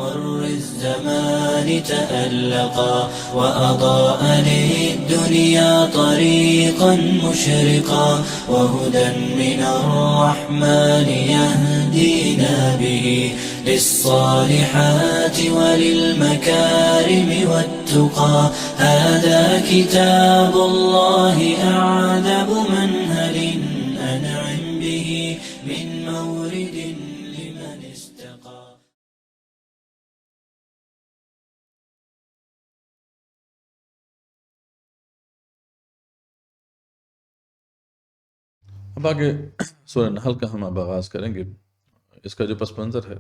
مر الزمان تألقا وأضاء للدنيا طريقا مشرقا وهدى من الرحمن يهدينا به للصالحات وللمكارم والتقى هذا كتاب الله أعذب منهل أنعم به من مورد لمن استقى. اب آگے سورہ نحل کا ہم اب آغاز کریں گے. اس کا جو پس منظر ہے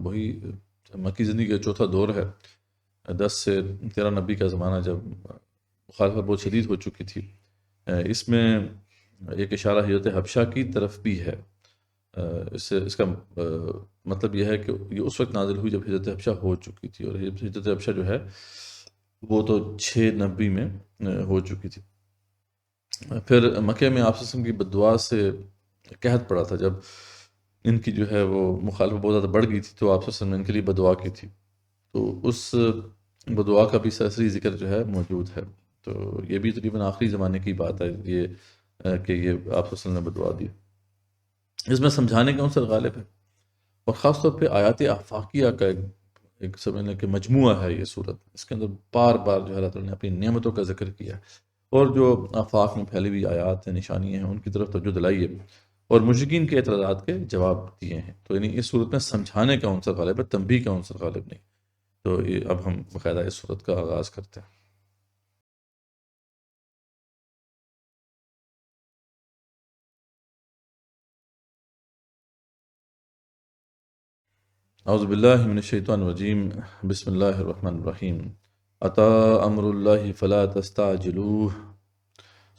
وہی مکی زندگی کا چوتھا دور ہے. 10 سے 13 نبی کا زمانہ جب مخالفت بہت شدید ہو چکی تھی. اس میں ایک اشارہ حضرت حبشہ کی طرف بھی ہے. اس کا مطلب یہ ہے کہ یہ اس وقت نازل ہوئی جب حضرت حبشہ ہو چکی تھی، اور حضرت حبشہ جو ہے وہ تو 6 نبی میں ہو چکی تھی. پھر مکہ میں آپ صلی اللہ علیہ وسلم کی بددعا سے قحط پڑا تھا. جب ان کی جو ہے وہ مخالفت بہت زیادہ بڑھ گئی تھی تو آپ صلی اللہ علیہ وسلم نے ان کے لیے بددعا کی تھی. تو اس بددعا کا بھی سرسری ذکر جو ہے موجود ہے. تو یہ بھی تقریباً آخری زمانے کی بات ہے یہ کہ یہ آپ صلی اللہ علیہ وسلم نے بددعا دی. اس میں سمجھانے کا عنصر غالب ہے، اور خاص طور پہ آیات آفاقیہ کا ایک سمجھنے کہ مجموعہ ہے یہ صورت. اس کے اندر بار بار جو ہے اللہ تعالیٰ نے اپنی نعمتوں کا ذکر کیا ہے، اور جو آفاق میں پھیلی ہوئی آیات ہیں، نشانیاں ہیں، ان کی طرف توجہ دلائی ہے، اور مشرکین کے اعتراضات کے جواب دیے ہیں. تو یعنی اس صورت میں سمجھانے کا عنصر غالب ہے، تنبیہ کا عنصر غالب نہیں. تو یہ اب ہم باقاعدہ اس صورت کا آغاز کرتے ہیں. اعوذ باللہ من الشیطان الرجیم. بسم اللہ الرحمن الرحیم. اتی امر اللہ فلا تستعجلوہ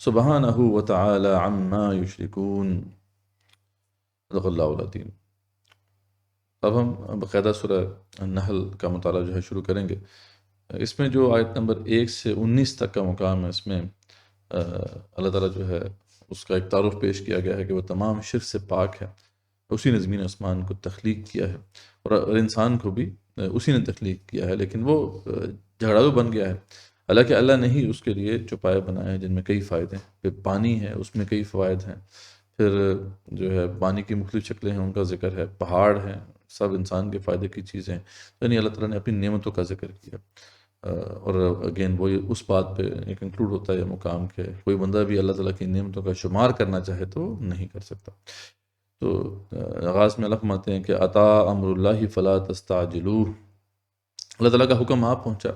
سبحانہ وتعالی عما یشرکون. صدق اللہ العظیم. اب ہم باقاعدہ سورہ النحل کا مطالعہ جو ہے شروع کریں گے. اس میں جو آیت نمبر 1 سے 19 تک کا مقام ہے، اس میں اللہ تعالیٰ جو ہے اس کا ایک تعارف پیش کیا گیا ہے کہ وہ تمام شرک سے پاک ہے. اسی نے زمین آسمان کو تخلیق کیا ہے، اور انسان کو بھی اسی نے تخلیق کیا ہے، لیکن وہ جھگڑالو بن گیا ہے. حالانکہ اللہ نے ہی اس کے لیے چوپائے بنائے ہیں جن میں کئی فائدے ہیں. پھر پانی ہے، اس میں کئی فوائد ہیں. پھر جو ہے پانی کی مختلف شکلیں ہیں، ان کا ذکر ہے. پہاڑ ہیں، سب انسان کے فائدے کی چیزیں ہیں. یعنی اللہ تعالیٰ نے اپنی نعمتوں کا ذکر کیا. اور اگین وہ اس بات پہ ایک انکلوڈ ہوتا ہے یہ مقام کہ کوئی بندہ بھی اللہ تعالیٰ کی نعمتوں کا شمار کرنا چاہے تو نہیں کر سکتا. تو آغاز میں اللہ فرماتے ہیں کہ اتی امر اللہ فلا تستعجلوہ. اللہ تعالیٰ کا حکم آپ پہنچا،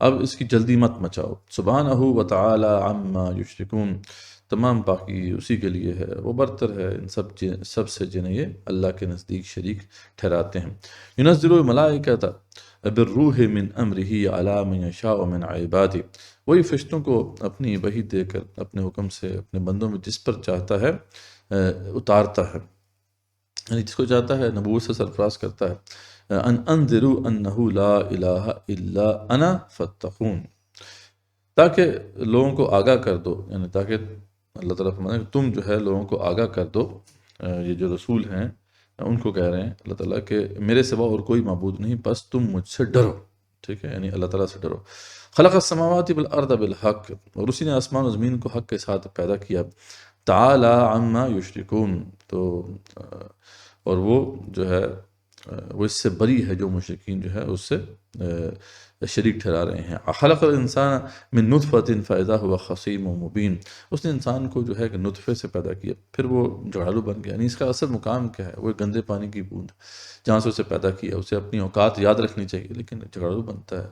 اب اس کی جلدی مت مچاؤ. سبحانہ وتعالی عما یشرکون. تمام پاکی اسی کے لیے ہے، وہ برتر ہے ان سب سے جنہیں یہ اللہ کے نزدیک شریک ٹھہراتے ہیں. ینزل الملائکۃ بالروح من امرہ علی من یشاء من عبادہ. وہی فرشتوں کو اپنی وحی دے کر اپنے حکم سے اپنے بندوں میں جس پر چاہتا ہے اتارتا ہے، یعنی جس کو چاہتا ہے نبوت سے سرفراز کرتا ہے. ان انذروا انہ لا الہ الا انا فاتقون. تاکہ لوگوں کو آگاہ کر دو، یعنی تاکہ اللہ تعالیٰ فرماتا ہے کہ تم جو ہے لوگوں کو آگاہ کر دو. یہ جو رسول ہیں ان کو کہہ رہے ہیں اللہ تعالیٰ کہ میرے سوا اور کوئی معبود نہیں، بس تم مجھ سے ڈرو. ٹھیک ہے، یعنی اللہ تعالیٰ سے ڈرو. خلق السماوات والارض بالحق. اور اسی نے آسمان و زمین کو حق کے ساتھ پیدا کیا. تعالی عما یشرکون. تو اور وہ جو ہے وہ اس سے بری ہے جو مشرکین جو ہے اس سے شریک ٹھہرا رہے ہیں. خلق الانسان من نطفۃ فاذا هو خصیم مبین. اس نے انسان کو جو ہے کہ نطفے سے پیدا کیا، پھر وہ جھگڑالو بن گیا. یعنی اس کا اصل مقام کیا ہے؟ وہ ایک گندے پانی کی بوند جہاں سے اسے پیدا کیا. اسے اپنی اوقات یاد رکھنی چاہیے، لیکن جھگڑالو بنتا ہے،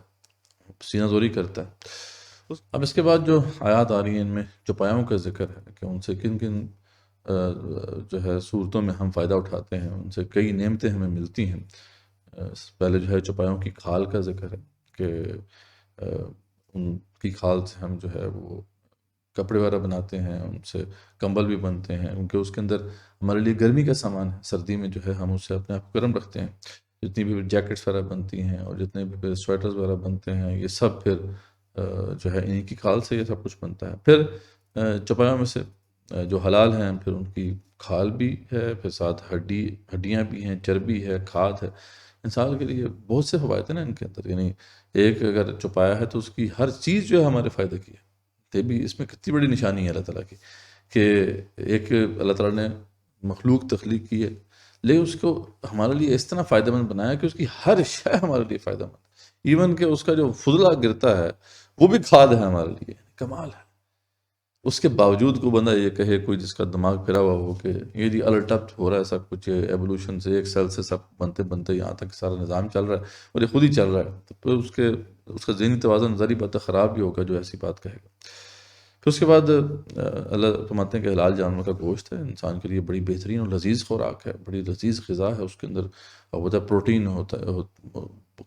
سینہ زوری کرتا ہے. اب اس کے بعد جو آیات آ رہی ہیں ان میں چوپایوں کا ذکر ہے کہ ان سے کن کن جو ہے صورتوں میں ہم فائدہ اٹھاتے ہیں، ان سے کئی نعمتیں ہمیں ملتی ہیں. پہلے جو ہے چوپایوں کی کھال کا ذکر ہے کہ ان کی کھال سے ہم جو ہے وہ کپڑے وغیرہ بناتے ہیں، ان سے کمبل بھی بنتے ہیں، کیونکہ اس کے اندر ہمارے لیے گرمی کا سامان ہے. سردی میں جو ہے ہم اس سے اپنے آپ کو گرم رکھتے ہیں. جتنی بھی جیکٹس وغیرہ بنتی ہیں اور جتنے بھی پھر سویٹرز وغیرہ بنتے ہیں، یہ سب پھر جو ہے انہی کی کھال سے یہ سب کچھ بنتا ہے. پھر چوپایوں میں سے جو حلال ہیں پھر ان کی کھال بھی ہے، پھر ساتھ ہڈیاں بھی ہیں، چربی ہے، کھاد ہے. انسان کے لیے بہت سے فوائد ہیں نا ان کے اندر، یعنی ایک اگر چھپایا ہے تو اس کی ہر چیز جو ہے ہمارے فائدے کی ہے. یہ بھی اس میں کتنی بڑی نشانی ہے اللہ تعالیٰ کی کہ ایک اللہ تعالیٰ نے مخلوق تخلیق کی ہے، لیکن اس کو ہمارے لیے اس طرح فائدہ مند بنایا کہ اس کی ہر شے ہمارے لیے فائدہ مند، ایون کہ اس کا جو فضلہ گرتا ہے وہ بھی کھاد ہے ہمارے لیے. کمال ہے. اس کے باوجود کو بندہ یہ کہے، کوئی جس کا دماغ پھرا ہوا ہو کہ یہ جی الٹپ ہو رہا ہے سب کچھ، ایوولوشن سے ایک سیل سے سب بنتے بنتے یہاں تک سارا نظام چل رہا ہے اور یہ خود ہی چل رہا ہے، تو پھر اس کا ذہنی توازن ظاہری بات ہے خراب بھی ہوگا جو ایسی بات کہے گا. پھر اس کے بعد اللہ فرماتے ہیں کہ حلال جانور کا گوشت ہے انسان کے لیے بڑی بہترین اور لذیذ خوراک ہے، بڑی لذیذ غذا ہے. اس کے اندر ہوتا ہے پروٹین ہوتا ہے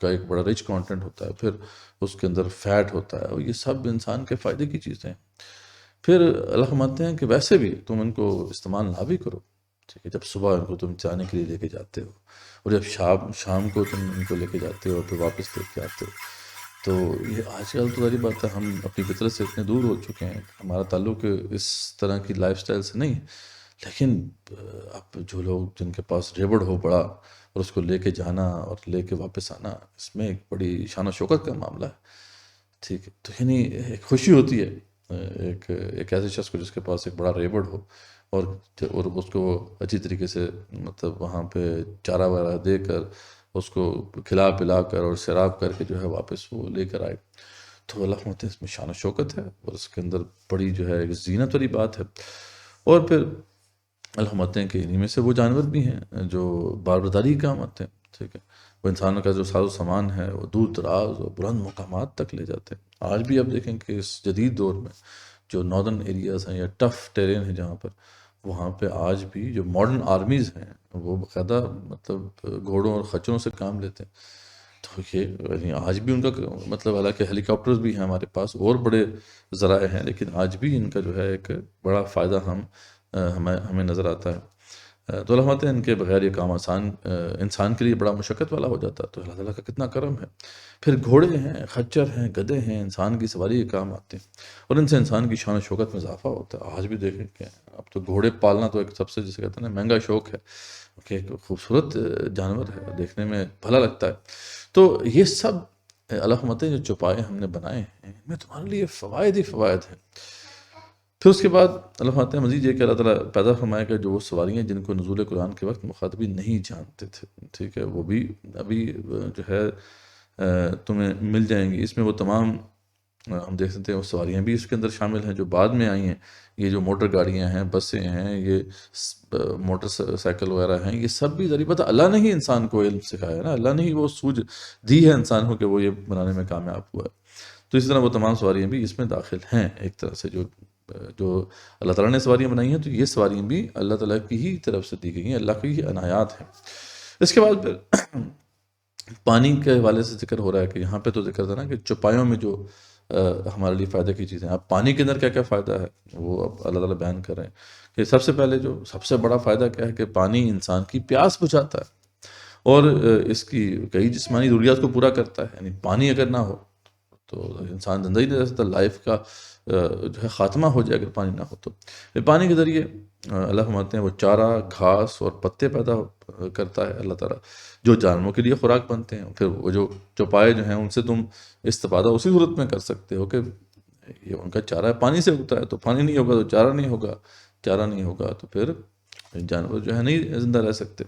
کا ایک بڑا رچ کانٹینٹ ہوتا ہے، پھر اس کے اندر فیٹ ہوتا ہے، اور یہ سب انسان کے فائدے کی چیزیں ہیں. پھر اللہ فرماتے ہیں کہ ویسے بھی تم ان کو استعمال نہ بھی کرو، ٹھیک ہے، جب صبح ان کو تم چانے کے لیے لے کے جاتے ہو اور جب شام کو تم ان کو لے کے جاتے ہو اور پھر واپس لے کے آتے ہو. تو یہ آج کل تو ظاہری بات ہے ہم اپنی فطرت سے اتنے دور ہو چکے ہیں، ہمارا تعلق اس طرح کی لائف سٹائل سے نہیں ہے. لیکن اب جو لوگ جن کے پاس ریوڑ ہو بڑا اور اس کو لے کے جانا اور لے کے واپس آنا، اس میں ایک بڑی شان و شوکت کا معاملہ ہے. ٹھیک ہے، تو یعنی ایک خوشی ہوتی ہے ایک ایسے شخص کو جس کے پاس ایک بڑا ریوڑ ہو اور اس کو اچھی طریقے سے مطلب وہاں پہ چارہ وغیرہ دے کر اس کو کھلا پلا کر اور سیراب کر کے جو ہے واپس وہ لے کر آئے. تو اللہ فرماتے ہیں اس میں شان و شوکت ہے اور اس کے اندر بڑی جو ہے ایک زینت والی بات ہے. اور پھر اللہ فرماتے ہیں کہ انہیں میں سے وہ جانور بھی ہیں جو بار برداری کے کام آتے ہیں. ٹھیک ہے، وہ انسانوں کا جو ساز و سامان ہے وہ دور دراز اور بلند مقامات تک لے جاتے ہیں. آج بھی آپ دیکھیں کہ اس جدید دور میں جو ناردرن ایریاز ہیں یا ٹف ٹیرین ہیں جہاں پر، وہاں پہ آج بھی جو ماڈرن آرمیز ہیں وہ باقاعدہ مطلب گھوڑوں اور خچروں سے کام لیتے ہیں. تو یہ آج بھی ان کا مطلب حالانکہ ہیلی کاپٹرز بھی ہیں ہمارے پاس اور بڑے ذرائع ہیں، لیکن آج بھی ان کا جو ہے ایک بڑا فائدہ ہمیں نظر آتا ہے. تو اللہ فرماتے ہیں ان کے بغیر یہ کام آسان انسان کے لیے بڑا مشقت والا ہو جاتا ہے. تو اللہ تعالیٰ کا کتنا کرم ہے. پھر گھوڑے ہیں، خچر ہیں، گدھے ہیں، انسان کی سواری کے کام آتے ہیں اور ان سے انسان کی شان و شوکت میں اضافہ ہوتا ہے. آج بھی دیکھیں کہ اب تو گھوڑے پالنا تو ایک سب سے جسے کہتے ہیں نا مہنگا شوق ہے، کہ ایک خوبصورت جانور ہے، دیکھنے میں بھلا لگتا ہے. تو یہ سب اللہ فرماتے ہیں جو چوپائے ہم نے بنائے ہیں ان میں تمہارے لیے فوائد ہی فوائد ہیں. پھر اس کے بعد اللہ فرماتے ہیں مزید یہ کہ اللہ تعالیٰ پیدا فرمائے گا جو وہ سواریاں جن کو نزول قرآن کے وقت مخاطبین نہیں جانتے تھے، ٹھیک ہے، وہ بھی ابھی جو ہے تمہیں مل جائیں گی. اس میں وہ تمام ہم دیکھ سکتے ہیں وہ سواریاں بھی اس کے اندر شامل ہیں جو بعد میں آئی ہیں. یہ جو موٹر گاڑیاں ہیں، بسیں ہیں، یہ موٹر سائیکل وغیرہ ہیں، یہ سب بھی ذریعہ پتہ اللہ نے ہی انسان کو علم سکھایا ہے نا، اللہ نے ہی وہ سوجھ دی ہے انسان کو کہ وہ یہ بنانے میں کامیاب ہوا ہے. تو اس طرح وہ تمام سواریاں بھی اس میں داخل ہیں. ایک طرح سے جو اللہ تعالیٰ نے سواریاں بنائی ہیں تو یہ سواریاں بھی اللہ تعالیٰ کی ہی طرف سے دی گئی ہیں، اللہ کی ہی عنایات ہیں. اس کے بعد پھر پانی کے حوالے سے ذکر ہو رہا ہے کہ یہاں پہ تو ذکر تھا نا کہ چوپایوں میں جو ہمارے لیے فائدہ کی چیزیں ہیں. اب پانی کے اندر کیا کیا فائدہ ہے وہ اب اللہ تعالیٰ بیان کر رہے ہیں کہ سب سے پہلے جو سب سے بڑا فائدہ کیا ہے کہ پانی انسان کی پیاس بجھاتا ہے اور اس کی کئی جسمانی ضروریات کو پورا کرتا ہے. یعنی پانی اگر نہ ہو تو انسان زندہ ہی نہیں رہ سکتا، لائف کا جو ہے خاتمہ ہو جائے اگر پانی نہ ہو تو. پانی کے ذریعے اللہ فرماتے ہیں وہ چارہ، گھاس اور پتے پیدا کرتا ہے اللہ تعالیٰ جو جانوروں کے لیے خوراک بنتے ہیں. پھر وہ جو چوپائے جو ہیں ان سے تم استفادہ اسی صورت میں کر سکتے ہو کہ یہ ان کا چارہ پانی سے ہوتا ہے، تو پانی نہیں ہوگا تو چارہ نہیں ہوگا، چارہ نہیں ہوگا تو پھر جانور جو ہے نہیں زندہ رہ سکتے.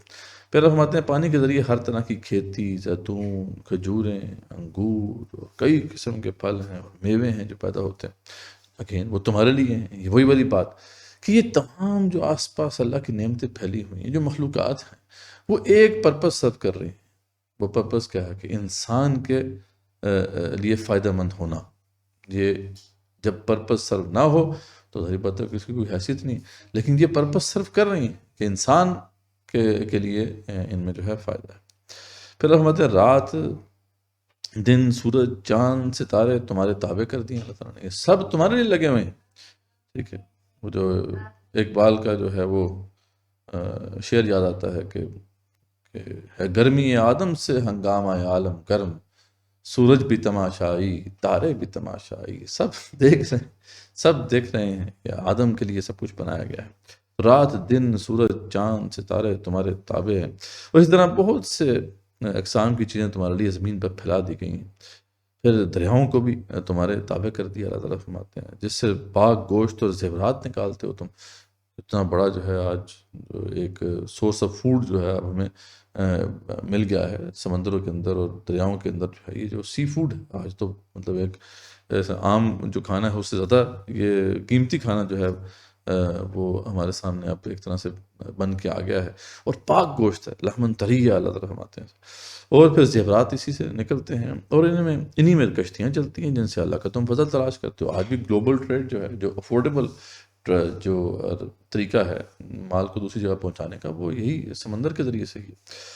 پھر فرماتے ہیں پانی کے ذریعے ہر طرح کی کھیتی، زیتون، کھجوریں، انگور اور کئی قسم کے پھل ہیں اور میوے ہیں جو پیدا ہوتے ہیں. اگین وہ تمہارے لیے ہیں. یہ وہی والی بات کہ یہ تمام جو آس پاس اللہ کی نعمتیں پھیلی ہوئی ہیں، جو مخلوقات ہیں، وہ ایک پرپس سرو کر رہی ہیں. وہ پرپس کیا ہے کہ انسان کے لیے فائدہ مند ہونا. یہ جب پرپس سرو نہ ہو تو ظاہر بات ہے کہ اس کی کوئی حیثیت نہیں، لیکن یہ پرپس سرو کر رہی ہیں کہ انسان کے لیے ان میں جو ہے فائدہ ہے. پھر فرماتے ہیں رات، دن، سورج، چاند، ستارے تمہارے تابع کر دیے اللہ تعالیٰ نے، یہ سب تمہارے لیے لگے ہوئے ہیں. ٹھیک ہے، وہ جو اقبال کا جو ہے وہ شعر یاد آتا ہے کہ ہے گرمی آدم سے ہنگامہ عالم گرم، سورج بھی تماشائی، تارے بھی تماشائی. سب دیکھ رہے ہیں کہ آدم کے لیے سب کچھ بنایا گیا ہے. رات، دن، سورج، چاند، ستارے تمہارے تابع ہیں. اور اس طرح بہت سے اقسام کی چیزیں تمہارے لیے زمین پر پھیلا دی گئی ہیں، پھر دریاؤں کو بھی تمہارے تابع کر دیا، اللہ تعالیٰ فرماتے ہیں، جس سے پاک گوشت اور زیورات نکالتے ہو تم۔ اتنا بڑا جو ہے آج جو ایک سورس آف فوڈ جو ہے اب ہمیں مل گیا ہے سمندروں کے اندر اور دریاؤں کے اندر، جو ہے یہ جو سی فوڈ ہے آج تو مطلب ایک ایسا عام جو کھانا ہے اس سے زیادہ یہ قیمتی کھانا جو ہے وہ ہمارے سامنے اب ایک طرح سے بن کے آ گیا ہے، اور پاک گوشت ہے، لحمن طریہ اللہ تعالیٰ فرماتے ہیں، اور پھر زیورات اسی سے نکلتے ہیں، اور انہی میں کشتیاں چلتی ہیں جن سے اللہ کا تم فضل تلاش کرتے ہو۔ آج بھی گلوبل ٹریڈ جو ہے، جو افورڈیبل جو طریقہ ہے مال کو دوسری جگہ پہنچانے کا، وہ یہی سمندر کے ذریعے سے ہی ہے۔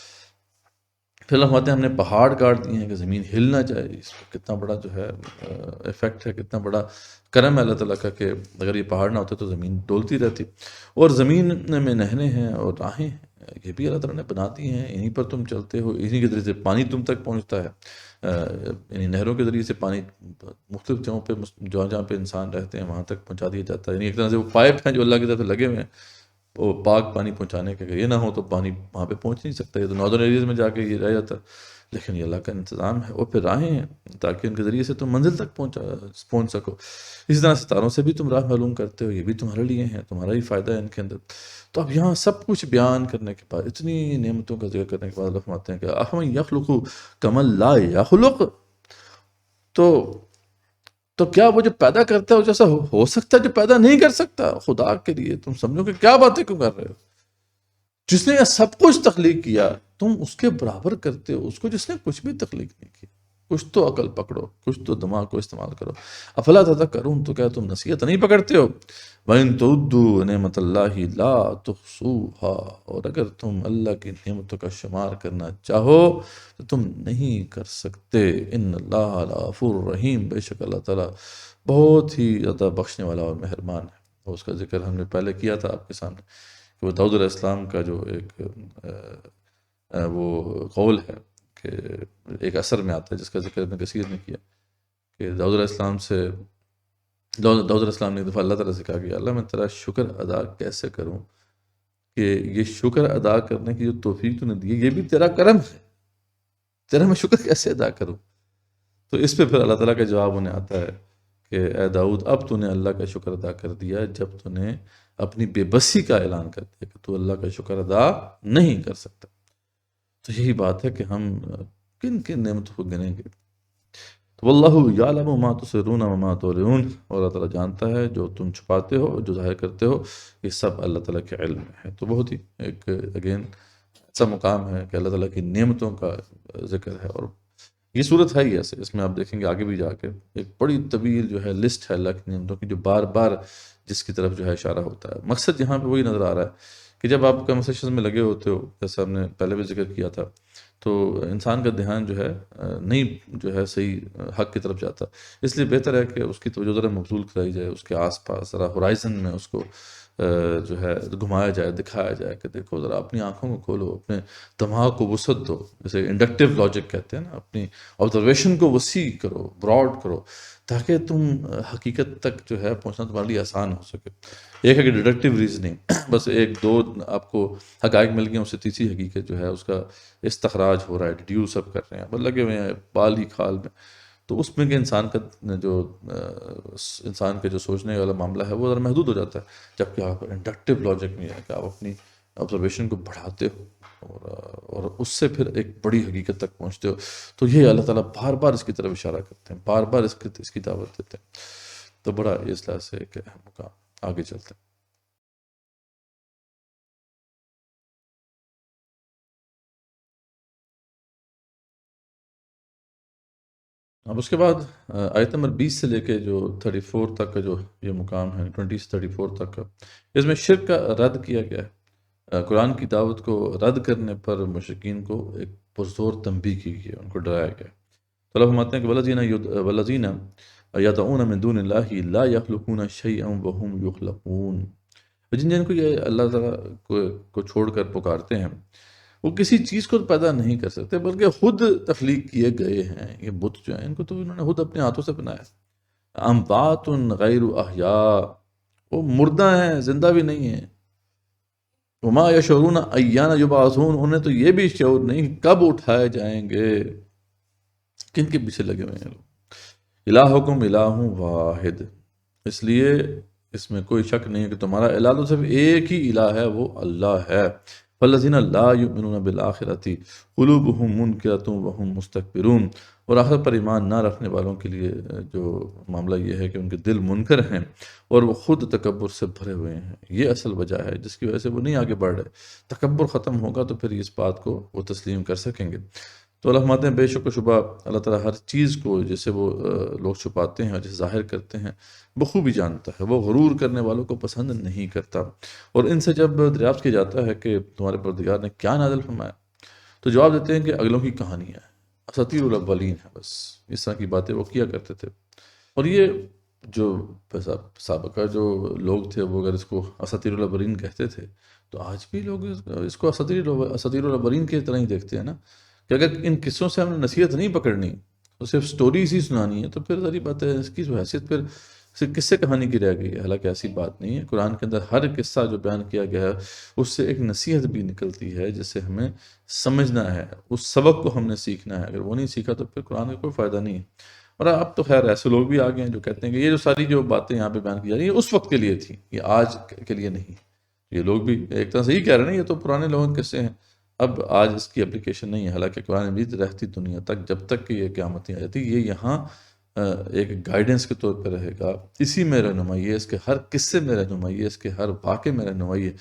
پھر اللہ فرماتے ہیں ہم نے پہاڑ کاٹ دیے ہیں کہ زمین ہل نہ جائے۔ اس پہ کتنا بڑا جو ہے ایفیکٹ ہے، کتنا بڑا کرم ہے اللہ تعالیٰ کا کہ اگر یہ پہاڑ نہ ہوتے تو زمین ڈولتی رہتی۔ اور زمین میں نہریں ہیں اور راہیں ہیں، یہ بھی اللہ تعالیٰ نے بنا دی ہیں، انہی پر تم چلتے ہو، انہی کے ذریعے سے پانی تم تک پہنچتا ہے، یعنی نہروں کے ذریعے سے پانی مختلف جگہوں پہ جہاں جہاں پہ انسان رہتے ہیں وہاں تک پہنچا دیا جاتا ہے، یعنی ایک طرح سے وہ پائپ ہیں جو اللہ کی طرف سے لگے ہوئے ہیں وہ پاک پانی پہنچانے کے، اگر یہ نہ ہو تو پانی وہاں پہ پہنچ نہیں سکتا، یہ تو ناردرن ایریاز میں جا کے یہ رہ جاتا ہے، لیکن یہ اللہ کا انتظام ہے۔ اور پھر راہیں ہیں تاکہ ان کے ذریعے سے تم منزل تک پہنچ سکو۔ اسی طرح ستاروں سے بھی تم راہ معلوم کرتے ہو، یہ بھی تمہارے لیے ہیں، تمہارا ہی فائدہ ہے ان کے اندر۔ تو اب یہاں سب کچھ بیان کرنے کے بعد، اتنی نعمتوں کا ذکر کرنے کے بعد اللہ فرماتے ہیں کہ اَفَمَن يَخْلُقُ كَمَن لَا يَخْلُقُ، تو کیا وہ جو پیدا کرتا ہے وہ جیسا ہو سکتا ہے جو پیدا نہیں کر سکتا؟ خدا کے لیے تم سمجھو کہ کیا باتیں کیوں کر رہے ہو؟ جس نے یہ سب کچھ تخلیق کیا تم اس کے برابر کرتے ہو اس کو جس نے کچھ بھی تخلیق نہیں کیا۔ کچھ تو عقل پکڑو، کچھ تو دماغ کو استعمال کرو۔ افلا تذکرون، تو کیا تم نصیحت نہیں پکڑتے ہو؟ وَإِن تُعُدُّوا نِعْمَتَ اللَّهِ لَا تُحْصُوهَا، اور اگر تم اللہ کی نعمتوں کا شمار کرنا چاہو تو تم نہیں کر سکتے۔ ان اللہ لغفور رحیم، بے شک اللہ تعالیٰ بہت ہی زیادہ بخشنے والا اور مہربان ہے۔ اور اس کا ذکر ہم نے پہلے کیا تھا آپ کے سامنے کہ وہ داؤد علیہ السلام کا جو ایک وہ قول ہے کہ ایک اثر میں آتا ہے جس کا ذکر ابن کثیر نے کیا کہ داؤد علیہ السلام سے داؤد علیہ السلام نے ایک دفعہ اللہ تعالیٰ سے کہا کہ اللہ میں تیرا شکر ادا کیسے کروں کہ یہ شکر ادا کرنے کی جو توفیق تو نے دی ہے یہ بھی تیرا کرم ہے، تیرا میں شکر کیسے ادا کروں؟ تو اس پہ پھر اللہ تعالیٰ کا جواب انہیں آتا ہے کہ اے داؤد اب تو نے اللہ کا شکر ادا کر دیا جب تو نے اپنی بے بسی کا اعلان کر دیا کہ تو اللہ کا شکر ادا نہیں کر سکتا۔ تو یہی بات ہے کہ ہم کن کن نعمتوں کو گنیں گے۔ تو واللہ یعلم ما تسرون وما تعلنون، اور اللہ تعالیٰ جانتا ہے جو تم چھپاتے ہو جو ظاہر کرتے ہو، یہ سب اللہ تعالیٰ کے علم میں ہے۔ تو بہت ہی ایک اگین ایسا مقام ہے کہ اللہ تعالیٰ کی نعمتوں کا ذکر ہے، اور یہ صورت ہے ہی ایسے، اس میں آپ دیکھیں گے آگے بھی جا کے ایک بڑی طویل جو ہے لسٹ ہے اللہ کی نعمتوں کی جو بار بار جس کی طرف جو ہے اشارہ ہوتا ہے۔ مقصد یہاں پہ وہی نظر آ رہا ہے کہ جب آپ کنورسیشن میں لگے ہوتے ہو، جیسا ہم نے پہلے بھی ذکر کیا تھا، تو انسان کا دھیان جو ہے نہیں جو ہے صحیح حق کی طرف جاتا، اس لیے بہتر ہے کہ اس کی توجہ ذرا مبذول کرائی جائے، اس کے آس پاس ذرا ہورائزن میں اس کو جو ہے گھمایا جائے، دکھایا جائے کہ دیکھو ذرا اپنی آنکھوں کو کھولو، اپنے دماغ کو وسعت دو، جیسے انڈکٹیو لاجک کہتے ہیں نا، اپنی آبزرویشن کو وسیع کرو، براڈ کرو، تاکہ تم حقیقت تک جو ہے پہنچنا تمہارے لیے آسان ہو سکے۔ ایک ہے کہ ڈیڈکٹیو ریزننگ، بس ایک دو آپ کو حقائق مل گئے، اس سے تیسری حقیقت جو ہے اس کا استخراج ہو رہا ہے، ڈیڈیوس اب کر رہے ہیں، بس لگے ہوئے ہیں بال ہی کھال میں۔ تو اس میں کہ انسان کا جو سوچنے والا معاملہ ہے وہ ذرا محدود ہو جاتا ہے، جبکہ آپ انڈکٹیو لاجک میں ہے کہ آپ اپنی آبزرویشن کو بڑھاتے ہو اور اس سے پھر ایک بڑی حقیقت تک پہنچتے ہو۔ تو یہ اللہ تعالیٰ بار بار اس کی طرف اشارہ کرتے ہیں، بار بار اس کی دعوت دیتے ہیں۔ تو بڑا اس لحاظ سے ایک اہم مقام۔ آگے چلتے ہیں۔ اب اس کے بعد آیت نمبر 20 سے لے کے جو 34 تک کا جو یہ مقام ہے، 20 سے 34 تک کا، اس میں شرک کا رد کیا گیا ہے۔ قرآن کی دعوت کو رد کرنے پر مشرکین کو ایک پرزور تنبیہ کی گئی ہے، ان کو ڈرایا گیا ہے۔ تو اللہ فرماتے ہیں کہ والذین یدعون من دون اللہ لا یخلقون شیئا وهم یخلقون، جن کو یہ اللہ تعالیٰ کو چھوڑ کر پکارتے ہیں وہ کسی چیز کو پیدا نہیں کر سکتے بلکہ خود تخلیق کیے گئے ہیں۔ یہ بت جو ہیں ان کو تو انہوں نے خود اپنے ہاتھوں سے بنایا۔ اموات غیر احیاء، وہ مردہ ہیں، زندہ بھی نہیں ہیں۔ وما یشعرون ایان یبعثون، انہیں تو یہ بھی شعور نہیں کب اٹھائے جائیں گے۔ کن کے پیچھے لگے ہوئے ہیں لوگ؟ الہکم الہ واحد، اس لیے اس میں کوئی شک نہیں ہے کہ تمہارا الہ تو صرف ایک ہی الہ ہے، وہ اللہ ہے۔ فالذین لا یؤمنون بالآخرۃ قلوبہم منکرۃ وہم مستکبرون، اور آخرت پر ایمان نہ رکھنے والوں کے لیے جو معاملہ یہ ہے کہ ان کے دل منکر ہیں اور وہ خود تکبر سے بھرے ہوئے ہیں، یہ اصل وجہ ہے جس کی وجہ سے وہ نہیں آگے بڑھ رہے۔ تکبر ختم ہوگا تو پھر اس بات کو وہ تسلیم کر سکیں گے۔ تو اللہ فرماتے ہیں بے شک و شبہ اللہ تعالیٰ ہر چیز کو جسے وہ لوگ چھپاتے ہیں اور جسے ظاہر کرتے ہیں بخوبی جانتا ہے، وہ غرور کرنے والوں کو پسند نہیں کرتا۔ اور ان سے جب دریافت کیا جاتا ہے کہ تمہارے پروردگار نے کیا نازل فرمایا، تو جواب دیتے ہیں کہ اگلوں کی کہانیاں ہیں، اساطیر الاولین ہے، بس اس طرح کی باتیں وہ کیا کرتے تھے۔ اور یہ جو سابقہ جو لوگ تھے وہ اگر اس کو اساطیر الاولین کہتے تھے، تو آج بھی لوگ اس کو اساطیر الاولین کی طرح ہی دیکھتے ہیں نا، کہ اگر ان قصوں سے ہم نے نصیحت نہیں پکڑنی تو صرف سٹوریز ہی سنانی ہے، تو پھر ظاہر بات ہے اس کی جو حیثیت پھر صرف قصے کہانی کی رہ گئی ہے۔ حالانکہ ایسی بات نہیں ہے، قرآن کے اندر ہر قصہ جو بیان کیا گیا ہے اس سے ایک نصیحت بھی نکلتی ہے جسے ہمیں سمجھنا ہے، اس سبق کو ہم نے سیکھنا ہے۔ اگر وہ نہیں سیکھا تو پھر قرآن کا کوئی فائدہ نہیں ہے۔ اور اب تو خیر ایسے لوگ بھی آ گئے ہیں جو کہتے ہیں کہ یہ جو ساری جو باتیں یہاں پہ بیان کی جا رہی ہیں اس وقت کے لیے تھی، یہ آج کے لیے نہیں۔ یہ لوگ بھی ایک طرح سے ہی کہہ رہے ہیں نا، یہ تو پرانے لوگوں کے قصے ہیں، اب آج اس کی اپلیکیشن نہیں ہے۔ حالانکہ قرآن مجید رہتی دنیا تک، جب تک کہ یہ قیامت نہیں آ جاتی، یہ یہاں ایک گائیڈنس کے طور پہ رہے گا، اسی میں رہنمائی ہے، اس کے ہر قصے میں رہنمائی ہے، اس کے ہر واقعے میں رہنمائی ہے۔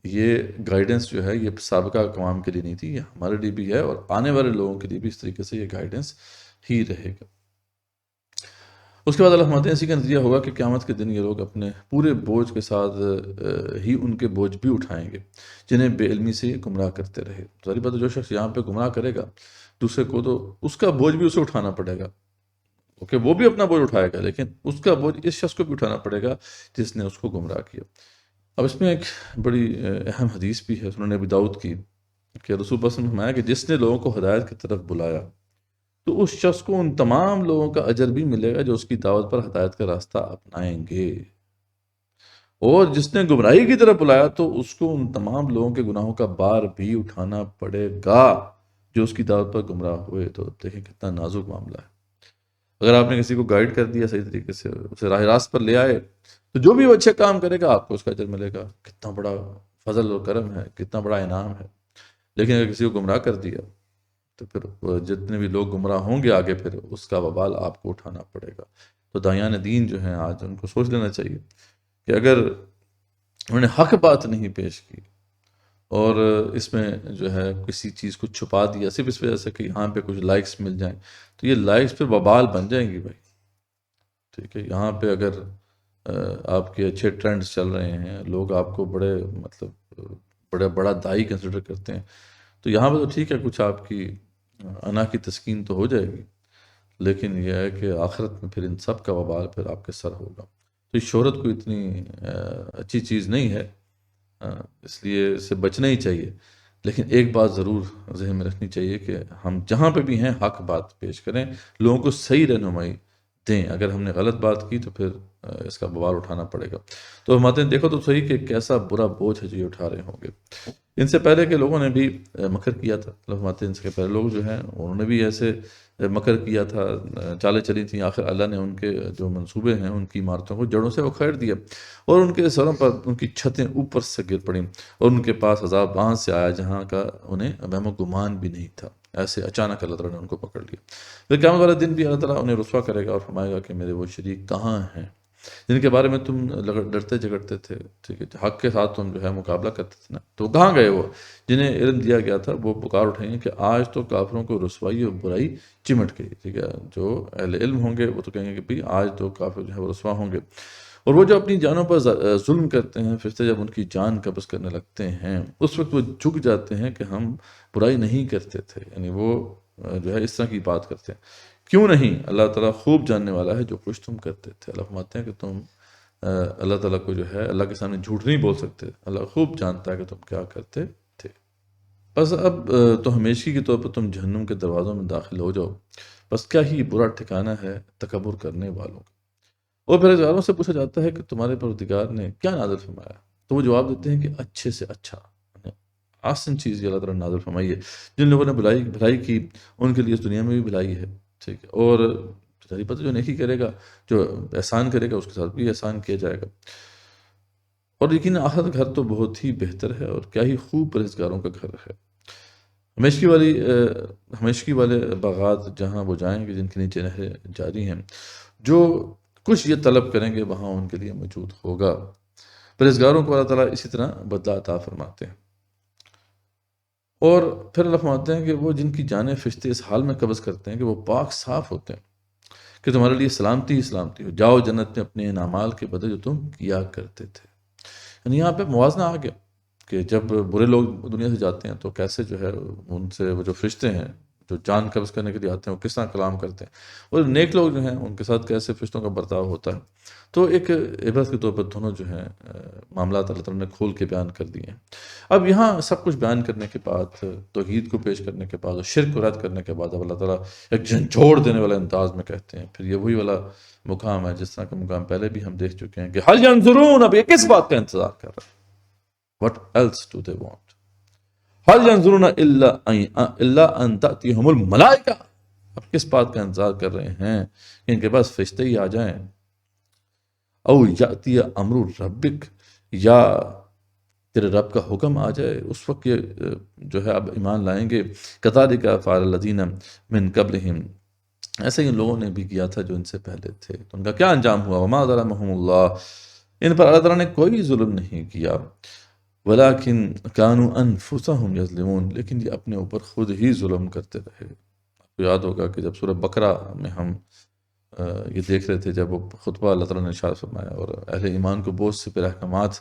یہ گائیڈنس جو ہے یہ سابقہ اقوام کے لیے نہیں تھی، یہ ہمارے لیے بھی ہے، اور آنے والے لوگوں کے لیے بھی اس طریقے سے یہ گائیڈنس ہی رہے گا۔ اس کے بعد اللہ فرماتے ہیں اسی کا نتیجہ ہوگا کہ قیامت کے دن یہ لوگ اپنے پورے بوجھ کے ساتھ ہی ان کے بوجھ بھی اٹھائیں گے جنہیں بے علمی سے یہ گمراہ کرتے رہے۔ ظاہر بات ہے جو شخص یہاں پہ گمراہ کرے گا دوسرے کو، تو اس کا بوجھ بھی اسے اٹھانا پڑے گا، اوکے وہ بھی اپنا بوجھ اٹھائے گا، لیکن اس کا بوجھ اس شخص کو بھی اٹھانا پڑے گا جس نے اس کو گمراہ کیا۔ اب اس میں ایک بڑی اہم حدیث بھی ہے سنن ابی داؤد کی، کہ رسول اللہ صلی اللہ علیہ وسلم نے فرمایا کہ جس نے لوگوں کو ہدایت کی طرف بلایا تو اس شخص کو ان تمام لوگوں کا اجر بھی ملے گا جو اس کی دعوت پر ہدایت کا راستہ اپنائیں گے، اور جس نے گمراہی کی طرف بلایا تو اس کو ان تمام لوگوں کے گناہوں کا بار بھی اٹھانا پڑے گا جو اس کی دعوت پر گمراہ ہوئے۔ تو دیکھیں کتنا نازک معاملہ ہے۔ اگر آپ نے کسی کو گائیڈ کر دیا صحیح طریقے سے، اسے راہ راست پر لے آئے، تو جو بھی وہ اچھے کام کرے گا آپ کو اس کا اجر ملے گا۔ کتنا بڑا فضل و کرم ہے، کتنا بڑا انعام ہے۔ لیکن اگر کسی کو گمراہ کر دیا تو پھر جتنے بھی لوگ گمراہ ہوں گے آگے پھر اس کا وبال آپ کو اٹھانا پڑے گا۔ تو دایان دین جو ہیں آج ان کو سوچ لینا چاہیے کہ اگر انہوں نے حق بات نہیں پیش کی اور اس میں جو ہے کسی چیز کو چھپا دیا صرف اس وجہ سے کہ یہاں پہ کچھ لائکس مل جائیں، تو یہ لائکس پھر وبال بن جائیں گی بھائی، ٹھیک ہے۔ یہاں پہ اگر آپ کے اچھے ٹرینڈز چل رہے ہیں، لوگ آپ کو بڑے بڑا دائی کنسیڈر کرتے ہیں، تو یہاں پہ تو ٹھیک ہے کچھ آپ کی انا کی تسکین تو ہو جائے گی، لیکن یہ ہے کہ آخرت میں پھر ان سب کا وبال پھر آپ کے سر ہوگا۔ تو اس شہرت کوئی اتنی اچھی چیز نہیں ہے، اس لیے اس سے بچنا ہی چاہیے۔ لیکن ایک بات ضرور ذہن میں رکھنی چاہیے کہ ہم جہاں پہ بھی ہیں حق بات پیش کریں، لوگوں کو صحیح رہنمائی دیں۔ اگر ہم نے غلط بات کی تو پھر اس کا بوال اٹھانا پڑے گا۔ تو ہمارے دیکھو تو صحیح کہ کیسا برا بوجھ ہے جو یہ اٹھا رہے ہوں گے۔ ان سے پہلے کے لوگوں نے بھی مکر کیا تھا، فرماتے ہیں ان سے پہلے لوگ جو ہیں انہوں نے بھی ایسے مکر کیا تھا، چالیں چلی تھیں، آخر اللہ نے ان کے جو منصوبے ہیں ان کی عمارتوں کو جڑوں سے اکھیڑ دیا، اور ان کے سروں پر ان کی چھتیں اوپر سے گر پڑیں، اور ان کے پاس عذاب وہاں سے آیا جہاں کا انہیں وہم و گمان بھی نہیں تھا۔ ایسے اچانک اللہ تعالیٰ نے ان کو پکڑ لیا۔ پھر قیامت والے دن بھی اللہ تعالیٰ انہیں رسوا کرے گا اور فرمائے گا کہ میرے وہ شریک کہاں ہیں جن کے بارے میں تم ڈرتے جھگڑتے تھے، ٹھیک ہے، حق کے ساتھ تم جو ہے مقابلہ کرتے تھے نا، تو کہاں گئے وہ جنہیں علم دیا گیا تھا؟ وہ پکار اٹھیں گے کہ آج تو کافروں کو رسوائی اور برائی چمٹ گئی، ٹھیک ہے۔ جو اہل علم ہوں گے وہ تو کہیں گے کہ بھئی آج تو کافر جو ہے وہ رسوا ہوں گے، اور وہ جو اپنی جانوں پر ظلم کرتے ہیں، فرشتے جب ان کی جان قبض کرنے لگتے ہیں اس وقت وہ جھک جاتے ہیں کہ ہم برائی نہیں کرتے تھے، یعنی وہ جو ہے اس طرح کی بات کرتے ہیں۔ کیوں نہیں؟ اللہ تعالیٰ خوب جاننے والا ہے جو کچھ تم کرتے تھے۔ اللہ فرماتے ہیں کہ تم اللہ تعالیٰ کو جو ہے اللہ کے سامنے جھوٹ نہیں بول سکتے، اللہ خوب جانتا ہے کہ تم کیا کرتے تھے۔ بس اب تو ہمیشگی کے طور پر تم جہنم کے دروازوں میں داخل ہو جاؤ، بس کیا ہی برا ٹھکانہ ہے تکبر کرنے والوں کا۔ اور پھر ہزاروں سے پوچھا جاتا ہے کہ تمہارے پروردگار نے کیا نازل فرمایا؟ تو وہ جواب دیتے ہیں کہ اچھے سے اچھا، آسن چیز یہ اللہ تعالیٰ نے نازل فرمائی ہے. جن لوگوں نے بھلائی کی ان کے لیے اس دنیا میں بھی بھلائی ہے، ٹھیک ہے، اور ظاہر بات ہے جو نیکی کرے گا، جو احسان کرے گا اس کے ساتھ بھی احسان کیا جائے گا. اور یقیناً آخرت کا گھر تو بہت ہی بہتر ہے، اور کیا ہی خوب پرہیزگاروں کا گھر ہے. ہمیشگی والے باغات جہاں وہ جائیں گے جن کے نیچے نہریں جاری ہیں، جو کچھ یہ طلب کریں گے وہاں ان کے لیے موجود ہوگا. پرہیزگاروں کو اللہ تعالیٰ اسی طرح بدلہ عطا فرماتے ہیں. اور پھر اللہ فرماتے ہیں کہ وہ جن کی جانیں فرشتے اس حال میں قبض کرتے ہیں کہ وہ پاک صاف ہوتے ہیں کہ تمہارے لیے سلامتی ہی سلامتی ہو، جاؤ جنت میں اپنے ان اعمال کے بدلے جو تم کیا کرتے تھے. یعنی یہاں پہ موازنہ آ گیا کہ جب برے لوگ دنیا سے جاتے ہیں تو کیسے جو ہے ان سے وہ جو فرشتے ہیں جو جان قبض کرنے کے لیے آتے ہیں وہ کس طرح کلام کرتے ہیں، اور نیک لوگ جو ہیں ان کے ساتھ کیسے فرشتوں کا برتاؤ ہوتا ہے. تو ایک عبرت کے طور پر دونوں جو ہیں معاملات اللہ تعالیٰ نے کھول کے بیان کر دیے ہیں. اب یہاں سب کچھ بیان کرنے کے بعد، توحید کو پیش کرنے کے بعد اور شرک کو رد کرنے کے بعد، اب اللہ تعالیٰ ایک جھنجھوڑ دینے والا انداز میں کہتے ہیں. پھر یہ وہی والا مقام ہے جس طرح کا مقام پہلے بھی ہم دیکھ چکے ہیں کہ حل ینظرون، اب یہ کس بات کا انتظار کر رہا ہے. What else do they want? حل ینظرون الا ان تأتیہم الملائکہ، اب کس بات کا انتظار کر رہے ہیں کہ ان کے پاس فرشتے ہی آ جائیں. او یأتی امر ربک، یا تیرے رب کا حکم آ جائے. اس وقت یہ جو ہے اب ایمان لائیں گے. کذالک فعل الذین من قبلہم، ایسے ہی ان لوگوں نے بھی کیا تھا جو ان سے پہلے تھے. تو ان کا کیا انجام ہوا؟ وما ظلمہم اللہ، ان پر اللہ تعالیٰ نے کوئی ظلم نہیں کیا. ولیکن کانوا انفسہم یظلمون، لیکن یہ اپنے اوپر خود ہی ظلم کرتے رہے. آپ کو یاد ہوگا کہ جب سورہ بقرہ میں ہم یہ دیکھ رہے تھے، جب وہ خطبہ اللہ تعالیٰ نے ارشاد فرمایا اور اہل ایمان کو بہت سے پھر احکامات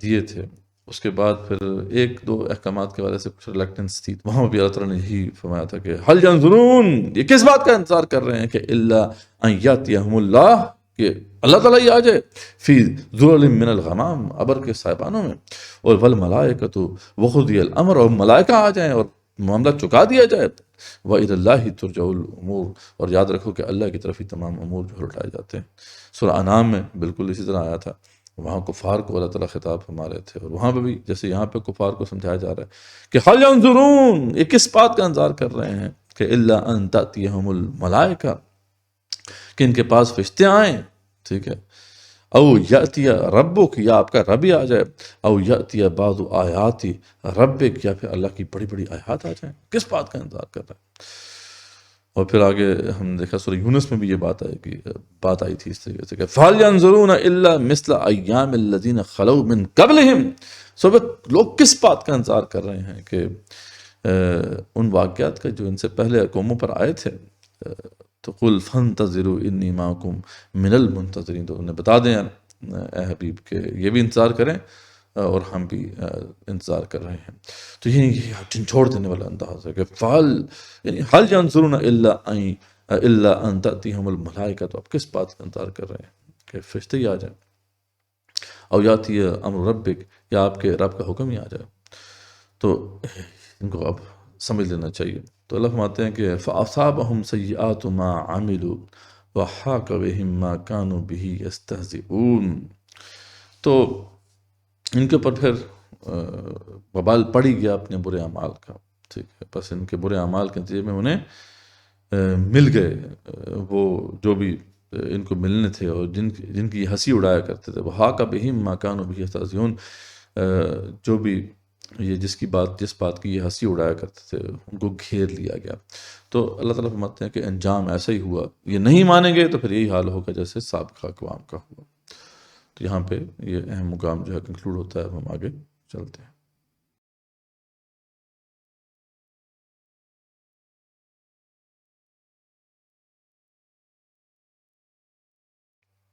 دیے تھے، اس کے بعد پھر ایک دو احکامات کے وجہ سے کچھ ریلیکٹنس تھی، وہاں بھی اللہ تعالیٰ نے یہی فرمایا تھا کہ حل ینظرون، یہ کس بات کا انتظار کر رہے ہیں کہ الا ان یاتیہم اللہ، کہ اللہ تعالیٰ ہی آ جائے فی ظلل من الغمام، ابر کے سائبانوں میں، اور والملائکۃ وقضی الامر، اور ملائکہ آ جائیں اور معاملہ چکا دیا جائے. وَإِلَى اللَّهِ تُرْجَعُ الْأُمُورُ، اور یاد رکھو کہ اللہ کی طرف ہی تمام امور جو لوٹائے جاتے ہیں. سورہ انعام میں بالکل اسی طرح آیا تھا، وہاں کفار کو اللہ تعالیٰ خطاب فرما رہے تھے، اور وہاں پہ بھی جیسے یہاں پہ کفار کو سمجھایا جا رہا ہے کہ حل ینظرون، یہ کس بات کا انتظار کر رہے ہیں کہ الا ان تأتیہم الملائکہ، کہ ان کے پاس فرشتے آئیں، ٹھیک ہے. او یأتی ربک، یا آپ کا رب ہی آ جائے. او یأتی بعض آیات ربک، یا پھر اللہ کی بڑی بڑی آیات آ جائیں. کس بات کا انتظار کر رہا ہے؟ اور پھر آگے ہم نے دیکھا سورہ یونس میں بھی یہ بات آئی تھی اس طریقے سے کہ فَهَلْ يَنظُرُونَ إِلَّا مِثْلَ أَيَّامِ الَّذِينَ خَلَوْا مِن قَبْلِهِمْ. لوگ کس بات کا انتظار کر رہے ہیں کہ ان واقعات کا جو ان سے پہلے قوموں پر آئے تھے. تو قُلْ فَانْتَظِرُوا إِنِّي مَعَكُمْ مِنَ الْمُنْتَظِرِينَ، تو انہیں بتا دیں اے حبیب کہ یہ بھی انتظار کریں اور ہم بھی انتظار کر رہے ہیں. تو یہ جھنجھوڑ دینے والا انداز ہے کہ یعنی حل ینظرون الا ان تأتیہم الملائکہ، تو اب کس بات کا انتظار کر رہے ہیں کہ فرشتے ہی آ جائیں. او یاتی امر ربک، یا آپ کے رب کا حکم ہی آ جائے. تو ان کو اب سمجھ لینا چاہیے. تو اللہ فرماتے ہیں کہ فَأَصَابَهُمْ سَيِّئَاتُ مَا عَمِلُوا وَحَاقَ بِهِمْ مَا كَانُوا بِهِ يَسْتَهْزِئُونَ. تو ان کے اوپر پھر وبال پڑ ہی گیا اپنے برے اعمال کا، ٹھیک ہے. بس ان کے برے اعمال کے نتیجے میں انہیں مل گئے وہ جو بھی ان کو ملنے تھے، اور جن کی ہنسی اڑایا کرتے تھے. وَحَاقَ بِهِمْ مَا كَانُوا بِهِ يَسْتَهْزِئُونَ، جو بھی یہ جس بات کی یہ ہنسی اڑایا کرتے تھے ان کو گھیر لیا گیا. تو اللہ تعالیٰ فرماتے ہیں کہ انجام ایسا ہی ہوا. یہ نہیں مانیں گے تو پھر یہی حال ہوگا جیسے سابقہ اقوام کا ہوا. تو یہاں پہ یہ اہم مقام جو ہے کنکلوڈ ہوتا ہے. اب ہم آگے چلتے ہیں.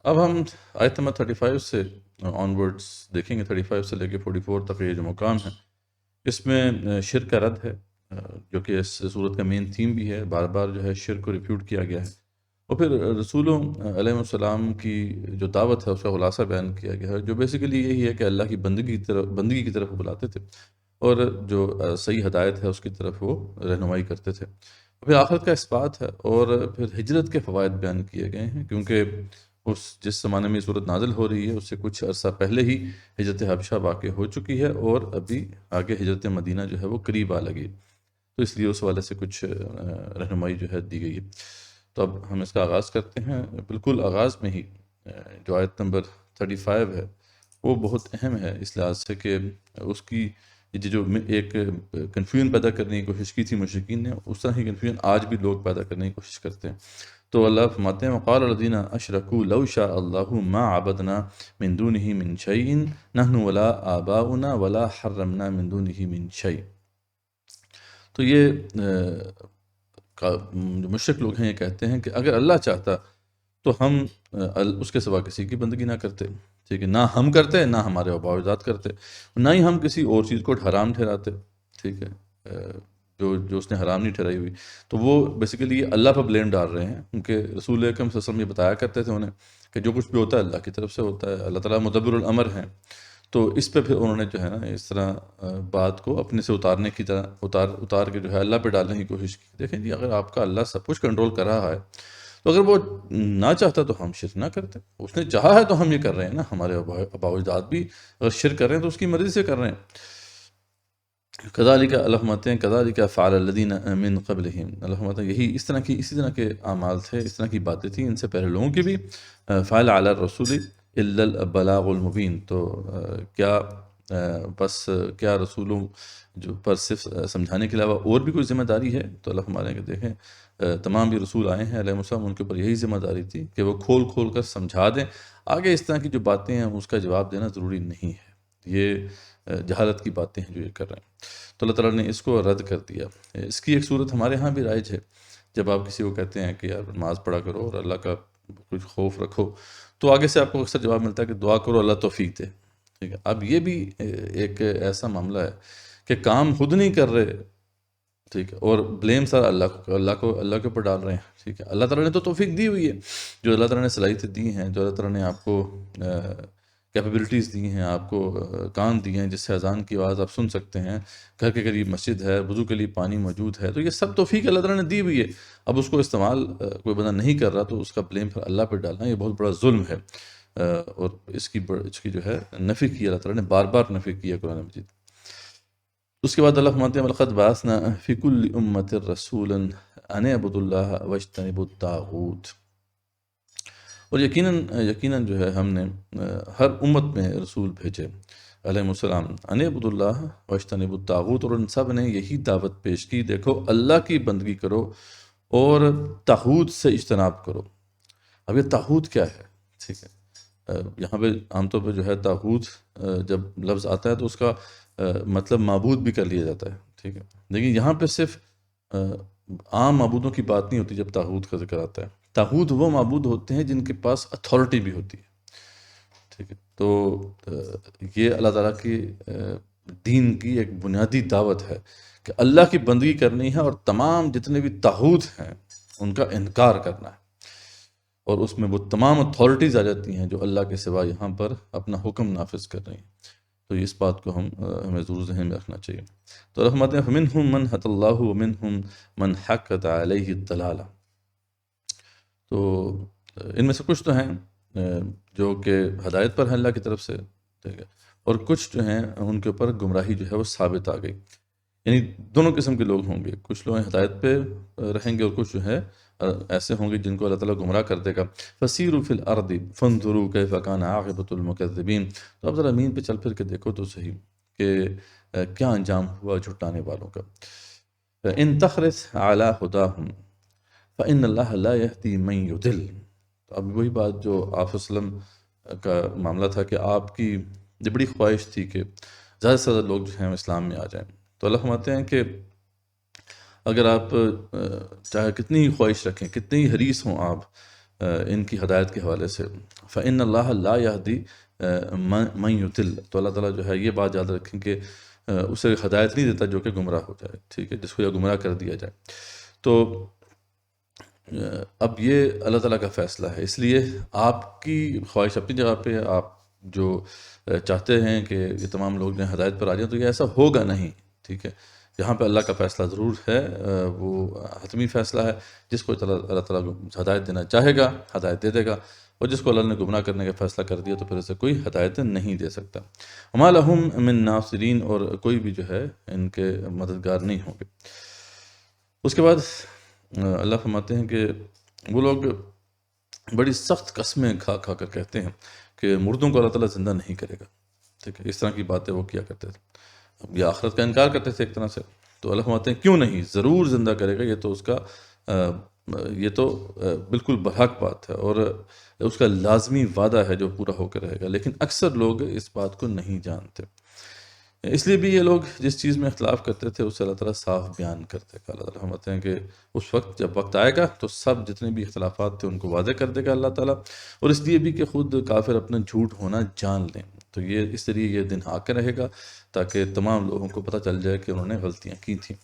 اب ہم آیت نمبر 35 سے آن ورڈس دیکھیں گے. 35 سے لے کے 44 تک یہ جو مقام ہے اس میں شرک کا رد ہے، جو کہ اس صورت کا مین تھیم بھی ہے. بار بار جو ہے شرک کو ریپیوٹ کیا گیا ہے، اور پھر رسولوں علیہ السلام کی جو دعوت ہے اس کا خلاصہ بیان کیا گیا ہے، جو بیسیکلی یہی ہے کہ اللہ کی بندگی کی طرف وہ بلاتے تھے، اور جو صحیح ہدایت ہے اس کی طرف وہ رہنمائی کرتے تھے. پھر آخرت کا اثبات ہے، اور پھر ہجرت کے فوائد بیان کیے گئے ہیں، کیونکہ جس زمانے میں یہ صورت نازل ہو رہی ہے اس سے کچھ عرصہ پہلے ہی ہجرت حبشہ واقع ہو چکی ہے، اور ابھی آگے ہجرت مدینہ جو ہے وہ قریب آ لگی، تو اس لیے اس والے سے کچھ رہنمائی جو ہے دی گئی ہے۔ تو اب ہم اس کا آغاز کرتے ہیں۔ بالکل آغاز میں ہی جو آیت نمبر 35 ہے وہ بہت اہم ہے اس لحاظ سے کہ اس کی جو ایک کنفیوژن پیدا کرنے کی کوشش کی تھی مشرکین نے، اس طرح کی کنفیوژن آج بھی لوگ پیدا کرنے کی کوشش کرتے ہیں۔ تو اللہ فرماتے ہیں وقال الذین اشرکوا لو شاء اللہ ما عبدنا من دونہ من شیء نحن ولا آباؤنا ولا حرمنا من دونہ من شیء۔ تو یہ جو مشرک لوگ ہیں یہ کہتے ہیں کہ اگر اللہ چاہتا تو ہم اس کے سوا کسی کی بندگی نہ کرتے، ٹھیک ہے، نہ ہم کرتے نہ ہمارے آباء و اجداد کرتے، نہ ہی ہم کسی اور چیز کو حرام ٹھہراتے، ٹھیک ہے، جو اس نے حرام نہیں ٹھہرائی ہوئی۔ تو وہ بیسیکلی اللہ پر بلیم ڈال رہے ہیں، کیونکہ رسول اکرم صلی اللہ علیہ وسلم یہ بتایا کرتے تھے انہیں کہ جو کچھ بھی ہوتا ہے اللہ کی طرف سے ہوتا ہے، اللہ تعالیٰ مدبر الامر ہیں۔ تو اس پہ پھر انہوں نے جو ہے نا اس طرح بات کو اپنے سے اتارنے کی طرح اتار کے جو ہے اللہ پہ ڈالنے کی کوشش کی۔ دیکھیں جی، اگر آپ کا اللہ سب کچھ کنٹرول کر رہا ہے تو اگر وہ نہ چاہتا تو ہم شرک نہ کرتے، اس نے چاہا ہے تو ہم یہ کر رہے ہیں نا، ہمارے آباء و اجداد بھی اگر شرک کر رہے ہیں تو اس کی مرضی سے کر رہے ہیں۔ کذالک اللہ فرماتے ہیں کذالک فعل الذین من قبلہم، اللہ فرماتے ہیں یہی اسی طرح کے اعمال تھے، اس طرح کی باتیں تھیں ان سے پہلے لوگوں کی بھی۔ فعل علی الرسول الا البلاغ المبین، تو کیا رسولوں جو پر صرف سمجھانے کے علاوہ اور بھی کوئی ذمہ داری ہے؟ تو اللہ ہمارے کہ دیکھیں تمام بھی رسول آئے ہیں علیہ السلام، ان کے اوپر یہی ذمہ داری تھی کہ وہ کھول کر سمجھا دیں۔ آگے اس طرح کی جو باتیں ہیں اس کا جواب دینا ضروری نہیں ہے، یہ جہالت کی باتیں ہیں جو یہ کر رہے ہیں۔ تو اللہ تعالیٰ نے اس کو رد کر دیا۔ اس کی ایک صورت ہمارے ہاں بھی رائج ہے، جب آپ کسی کو کہتے ہیں کہ یار نماز پڑھا کرو اور اللہ کا کچھ خوف رکھو، تو آگے سے آپ کو اکثر جواب ملتا ہے کہ دعا کرو اللہ توفیق دے، ٹھیک ہے۔ اب یہ بھی ایک ایسا معاملہ ہے کہ کام خود نہیں کر رہے، ٹھیک ہے، اور بلیم سارا اللہ کے اوپر ڈال رہے ہیں، ٹھیک ہے۔ اللہ تعالیٰ نے تو توفیق دی ہوئی ہے، جو اللہ تعالیٰ نے صلاحیتیں دی ہیں، جو اللہ تعالیٰ نے آپ کو کیپیبلٹیز دی ہیں، آپ کو کان دیے ہیں جس سے اذان کی آواز آپ سن سکتے ہیں، گھر کے قریب مسجد ہے، وضو کے لیے پانی موجود ہے، تو یہ سب توفیق اللہ تعالیٰ نے دی ہوئی ہے۔ اب اس کو استعمال کوئی بندہ نہیں کر رہا تو اس کا بلیم پھر اللہ پہ ڈالنا یہ بہت بڑا ظلم ہے، اور اس کی جو ہے نفی کی اللہ تعالیٰ نے بار بار نفی کی ہے قرآن مجید۔ اس کے بعد اللہ فرماتے ہیں وَلَقَدْ بَعَثْنَا فِي كُلِّ أُمَّةٍ رَسُولًا أَنِ اعْبُدُوا اللَّهَ وَاجْتَنِبُوا الطَّاغُوتَ، اور یقیناً جو ہے ہم نے ہر امت میں رسول بھیجے علیہ السلام، ان اعبدوا اللہ واجتنبوا الطاغوت، اور ان سب نے یہی دعوت پیش کی، دیکھو اللہ کی بندگی کرو اور طاغوت سے اجتناب کرو۔ اب یہ طاغوت کیا ہے؟ ٹھیک ہے، یہاں پہ عام طور پہ جو ہے طاغوت جب لفظ آتا ہے تو اس کا مطلب معبود بھی کر لیا جاتا ہے، ٹھیک ہے، لیکن یہاں پہ صرف عام معبودوں کی بات نہیں ہوتی جب طاغوت کا ذکر آتا ہے۔ طاغوت وہ معبود ہوتے ہیں جن کے پاس اتھارٹی بھی ہوتی ہے، ٹھیک ہے۔ تو یہ اللہ تعالیٰ کی دین کی ایک بنیادی دعوت ہے کہ اللہ کی بندگی کرنی ہے اور تمام جتنے بھی طاغوت ہیں ان کا انکار کرنا ہے، اور اس میں وہ تمام اتھارٹیز آ جاتی ہیں جو اللہ کے سوا یہاں پر اپنا حکم نافذ کر رہی ہیں۔ تو اس بات کو ہمیں ضرور ذہن میں رکھنا چاہیے۔ تو اللہ فرماتے ہیں فَمِنْهُمْ مَنْ هَدَى اللَّهُ وَمِنْهُمْ مَنْ حَقَّتْ عَلَيْهِ الضَّلَالَةُ، تو ان میں سے کچھ تو ہیں جو کہ ہدایت پر ہیں اللہ کی طرف سے، ٹھیک ہے، اور کچھ جو ہیں ان کے اوپر گمراہی جو ہے وہ ثابت آ گئی، یعنی دونوں قسم کے لوگ ہوں گے، کچھ لوگ ہدایت پہ رہیں گے اور کچھ جو ہے ایسے ہوں گے جن کو اللہ تعالیٰ گمراہ کر دے گا۔ فَسِيرُوا فِي الْأَرْضِ فَانْظُرُوا كَيْفَ كَانَ عَاقِبَةُ الْمُكَذِّبِينَ، تو اب ذرا زمین پہ چل پھر کے دیکھو تو صحیح کہ کیا انجام ہوا جھٹانے والوں کا۔ إِن تَحْرِصْ عَلَىٰ هُدَاهُمْ فَإِنَّ اللَّهَ لَا يَهْدِي مَن يُضِلُّ، تو اب وہی بات جو آپ وسلم کا معاملہ تھا کہ آپ کی یہ بڑی خواہش تھی کہ زیادہ سے زیادہ لوگ جو ہیں اسلام میں آ جائیں، تو اللہ فرماتے ہیں کہ اگر آپ چاہے کتنی ہی خواہش رکھیں، کتنی ہی حریص ہوں آپ ان کی ہدایت کے حوالے سے، فَإِنَّ اللَّهَ لَا يَهْدِي مَن يُضِلُّ، تو اللہ تعالیٰ جو ہے یہ بات یاد رکھیں کہ اسے ہدایت نہیں دیتا جو کہ گمراہ ہو جائے، ٹھیک ہے، جس کو یہ گمراہ کر دیا جائے۔ تو اب یہ اللہ تعالیٰ کا فیصلہ ہے، اس لیے آپ کی خواہش اپنی جگہ پہ، آپ جو چاہتے ہیں کہ یہ تمام لوگ جو ہدایت پر آ جائیں، تو یہ ایسا ہوگا نہیں، ٹھیک ہے۔ یہاں پہ اللہ کا فیصلہ ضرور ہے، وہ حتمی فیصلہ ہے، جس کو اللہ تعالیٰ کو ہدایت دینا چاہے گا ہدایت دے دے گا، اور جس کو اللہ نے گمراہ کرنے کا فیصلہ کر دیا تو پھر اسے کوئی ہدایت نہیں دے سکتا۔ وما لہم من ناصرین، اور کوئی بھی جو ہے ان کے مددگار نہیں ہوں گے۔ اس کے بعد اللہ فرماتے ہیں کہ وہ لوگ بڑی سخت قسمیں کھا کھا کر کہتے ہیں کہ مردوں کو اللہ تعالیٰ زندہ نہیں کرے گا، ٹھیک ہے، اس طرح کی باتیں وہ کیا کرتے تھے، اب یہ آخرت کا انکار کرتے تھے ایک طرح سے۔ تو اللہ فرماتے ہیں کیوں نہیں، ضرور زندہ کرے گا، یہ تو اس کا یہ تو بالکل برحق بات ہے اور اس کا لازمی وعدہ ہے جو پورا ہو کر رہے گا، لیکن اکثر لوگ اس بات کو نہیں جانتے۔ اس لیے بھی یہ لوگ جس چیز میں اختلاف کرتے تھے اسے اللہ تعالیٰ صاف بیان کرتے گا۔ اللہ تعالیٰ فرماتے ہیں کہ اس وقت جب وقت آئے گا تو سب جتنے بھی اختلافات تھے ان کو واضح کر دے گا اللہ تعالیٰ، اور اس لیے بھی کہ خود کافر اپنا جھوٹ ہونا جان لیں۔ تو یہ اس طریقے یہ دن آ کے رہے گا تاکہ تمام لوگوں کو پتہ چل جائے کہ انہوں نے غلطیاں کی تھیں۔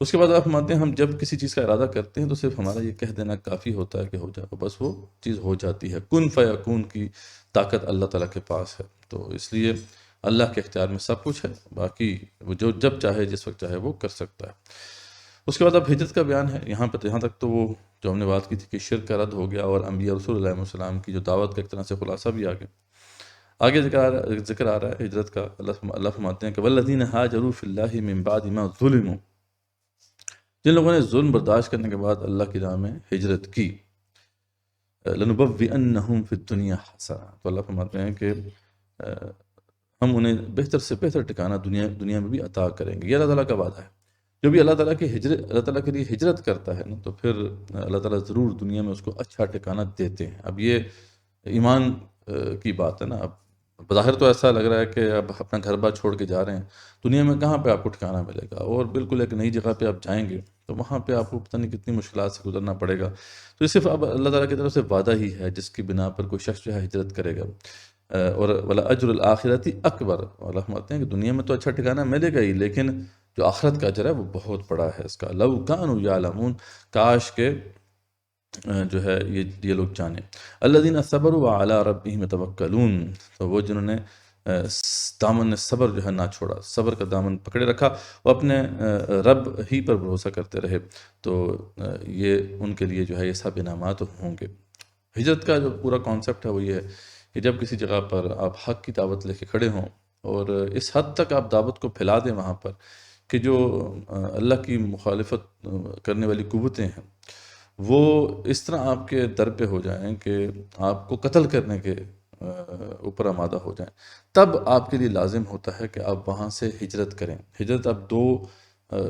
اس کے بعد آپ فرماتے ہیں ہم جب کسی چیز کا ارادہ کرتے ہیں تو صرف ہمارا یہ کہہ دینا کافی ہوتا ہے کہ ہو جائے، بس وہ چیز ہو جاتی ہے۔ کن فیکون کی طاقت اللہ تعالیٰ کے پاس ہے، تو اس لیے اللہ کے اختیار میں سب کچھ ہے، باقی وہ جو جب چاہے جس وقت چاہے وہ کر سکتا ہے۔ اس کے بعد اب ہجرت کا بیان ہے یہاں تک تو وہ جو ہم نے بات کی تھی کہ شرک کا رد ہو گیا اور انبیاء رسول اللہ علیہ وسلم کی جو دعوت کا ایک طرح سے خلاصہ بھی آ گیا۔ آگے ذکر آ رہا ہے ہجرت کا۔ اللہ فرماتے ہیں کہ والذین ہاجروا فی اللہ من بعد ما ظلموا، جن لوگوں نے ظلم برداشت کرنے کے بعد اللہ کی راہ میں ہجرت کی، لنبوئنہم فی الدنیا حسنہ، تو اللہ فرماتے ہیں کہ ہم انہیں بہتر سے بہتر ٹھکانہ دنیا میں بھی عطا کریں گے۔ یہ اللہ تعالیٰ کا وعدہ ہے۔ جو بھی اللہ تعالیٰ کے لیے ہجرت کرتا ہے نا تو پھر اللہ تعالیٰ ضرور دنیا میں اس کو اچھا ٹھکانہ دیتے ہیں۔ اب یہ ایمان کی بات ہے نا، اب بظاہر تو ایسا لگ رہا ہے کہ اب اپنا گھر بار چھوڑ کے جا رہے ہیں، دنیا میں کہاں پہ آپ کو ٹھکانہ ملے گا، اور بالکل ایک نئی جگہ پہ آپ جائیں گے تو وہاں پہ آپ کو پتہ نہیں کتنی مشکلات سے گزرنا پڑے گا۔ تو یہ صرف اب اللہ تعالیٰ کی طرف سے وعدہ ہی ہے جس کی بنا پر کوئی شخص جو ہے ہجرت کرے گا۔ اور وَلَأَجْرُ الْآخِرَةِ أَكْبَرُ، اللہ فرماتے ہیں کہ دنیا میں تو اچھا ٹھکانہ ملے گا ہی، لیکن جو آخرت کا اجر ہے وہ بہت بڑا ہے اس کا۔ لَوْ كَانُوا يَعْلَمُونَ، کاش کہ جو ہے یہ لوگ جانیں۔ الَّذِينَ صَبَرُوا وَعَلَىٰ رَبِّهِمْ يَتَوَكَّلُونَ، تو وہ جنہوں نے دامن صبر جو ہے نہ چھوڑا، صبر کا دامن پکڑے رکھا، وہ اپنے رب ہی پر بھروسہ کرتے رہے، تو یہ ان کے لیے جو ہے یہ سب انعامات ہوں گے۔ ہجرت کا جو پورا کانسیپٹ ہے وہ یہ ہے کہ جب کسی جگہ پر آپ حق کی دعوت لے کے کھڑے ہوں اور اس حد تک آپ دعوت کو پھیلا دیں وہاں پر کہ جو اللہ کی مخالفت کرنے والی قوتیں ہیں وہ اس طرح آپ کے در پہ ہو جائیں کہ آپ کو قتل کرنے کے اوپر آمادہ ہو جائیں، تب آپ کے لیے لازم ہوتا ہے کہ آپ وہاں سے ہجرت کریں۔ ہجرت اب دو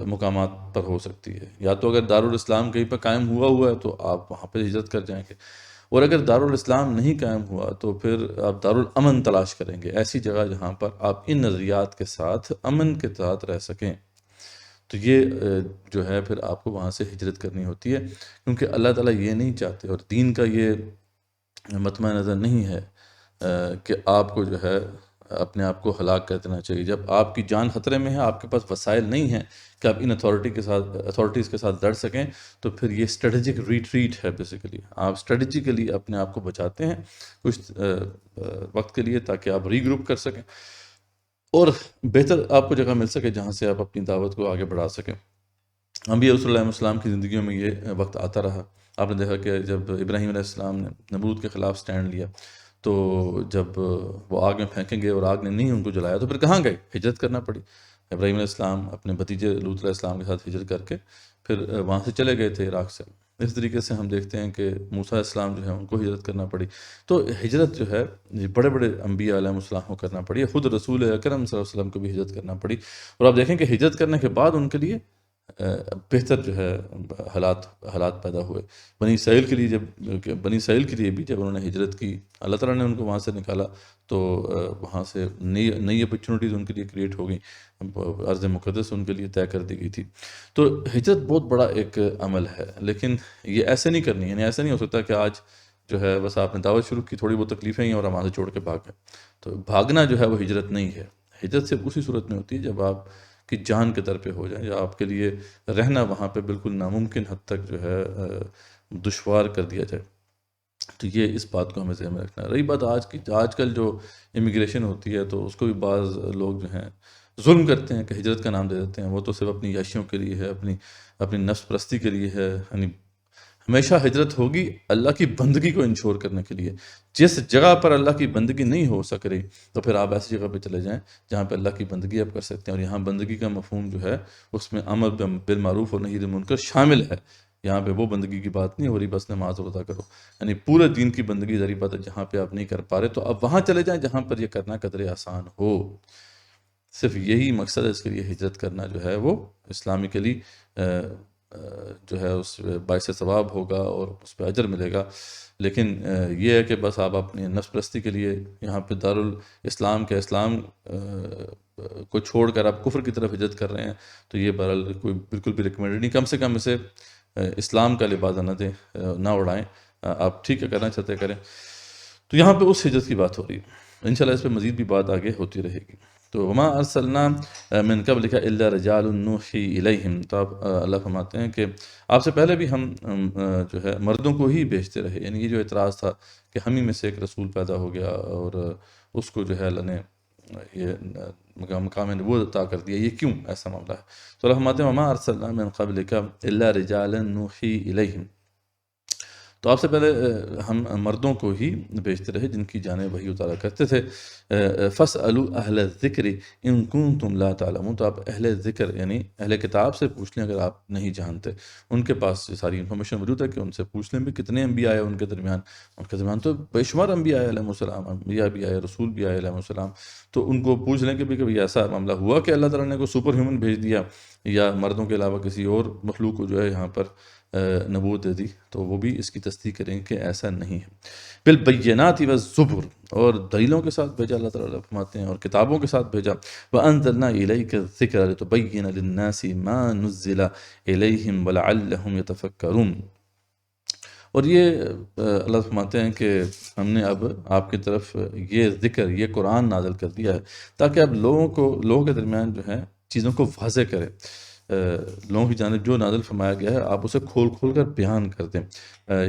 مقامات پر ہو سکتی ہے، یا تو اگر دارالاسلام کہیں پر قائم ہوا ہے تو آپ وہاں پہ ہجرت کر جائیں گے، اور اگر دارالاسلام نہیں قائم ہوا تو پھر آپ دارالامن تلاش کریں گے، ایسی جگہ جہاں پر آپ ان نظریات کے ساتھ امن کے ساتھ رہ سکیں۔ تو یہ جو ہے پھر آپ کو وہاں سے ہجرت کرنی ہوتی ہے، کیونکہ اللہ تعالیٰ یہ نہیں چاہتے اور دین کا یہ مطمع نظر نہیں ہے کہ آپ کو جو ہے اپنے آپ کو ہلاک کر دینا چاہیے۔ جب آپ کی جان خطرے میں ہے، آپ کے پاس وسائل نہیں ہیں کہ آپ ان اتھارٹیز کے ساتھ لڑ سکیں، تو پھر یہ اسٹریٹجک ریٹریٹ ہے بیسیکلی۔ آپ اسٹریٹجیکلی اپنے آپ کو بچاتے ہیں کچھ وقت کے لیے تاکہ آپ ری گروپ کر سکیں اور بہتر آپ کو جگہ مل سکے جہاں سے آپ اپنی دعوت کو آگے بڑھا سکیں۔ انبیاء رسول اللہ علیہ وسلم کی زندگیوں میں یہ وقت آتا رہا۔ آپ نے دیکھا کہ جب ابراہیم علیہ السلام نے نمرود کے خلاف سٹینڈ لیا تو جب وہ آگ میں پھینکیں گے اور آگ نے نہیں ان کو جلایا تو پھر کہاں گئے؟ ہجرت کرنا پڑی۔ ابراہیم علیہ السلام اپنے بھتیجے لوط علیہ السلام کے ساتھ ہجرت کر کے پھر وہاں سے چلے گئے تھے عراق سے۔ اس طریقے سے ہم دیکھتے ہیں کہ موسیٰ علیہ السلام جو ہے ان کو ہجرت کرنا پڑی۔ تو ہجرت جو ہے بڑے بڑے انبیاء علیہ السلام کو کرنا پڑی، خود رسول اکرم صلی اللہ علیہ وسلم کو بھی ہجرت کرنا پڑی، اور آپ دیکھیں کہ ہجرت کرنے کے بعد ان کے لیے بہتر جو ہے حالات پیدا ہوئے۔ بنی اسرائیل کے لیے بھی جب انہوں نے ہجرت کی، اللہ تعالیٰ نے ان کو وہاں سے نکالا تو وہاں سے نئی اپرچونیٹیز ان کے لیے کریٹ ہو گئیں، ارض مقدس ان کے لیے طے کر دی گئی تھی۔ تو ہجرت بہت بڑا ایک عمل ہے، لیکن یہ ایسے نہیں کرنی ہے، یعنی ایسا نہیں ہو سکتا کہ آج جو ہے بس آپ نے دعوت شروع کی، تھوڑی بہت تکلیفیں ہیں اور وہاں سے چھوڑ کے بھاگ گئے۔ تو بھاگنا جو ہے وہ ہجرت نہیں ہے۔ ہجرت صرف اسی صورت میں ہوتی ہے جب آپ کی جان کے در پہ ہو جائیں، یا آپ کے لیے رہنا وہاں پہ بالکل ناممکن حد تک جو ہے دشوار کر دیا جائے۔ تو یہ اس بات کو ہمیں ذہن میں رکھنا ہے۔ رہی بات آج کل جو امیگریشن ہوتی ہے تو اس کو بھی بعض لوگ جو ہیں ظلم کرتے ہیں کہ ہجرت کا نام دے دیتے ہیں، وہ تو صرف اپنی عیاشیوں کے لیے ہے، اپنی نفس پرستی کے لیے ہے، یعنی ہمیشہ ہجرت ہوگی اللہ کی بندگی کو انشور کرنے کے لیے۔ جس جگہ پر اللہ کی بندگی نہیں ہو سک رہی تو پھر آپ ایسی جگہ پہ چلے جائیں جہاں پہ اللہ کی بندگی آپ کر سکتے ہیں، اور یہاں بندگی کا مفہوم جو ہے اس میں امر بالمعروف اور نہی عن المنکر شامل ہے۔ یہاں پہ وہ بندگی کی بات نہیں ہو رہی بس نماز روزہ کرو، یعنی پورے دین کی بندگی ظاہری بات ہے جہاں پہ آپ نہیں کر پا رہے تو آپ وہاں چلے جائیں جہاں پر یہ کرنا قدرے آسان ہو۔ صرف یہی مقصد ہے، اس کے لیے ہجرت کرنا جو ہے وہ اسلامی کے لیے جو ہے اس باعث ثواب ہوگا اور اس پہ اجر ملے گا۔ لیکن یہ ہے کہ بس آپ اپنی نفس پرستی کے لیے یہاں پہ دارالاسلام کے اسلام کو چھوڑ کر آپ کفر کی طرف ہجرت کر رہے ہیں تو یہ بہرحال کوئی بالکل بھی ریکمینڈڈ نہیں۔ کم سے کم اسے اسلام کا لبادہ نہ دیں، نہ اڑائیں۔ آپ ٹھیک ہے کرنا چاہتے کریں۔ تو یہاں پہ اس ہجرت کی بات ہو رہی ہے، انشاءاللہ اس پہ مزید بھی بات آگے ہوتی رہے گی۔ تو وما ارسلنا من قبلک الا رجال نوحی الیہم، تو آپ اللہ فرماتے ہیں کہ آپ سے پہلے بھی ہم جو ہے مردوں کو ہی بھیجتے رہے، یعنی یہ جو اعتراض تھا کہ ہم ہی میں سے ایک رسول پیدا ہو گیا اور اس کو جو ہے اللہ نے یہ مقام نبوت عطا کر دیا، یہ کیوں ایسا معاملہ ہے؟ تو اللہ فرماتے ہیں وما ارسلنا من قبلک الا رجالا نوحی الیہم، تو آپ سے پہلے ہم مردوں کو ہی بھیجتے رہے جن کی جانب وحی اتارا کرتے تھے۔ فَاسْأَلُوا أَهْلَ الذِّكْرِ إِن كُنتُمْ لَا تَعْلَمُونَ، تو آپ اہل ذکر یعنی اہل کتاب سے پوچھ لیں اگر آپ نہیں جانتے، ان کے پاس یہ ساری انفارمیشن موجود ہے کہ ان سے پوچھ لیں بھی کتنے انبیاء آئے ان کے درمیان تو بے شمار انبیاء آئے علیہ السلام، انبیاء بھی آئے، رسول بھی آئے علیہ السلام، تو ان کو پوچھ لیں کہ بھی کبھی ایسا معاملہ ہوا کہ اللہ تعالیٰ نے کوئی سپر ہیومن بھیج دیا یا مردوں کے علاوہ کسی اور مخلوق کو جو ہے یہاں پر نبوت دے دی، تو وہ بھی اس کی تصدیق کریں کہ ایسا نہیں ہے۔ بالبینات والزبر، اور دلیلوں کے ساتھ بھیجا، اللہ تعالیٰ فرماتے ہیں، اور کتابوں کے ساتھ بھیجا۔ وانزلنا الیک الذکر لتبین للناس ما نزل الیہم ولعلہم یتفکرون، اور یہ اللہ فرماتے ہیں کہ ہم نے اب آپ کی طرف یہ ذکر، یہ قرآن نازل کر دیا ہے تاکہ اب لوگوں کے درمیان جو ہے چیزوں کو واضح کرے، لوگوں کی جانب جو نازل فرمایا گیا ہے آپ اسے کھول کھول کر بیان کر دیں،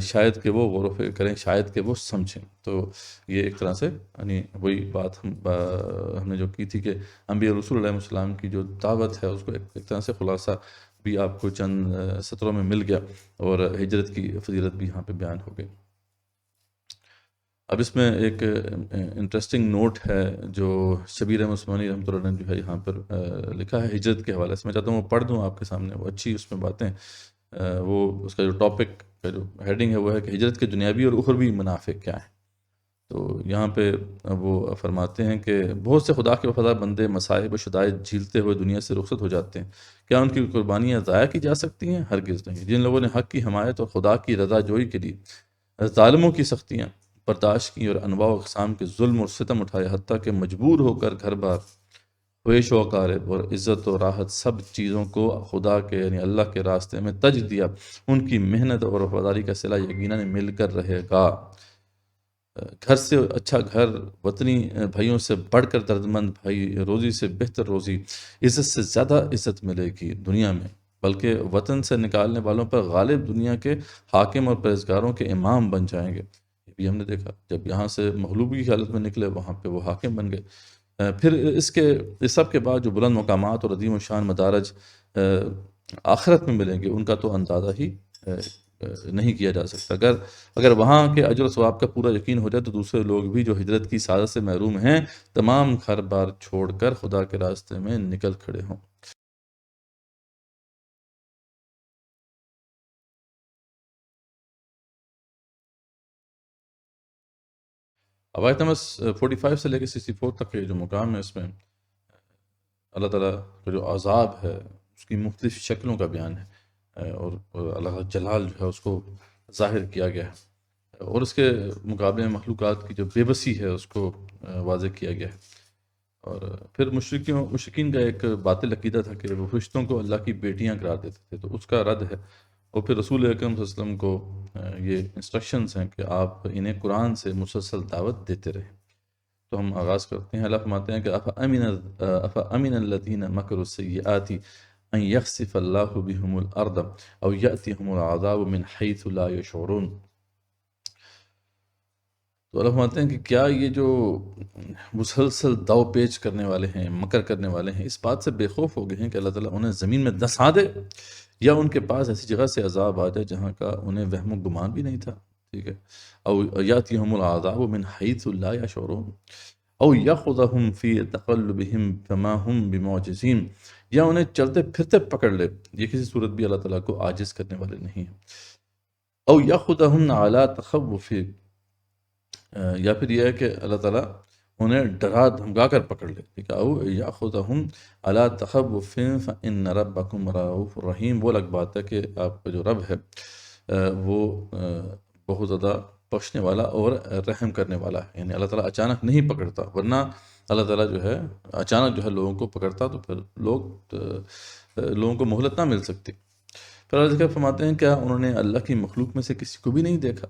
شاید کہ وہ غور و فکر کریں، شاید کہ وہ سمجھیں۔ تو یہ ایک طرح سے یعنی وہی بات ہم نے جو کی تھی کہ انبیاء رسول علیہ السلام کی جو دعوت ہے اس کو ایک طرح سے خلاصہ بھی آپ کو چند سطروں میں مل گیا، اور ہجرت کی فضیلت بھی یہاں پہ بیان ہو گئی۔ اب اس میں ایک انٹرسٹنگ نوٹ ہے جو شبیر احمد عثمانی رحمۃ اللہ نے جو ہے یہاں پر لکھا ہے ہجرت کے حوالے سے، میں چاہتا ہوں وہ پڑھ دوں آپ کے سامنے، وہ اچھی اس میں باتیں، وہ اس کا جو ٹاپک کا جو ہیڈنگ ہے وہ ہے کہ ہجرت کے دنیاوی اور اخروی منافع کیا ہیں۔ تو یہاں پہ وہ فرماتے ہیں کہ بہت سے خدا کے وفادار بندے مصائب و شدائد جھیلتے ہوئے دنیا سے رخصت ہو جاتے ہیں، کیا ان کی قربانیاں ضائع کی جا سکتی ہیں؟ ہرگز نہیں۔ جن لوگوں نے حق کی حمایت اور خدا کی رضا جوئی کے لیے ظالموں کی سختیاں برداشت کی اور انواع و اقسام کے ظلم اور ستم اٹھائے، حتیٰ کہ مجبور ہو کر گھر بار ویش و اقارب اور عزت و راحت سب چیزوں کو خدا کے یعنی اللہ کے راستے میں تج دیا، ان کی محنت اور وفاداری کا صلہ یقیناً مل کر رہے گا۔ گھر سے اچھا گھر، وطنی بھائیوں سے بڑھ کر دردمند بھائی، روزی سے بہتر روزی، عزت سے زیادہ عزت ملے گی دنیا میں، بلکہ وطن سے نکالنے والوں پر غالب دنیا کے حاکم اور پرہیزگاروں کے امام بن جائیں گے۔ یہ بھی ہم نے دیکھا، جب یہاں سے مغلوبی کی حالت میں نکلے وہاں پہ وہ حاکم بن گئے۔ پھر اس سب کے بعد جو بلند مقامات اور عظیم و شان مدارج آخرت میں ملیں گے ان کا تو اندازہ ہی نہیں کیا جا سکتا۔ اگر وہاں کے اجر و ثواب کا پورا یقین ہو جائے تو دوسرے لوگ بھی جو ہجرت کی سعادت سے محروم ہیں تمام گھر بار چھوڑ کر خدا کے راستے میں نکل کھڑے ہوں۔ اب آیت نمبر 45 سے لے کے 64 تک کے جو مقام ہے اس میں اللہ تعالیٰ کا جو عذاب ہے اس کی مختلف شکلوں کا بیان ہے، اور اللہ کا جلال جو ہے اس کو ظاہر کیا گیا ہے، اور اس کے مقابلے میں مخلوقات کی جو بے بسی ہے اس کو واضح کیا گیا ہے۔ اور پھر مشرکین کا ایک باطل عقیدہ تھا کہ وہ فرشتوں کو اللہ کی بیٹیاں قرار دیتے تھے، تو اس کا رد ہے، اور پھر رسول اکرم صلی اللہ علیہ وسلم کو یہ انسٹرکشنز ہیں کہ آپ انہیں قرآن سے مسلسل دعوت دیتے رہیں۔ تو ہم آغاز کرتے ہیں۔ اللہ فرماتے ہیں کہ افامن الذین مکروا السیئات ان یخسف اللہ بهم الارض او یأتیہم العذاب من حیث لا یشعرون۔ تو اللہ فرماتے ہیں کہ کیا یہ جو مسلسل داؤ پیچ کرنے والے ہیں، مکر کرنے والے ہیں، اس بات سے بے خوف ہو گئے ہیں کہ اللہ تعالیٰ انہیں زمین میں دسا دے، یا ان کے پاس ایسی جگہ سے عذاب آ جائے جہاں کا انہیں وہم و گمان بھی نہیں تھا، ٹھیک ہے، او یاتیہم العذاب من حیث لا یشعرون او یاخذہم فی تقلبہم فما ہم بمعجزین، یا انہیں چلتے پھرتے پکڑ لے، یہ کسی صورت بھی اللہ تعالیٰ کو عاجز کرنے والے نہیں ہیں، او یاخذہم علی تخوف، یا پھر یہ ہے کہ اللہ تعالیٰ انہیں ڈرا دھمکا کر پکڑ لے، ٹھیک ہے، او یاخذہم علی تخوف فان ربکم رؤوف رحیم، وہ الگ بات ہے کہ آپ کا جو رب ہے وہ بہت زیادہ بخشنے والا اور رحم کرنے والا ہے، یعنی اللہ تعالیٰ اچانک نہیں پکڑتا، ورنہ اللہ تعالیٰ جو ہے اچانک جو ہے لوگوں کو پکڑتا تو پھر لوگوں کو مہلت نہ مل سکتی۔ پھر اللہ ذکر فرماتے ہیں کیا انہوں نے اللہ کی مخلوق میں سے کسی کو بھی نہیں دیکھا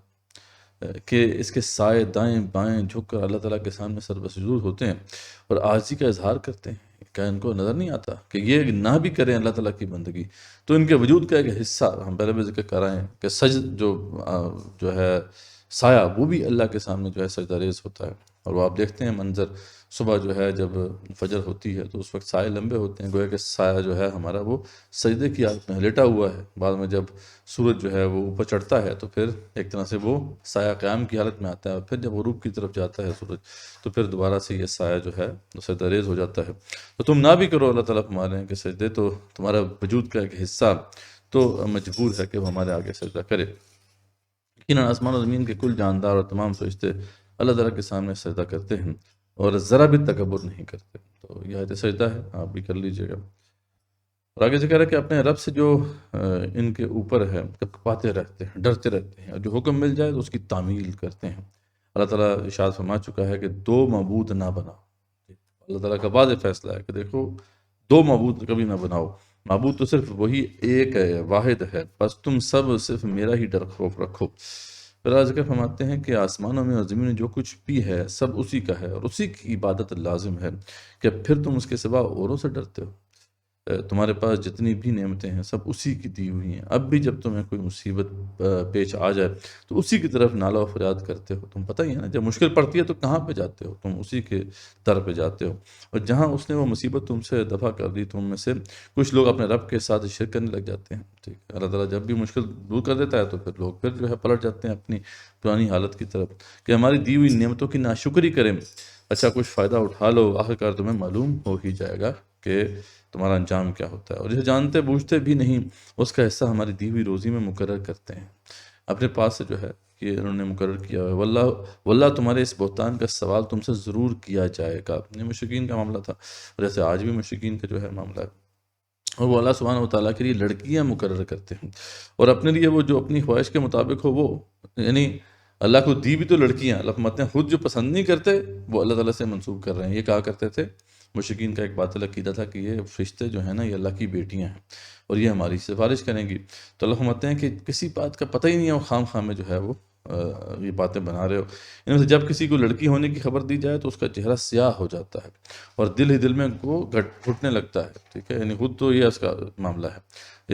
کہ اس کے سائے دائیں بائیں جھک کر اللہ تعالیٰ کے سامنے سر بسجود ہوتے ہیں اور عاجزی کا اظہار کرتے ہیں؟ کیا ان کو نظر نہیں آتا کہ یہ نہ بھی کریں اللہ تعالیٰ کی بندگی تو ان کے وجود کا ایک حصہ، ہم پہلے بھی ذکر کر رہے ہیں کہ سجد جو ہے سایہ وہ بھی اللہ کے سامنے جو ہے سجدہ ریز ہوتا ہے، اور وہ آپ دیکھتے ہیں منظر صبح جو ہے جب فجر ہوتی ہے تو اس وقت سائے لمبے ہوتے ہیں، گویا کہ سایہ جو ہے ہمارا وہ سجدے کی حالت میں لیٹا ہوا ہے، بعد میں جب سورج جو ہے وہ اوپر چڑھتا ہے تو پھر ایک طرح سے وہ سایہ قیام کی حالت میں آتا ہے، اور پھر جب غروب کی طرف جاتا ہے سورج تو پھر دوبارہ سے یہ سایہ جو ہے سجدہ ریز ہو جاتا ہے۔ تو تم نہ بھی کرو، اللہ تعالیٰ فرما رہے ہیں کہ سجدے تو تمہارا وجود کا ایک حصہ تو مجبور ہے کہ وہ ہمارے آگے سجدہ کرے۔ یقیناً آسمان و زمین کے کل جاندار اور تمام فرشتے اللہ تعالیٰ کے سامنے سجدہ کرتے ہیں اور ذرا بھی تکبر نہیں کرتے۔ تو یہ آیت سجدہ ہے، آپ بھی کر لیجئے گا۔ اور آگے ذکر ہے کہ اپنے رب سے جو ان کے اوپر ہے کپاتے رہتے ہیں، ڈرتے رہتے ہیں، اور جو حکم مل جائے تو اس کی تعمیل کرتے ہیں۔ اللہ تعالیٰ ارشاد فرما چکا ہے کہ دو معبود نہ بناؤ، اللہ تعالیٰ کا واضح فیصلہ ہے کہ دیکھو دو معبود کبھی نہ بناؤ، معبود تو صرف وہی ایک ہے، واحد ہے، بس تم سب صرف میرا ہی ڈر خوف رکھو۔ پھر اللہ ذکر فرماتے ہیں کہ آسمانوں میں اور زمین میں جو کچھ بھی ہے سب اسی کا ہے اور اسی کی عبادت لازم ہے، کہ پھر تم اس کے سوا اوروں سے ڈرتے ہو؟ تمہارے پاس جتنی بھی نعمتیں ہیں سب اسی کی دی ہوئی ہیں، اب بھی جب تمہیں کوئی مصیبت پیش آ جائے تو اسی کی طرف نالہ و فریاد کرتے ہو۔ تم پتہ ہی ہے نا جب مشکل پڑتی ہے تو کہاں پہ جاتے ہو؟ تم اسی کے در پہ جاتے ہو، اور جہاں اس نے وہ مصیبت تم سے دفع کر دی تم میں سے کچھ لوگ اپنے رب کے ساتھ شرک کرنے لگ جاتے ہیں، ٹھیک ہے، اللہ تعالیٰ جب بھی مشکل دور کر دیتا ہے تو پھر لوگ پھر جو ہے پلٹ جاتے ہیں اپنی پرانی حالت کی طرف کہ ہماری دی ہوئی نعمتوں کی ناشکری کریں، اچھا کچھ فائدہ اٹھا لو، آخرکار تمہیں معلوم ہو ہی جائے گا کہ تمہارا انجام کیا ہوتا ہے، اور جسے جانتے بوجھتے بھی نہیں اس کا حصہ ہماری دی ہوئی روزی میں مقرر کرتے ہیں، اپنے پاس سے جو ہے کہ انہوں نے مقرر کیا ہے۔ واللہ تمہارے اس بہتان کا سوال تم سے ضرور کیا جائے گا۔ یہ مشرکین کا معاملہ تھا، اور جیسے آج بھی مشرکین کا جو ہے معاملہ ہے، اور وہ اللہ سبحانہ وتعالیٰ کے لیے لڑکیاں مقرر کرتے ہیں، اور اپنے لیے وہ جو اپنی خواہش کے مطابق ہو وہ، یعنی اللہ کو دی بھی تو لڑکیاں، اللہ فرماتے ہیں خود جو پسند نہیں کرتے وہ اللہ تعالیٰ سے منسوب کر رہے ہیں۔ یہ کہا کرتے تھے مشرکین کا ایک باطل عقیدہ تھا کہ یہ فرشتے جو ہیں نا یہ اللہ کی بیٹیاں ہیں اور یہ ہماری سفارش کریں گی، تو اللہ فرماتے ہیں کہ کسی بات کا پتہ ہی نہیں ہے، وہ خام خام میں جو ہے وہ یہ باتیں بنا رہے ہو۔ ان میں سے جب کسی کو لڑکی ہونے کی خبر دی جائے تو اس کا چہرہ سیاہ ہو جاتا ہے اور دل ہی دل میں وہ گھٹنے لگتا ہے، ٹھیک ہے، یعنی خود تو یہ اس کا معاملہ ہے،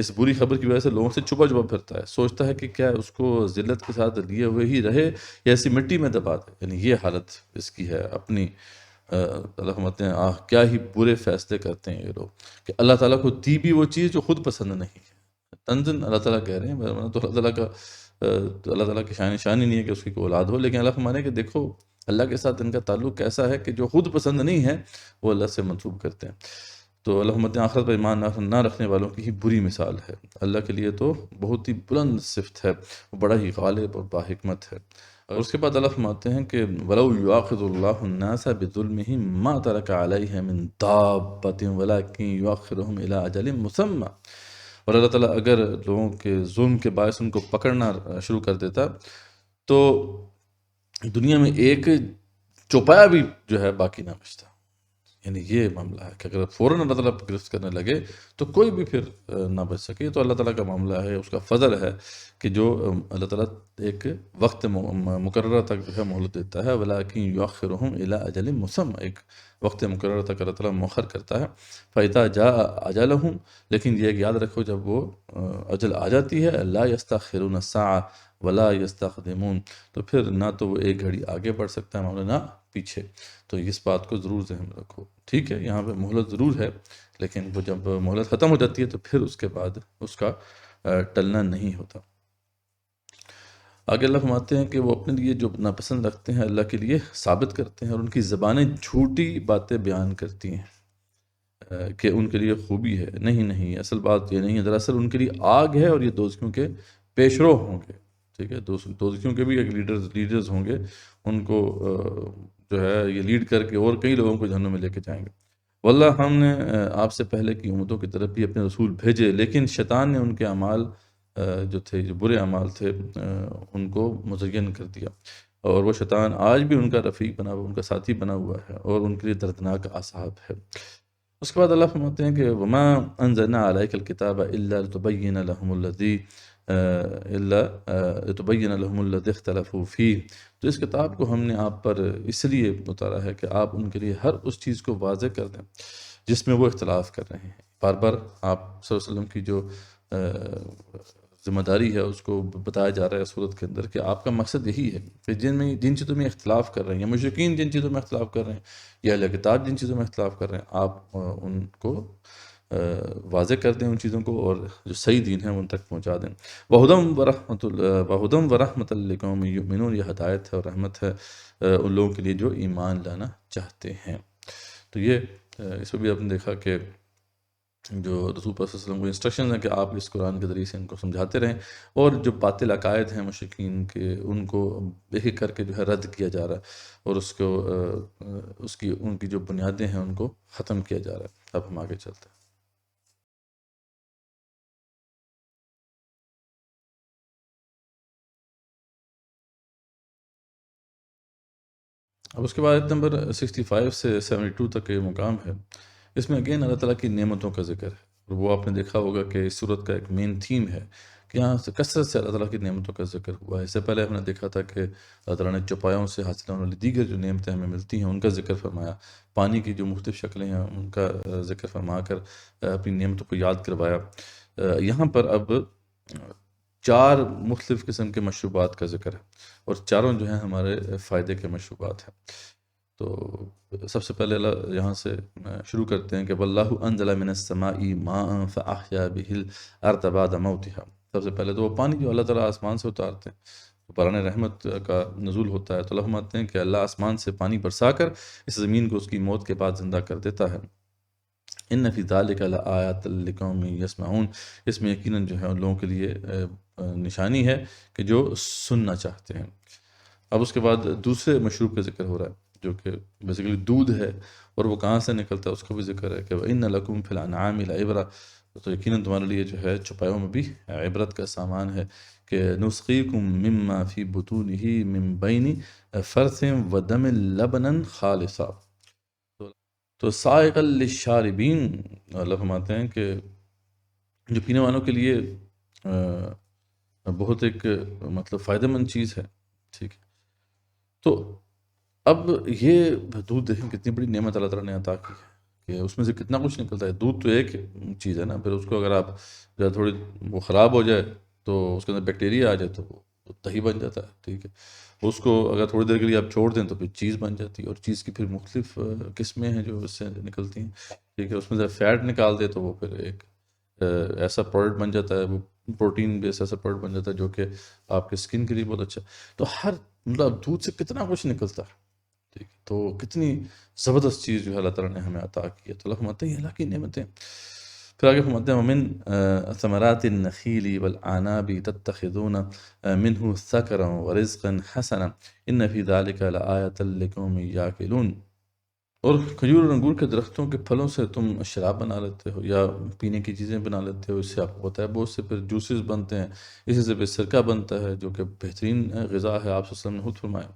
اس بری خبر کی وجہ سے لوگوں سے چھپا چھپا پھرتا ہے، سوچتا ہے کہ کیا اس کو ذلت کے ساتھ لیے ہوئے ہی رہے یا ایسی مٹی میں دبا دے، یعنی یہ حالت اس کی ہے اپنی۔ اللہ فرماتے ہیں کیا ہی برے فیصلے کرتے ہیں یہ لوگ کہ اللہ تعالیٰ کو دی بھی وہ چیز جو خود پسند نہیں ہے۔ تنزن اللہ تعالیٰ کہہ رہے ہیں تو اللہ تعالیٰ کی شان ہی نہیں ہے کہ اس کی کوئی اولاد ہو، لیکن اللہ فرمانے کہ دیکھو اللہ کے ساتھ ان کا تعلق کیسا ہے کہ جو خود پسند نہیں ہے وہ اللہ سے منسوب کرتے ہیں۔ تو اللہ فرماتے ہیں آخرت پر ایمان نہ رکھنے والوں کی ہی بری مثال ہے، اللہ کے لیے تو بہت ہی بلند صفت ہے، وہ بڑا ہی غالب اور باحکمت ہے۔ اور اس کے بعد اللہ فرماتے ہیں کہ وَلَوْ يُؤَاخِذُ اللَّهُ النَّاسَ بِظُلْمِهِمْ مَا تَرَكَ عَلَيْهَا مِن دَابَّةٍ وَلَكِنْ يُؤَخِّرُهُمْ إِلَىٰ أَجَلٍ مُّسَمًّى، اور اللہ تعالیٰ اگر لوگوں کے ظلم کے باعث ان کو پکڑنا شروع کر دیتا تو دنیا میں ایک چوپایا بھی جو ہے باقی نہ بچتا، یعنی یہ معاملہ ہے کہ اگر فوراً اللہ تعالیٰ گرفت کرنے لگے تو کوئی بھی پھر نہ بچ سکے۔ تو اللہ تعالیٰ کا معاملہ ہے، اس کا فضل ہے کہ جو اللہ تعالیٰ ایک وقت مقررہ تک جو ہے مہلت دیتا ہے، ولیکن یؤخرہم الی اجل مسمى، ایک وقت مقررہ تک اللہ تعالیٰ مؤخر کرتا ہے۔ فاذا جاء اجلہم، لیکن یہ یاد رکھو جب وہ اجل آ جاتی ہے، لا یستأخرون الساعة ولا یستقدمون، تو پھر نہ تو وہ ایک گھڑی آگے بڑھ سکتا ہے معاملہ، نہ پیچھے۔ تو اس بات کو ضرور ذہن میں رکھو، ٹھیک ہے؟ یہاں پہ مہلت ضرور ہے، لیکن وہ جب مہلت ختم ہو جاتی ہے تو پھر اس کے بعد اس کا ٹلنا نہیں ہوتا۔ آگے اللہ فرماتے ہیں کہ وہ اپنے لیے جو ناپسند رکھتے ہیں اللہ کے لیے ثابت کرتے ہیں، اور ان کی زبانیں جھوٹی باتیں بیان کرتی ہیں کہ ان کے لیے خوبی ہے۔ نہیں، اصل بات یہ نہیں ہے، دراصل ان کے لیے آگ ہے، اور یہ دوزخیوں کے پیشرو ہوں گے، ٹھیک ہے؟ دوزخیوں کے بھی ایک لیڈرز ہوں گے، ان کو جو ہے یہ لیڈ کر کے اور کئی لوگوں کو جہنم میں لے کے جائیں گے۔ واللہ ہم نے آپ سے پہلے کی امتوں کی طرف بھی اپنے رسول بھیجے، لیکن شیطان نے ان کے اعمال جو تھے، جو برے اعمال تھے، ان کو مزین کر دیا، اور وہ شیطان آج بھی ان کا رفیق بنا ہوا، ان کا ساتھی بنا ہوا ہے، اور ان کے لیے دردناک عذاب ہے۔ اس کے بعد اللہ فرماتے ہیں کہ وما انزلنا علیک الکتاب الا لتبین لهم الذی اختلفوا فیہ، تو اس کتاب کو ہم نے آپ پر اس لیے اتارا ہے کہ آپ ان کے لیے ہر اس چیز کو واضح کر دیں جس میں وہ اختلاف کر رہے ہیں۔ بار بار آپ صلی اللہ علیہ وسلم کی جو ذمہ داری ہے اس کو بتایا جا رہا ہے سورت کے اندر، کہ آپ کا مقصد یہی ہے کہ جن چیزوں میں اختلاف کر رہے ہیں، یا مشرکین جن چیزوں میں اختلاف کر رہے ہیں، یا اہل کتاب جن چیزوں میں اختلاف کر رہے ہیں، آپ ان کو واضح کر دیں ان چیزوں کو، اور جو صحیح دین ہے ان تک پہنچا دیں۔ وَهُدًى وَرَحْمَةً لِّقَوْمٍ يُؤْمِنُونَ، یہ ہدایت ہے اور رحمت ہے ان لوگوں کے لیے جو ایمان لانا چاہتے ہیں۔ تو یہ اس میں بھی آپ نے دیکھا کہ جو رسول اللہ صلی اللہ علیہ وسلم کو انسٹرکشن ہیں کہ آپ اس قرآن کے ذریعے سے ان کو سمجھاتے رہیں، اور جو باطل عقائد ہیں مشرکین کے، ان کو ایک ایک کر کے جو ہے رد کیا جا رہا ہے، اور ان کی جو بنیادیں ہیں ان کو ختم کیا جا رہا ہے۔ اب ہم آگے چلتے ہیں۔ اب اس کے بعد آیت نمبر 65 سے 72 تک یہ مقام ہے، اس میں اگین اللہ تعالیٰ کی نعمتوں کا ذکر ہے، اور وہ آپ نے دیکھا ہوگا کہ اس صورت کا ایک مین تھیم ہے کہ یہاں سے کثرت سے اللہ تعالیٰ کی نعمتوں کا ذکر ہوا ہے۔ اس سے پہلے ہم نے دیکھا تھا کہ اللہ تعالیٰ نے چوپایوں سے حاصل ہونے والی دیگر جو نعمتیں ہمیں ملتی ہیں ان کا ذکر فرمایا، پانی کی جو مختلف شکلیں ہیں ان کا ذکر فرما کر اپنی نعمتوں کو یاد کروایا۔ یہاں پر اب 4 مختلف قسم کے مشروبات کا ذکر ہے، اور چاروں جو ہیں ہمارے فائدے کے مشروبات ہیں۔ تو سب سے پہلے اللہ یہاں سے شروع کرتے ہیں کہ واللہ انزل من السماء ماء فاحیا به الارض بعد موتها۔ سب سے پہلے تو وہ پانی جو اللہ تعالیٰ آسمان سے اتارتے ہیں، باران رحمت کا نزول ہوتا ہے، تو اللہ فرماتے ہیں کہ اللہ آسمان سے پانی برسا کر اس زمین کو اس کی موت کے بعد زندہ کر دیتا ہے۔ ان فی ذلک لآیات لقوم یسمعون، اس میں یقیناً جو ہے ان لوگوں کے لیے نشانی ہے کہ جو سننا چاہتے ہیں۔ اب اس کے بعد دوسرے مشروب کا ذکر ہو رہا ہے جو کہ بیسیکلی دودھ ہے، اور وہ کہاں سے نکلتا ہے اس کا بھی ذکر ہے کہ وَإِنَّ لَكُمْ فِي الْأَنْعَامِ لَعِبْرَةً، تو یقیناً تمہارے لیے جو ہے چوپایوں میں بھی عبرت کا سامان ہے کہ نُسْقِيكُم مِّمَّا فِي بُطُونِهِ مِن بَيْنِ فَرْثٍ وَدَمٍ لَبَنًا خَالِصًا، تو سائغا للشاربین، اللہ فرماتے ہیں کہ جو پینے والوں کے لیے بہت ایک مطلب فائدہ مند چیز ہے، ٹھیک ہے؟ تو اب یہ دودھ دیکھیں کتنی بڑی نعمت اللہ تعالیٰ نے عطا کی ہے کہ اس میں سے کتنا کچھ نکلتا ہے۔ دودھ تو ایک چیز ہے نا، پھر اس کو اگر آپ جو تھوڑی وہ خراب ہو جائے تو اس کے اندر بیکٹیریا آ جائے تو وہ دہی بن جاتا ہے، ٹھیک ہے؟ اس کو اگر تھوڑی دیر کے لیے آپ چھوڑ دیں تو پھر چیز بن جاتی ہے، اور چیز کی پھر مختلف قسمیں ہیں جو اس سے نکلتی ہیں، ٹھیک ہے؟ اس میں سے فیٹ نکال دے تو وہ پھر ایک ایسا پروڈکٹ بن جاتا ہے، وہ پروٹین بیس ایسا پروڈکٹ بن جاتا ہے جو کہ آپ کے اسکن کے لیے بہت اچھا ہے۔ تو ہر مطلب دودھ سے کتنا کچھ نکلتا ہے، ٹھیک ہے؟ تو کتنی زبردست چیز جو ہے اللہ تعالیٰ نے ہمیں عطا کی ہے، تو اللہ فرماتے ہیں یہ اللہ کی نعمتیں۔ پھر آگے فرماتے ہیں وَمِن ثمرات النخیل والعناب تتخذون منه سکرا ورزقا حسنا ان فی ذلک لآیۃ لقوم یعقلون، اور کھجور اور انگور کے درختوں کے پھلوں سے تم شراب بنا لیتے ہو یا پینے کی چیزیں بنا لیتے ہو، اس سے آپ کو پتہ ہے بہت سے پھر جوسز بنتے ہیں، اسی سے پھر سرکہ بنتا ہے جو کہ بہترین غذا ہے، آپ صلی اللہ علیہ وسلم نے خود فرمایا،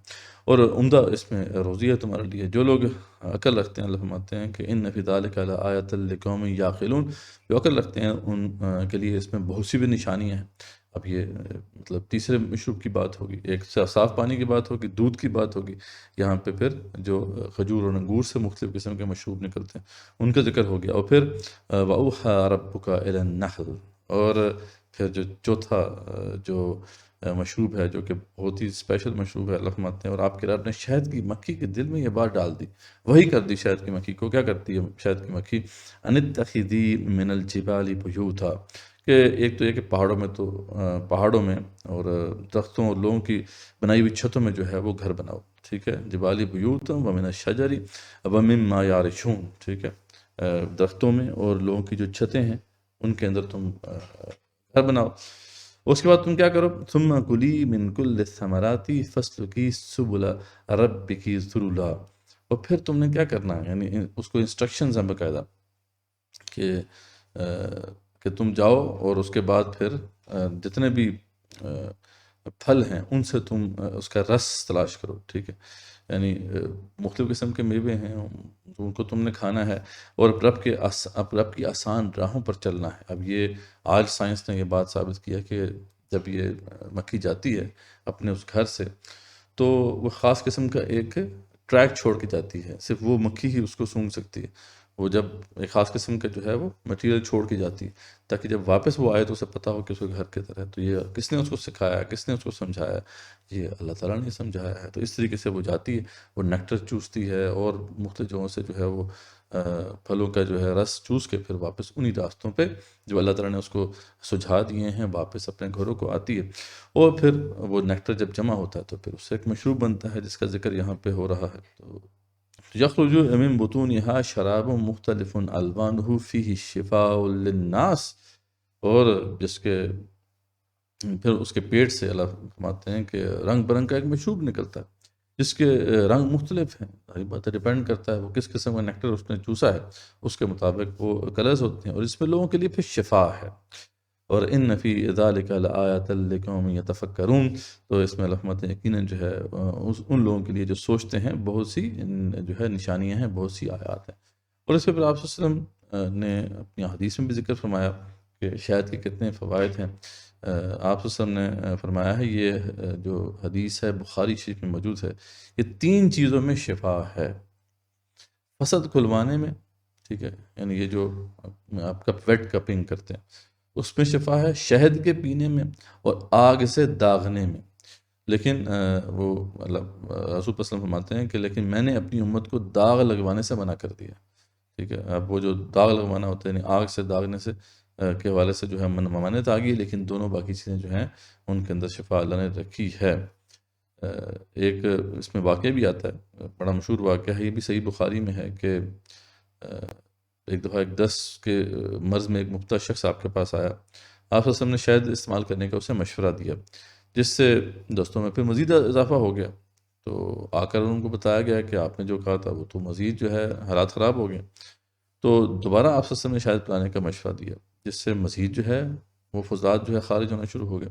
اور عمدہ اس میں روزی ہے تمہارے لیے۔ جو لوگ عقل رکھتے ہیں، اللہ فرماتے ہیں کہ ان فی ذلک لآیۃ لقوم یعقلون، جو عقل رکھتے ہیں ان کے لیے اس میں بہت سی بھی نشانیاں ہیں، اب یہ مطلب تیسرے مشروب کی بات ہوگی، ایک صاف پانی کی بات ہوگی، دودھ کی بات ہوگی، یہاں پہ پھر جو کھجور اور انگور سے مختلف قسم کے مشروب نکلتے ہیں ان کا ذکر ہو گیا۔ اور پھر وَأَوْحَى رَبُّكَ إِلَى النَّحْلِ، اور پھر جو چوتھا جو مشروب ہے جو کہ بہت ہی اسپیشل مشروب ہے، اللہ فرماتے ہیں اور آپ کے رب نے شہد کی مکھی کے دل میں یہ بات ڈال دی، وہی کر دی شہد کی مکھی کو۔ کیا کرتی ہے شہد کی مکھی؟ أَنِ اتَّخِذِي مِنَ الْجِبَالِ بُيُوتًا، کہ ایک تو یہ کہ پہاڑوں میں تو پہاڑوں میں اور درختوں اور لوگوں کی بنائی ہوئی چھتوں میں جو ہے وہ گھر بناؤ، ٹھیک ہے، جبالی بیوتا ومن الشجر ومما یعرشون، ٹھیک ہے، درختوں میں اور لوگوں کی جو چھتیں ہیں ان کے اندر تم گھر بناؤ۔ اس کے بعد تم کیا کرو؟ ثم کلی من کل الثمرات فاسلکی سبل ربک ذللا، اور پھر تم نے کیا کرنا ہے، یعنی اس کو انسٹرکشنز ہیں باقاعدہ کہ تم جاؤ اور اس کے بعد پھر جتنے بھی پھل ہیں ان سے تم اس کا رس تلاش کرو، ٹھیک ہے، یعنی مختلف قسم کے میوے ہیں ان کو تم نے کھانا ہے، اور رب کی آسان راہوں پر چلنا ہے۔ اب یہ آج سائنس نے یہ بات ثابت کیا کہ جب یہ مکھی جاتی ہے اپنے اس گھر سے تو وہ خاص قسم کا ایک ٹریک چھوڑ کے جاتی ہے، صرف وہ مکھی ہی اس کو سونگھ سکتی ہے، وہ جب ایک خاص قسم کا جو ہے وہ مٹیریل چھوڑ کے جاتی ہے تاکہ جب واپس وہ آئے تو اسے پتہ ہو کہ اس کے گھر کی طرح ہے۔ تو یہ کس نے اس کو سکھایا، کس نے اس کو سمجھایا؟ یہ اللہ تعالیٰ نے سمجھایا ہے۔ تو اس طریقے سے وہ جاتی ہے، وہ نیکٹر چوستی ہے اور مختلف جگہوں سے جو ہے وہ پھلوں کا جو ہے رس چوس کے پھر واپس انہی راستوں پہ جو اللہ تعالیٰ نے اس کو سجھا دیے ہیں واپس اپنے گھروں کو آتی ہے، اور پھر وہ نیکٹر جب جمع ہوتا ہے تو پھر اس سے ایک مشروب بنتا ہے جس کا ذکر یہاں پہ ہو رہا ہے۔ تو یخرج من بطونها شراب مختلف الوانه فیہ شفاء للناس، اور جس کے پھر اس کے پیٹ سے اللہ فرماتے ہیں کہ رنگ برنگ کا ایک مشروب نکلتا ہے جس کے رنگ مختلف ہیں، یہ بات ڈیپینڈ کرتا ہے وہ کس قسم کا نیکٹر اس نے چوسا ہے، اس کے مطابق وہ کلرز ہوتے ہیں، اور اس میں لوگوں کے لیے پھر شفا ہے۔ اور ان فی ذالک لآیۃ لقوم یتفکرون، تو اس میں اللہ فرماتے ہیں یقیناً جو ہے ان لوگوں کے لیے جو سوچتے ہیں بہت سی جو ہے نشانیاں ہیں، بہت سی آیات ہیں۔ اور اس پہ پھر آپ صلی اللہ علیہ وسلم نے اپنی حدیث میں بھی ذکر فرمایا کہ شہد کے کتنے فوائد ہیں۔ آپ صلی اللہ علیہ وسلم نے فرمایا ہے، یہ جو حدیث ہے بخاری شریف میں موجود ہے، یہ 3 چیزوں میں شفا ہے۔ فسد کھلوانے میں، ٹھیک ہے، یعنی یہ جو آپ کا ویٹ کپنگ کرتے ہیں اس میں شفا ہے، شہد کے پینے میں، اور آگ سے داغنے میں۔ لیکن وہ مطلب رسول صلی اللہ علیہ وسلم فرماتے ہیں کہ لیکن میں نے اپنی امت کو داغ لگوانے سے منع کر دیا، ٹھیک ہے۔ اب وہ جو داغ لگوانا ہوتا ہے یعنی آگ سے داغنے سے کے حوالے سے جو ہے ممانعت آ گئی، لیکن دونوں باقی چیزیں جو ہیں ان کے اندر شفا اللہ نے رکھی ہے۔ ایک اس میں واقعہ بھی آتا ہے، بڑا مشہور واقعہ ہے، یہ بھی صحیح بخاری میں ہے کہ ایک دفعہ ایک دست کے مرض میں ایک مبتلا شخص آپ کے پاس آیا، آپ صلی اللہ علیہ وسلم نے شاید استعمال کرنے کا اسے مشورہ دیا جس سے دستوں میں پھر مزید اضافہ ہو گیا۔ تو آ کر ان کو بتایا گیا کہ آپ نے جو کہا تھا وہ تو مزید جو ہے حالات خراب ہو گئے، تو دوبارہ آپ صلی اللہ علیہ وسلم نے شاید پلانے کا مشورہ دیا جس سے مزید جو ہے وہ فضلات جو ہے خارج ہونا شروع ہو گئے،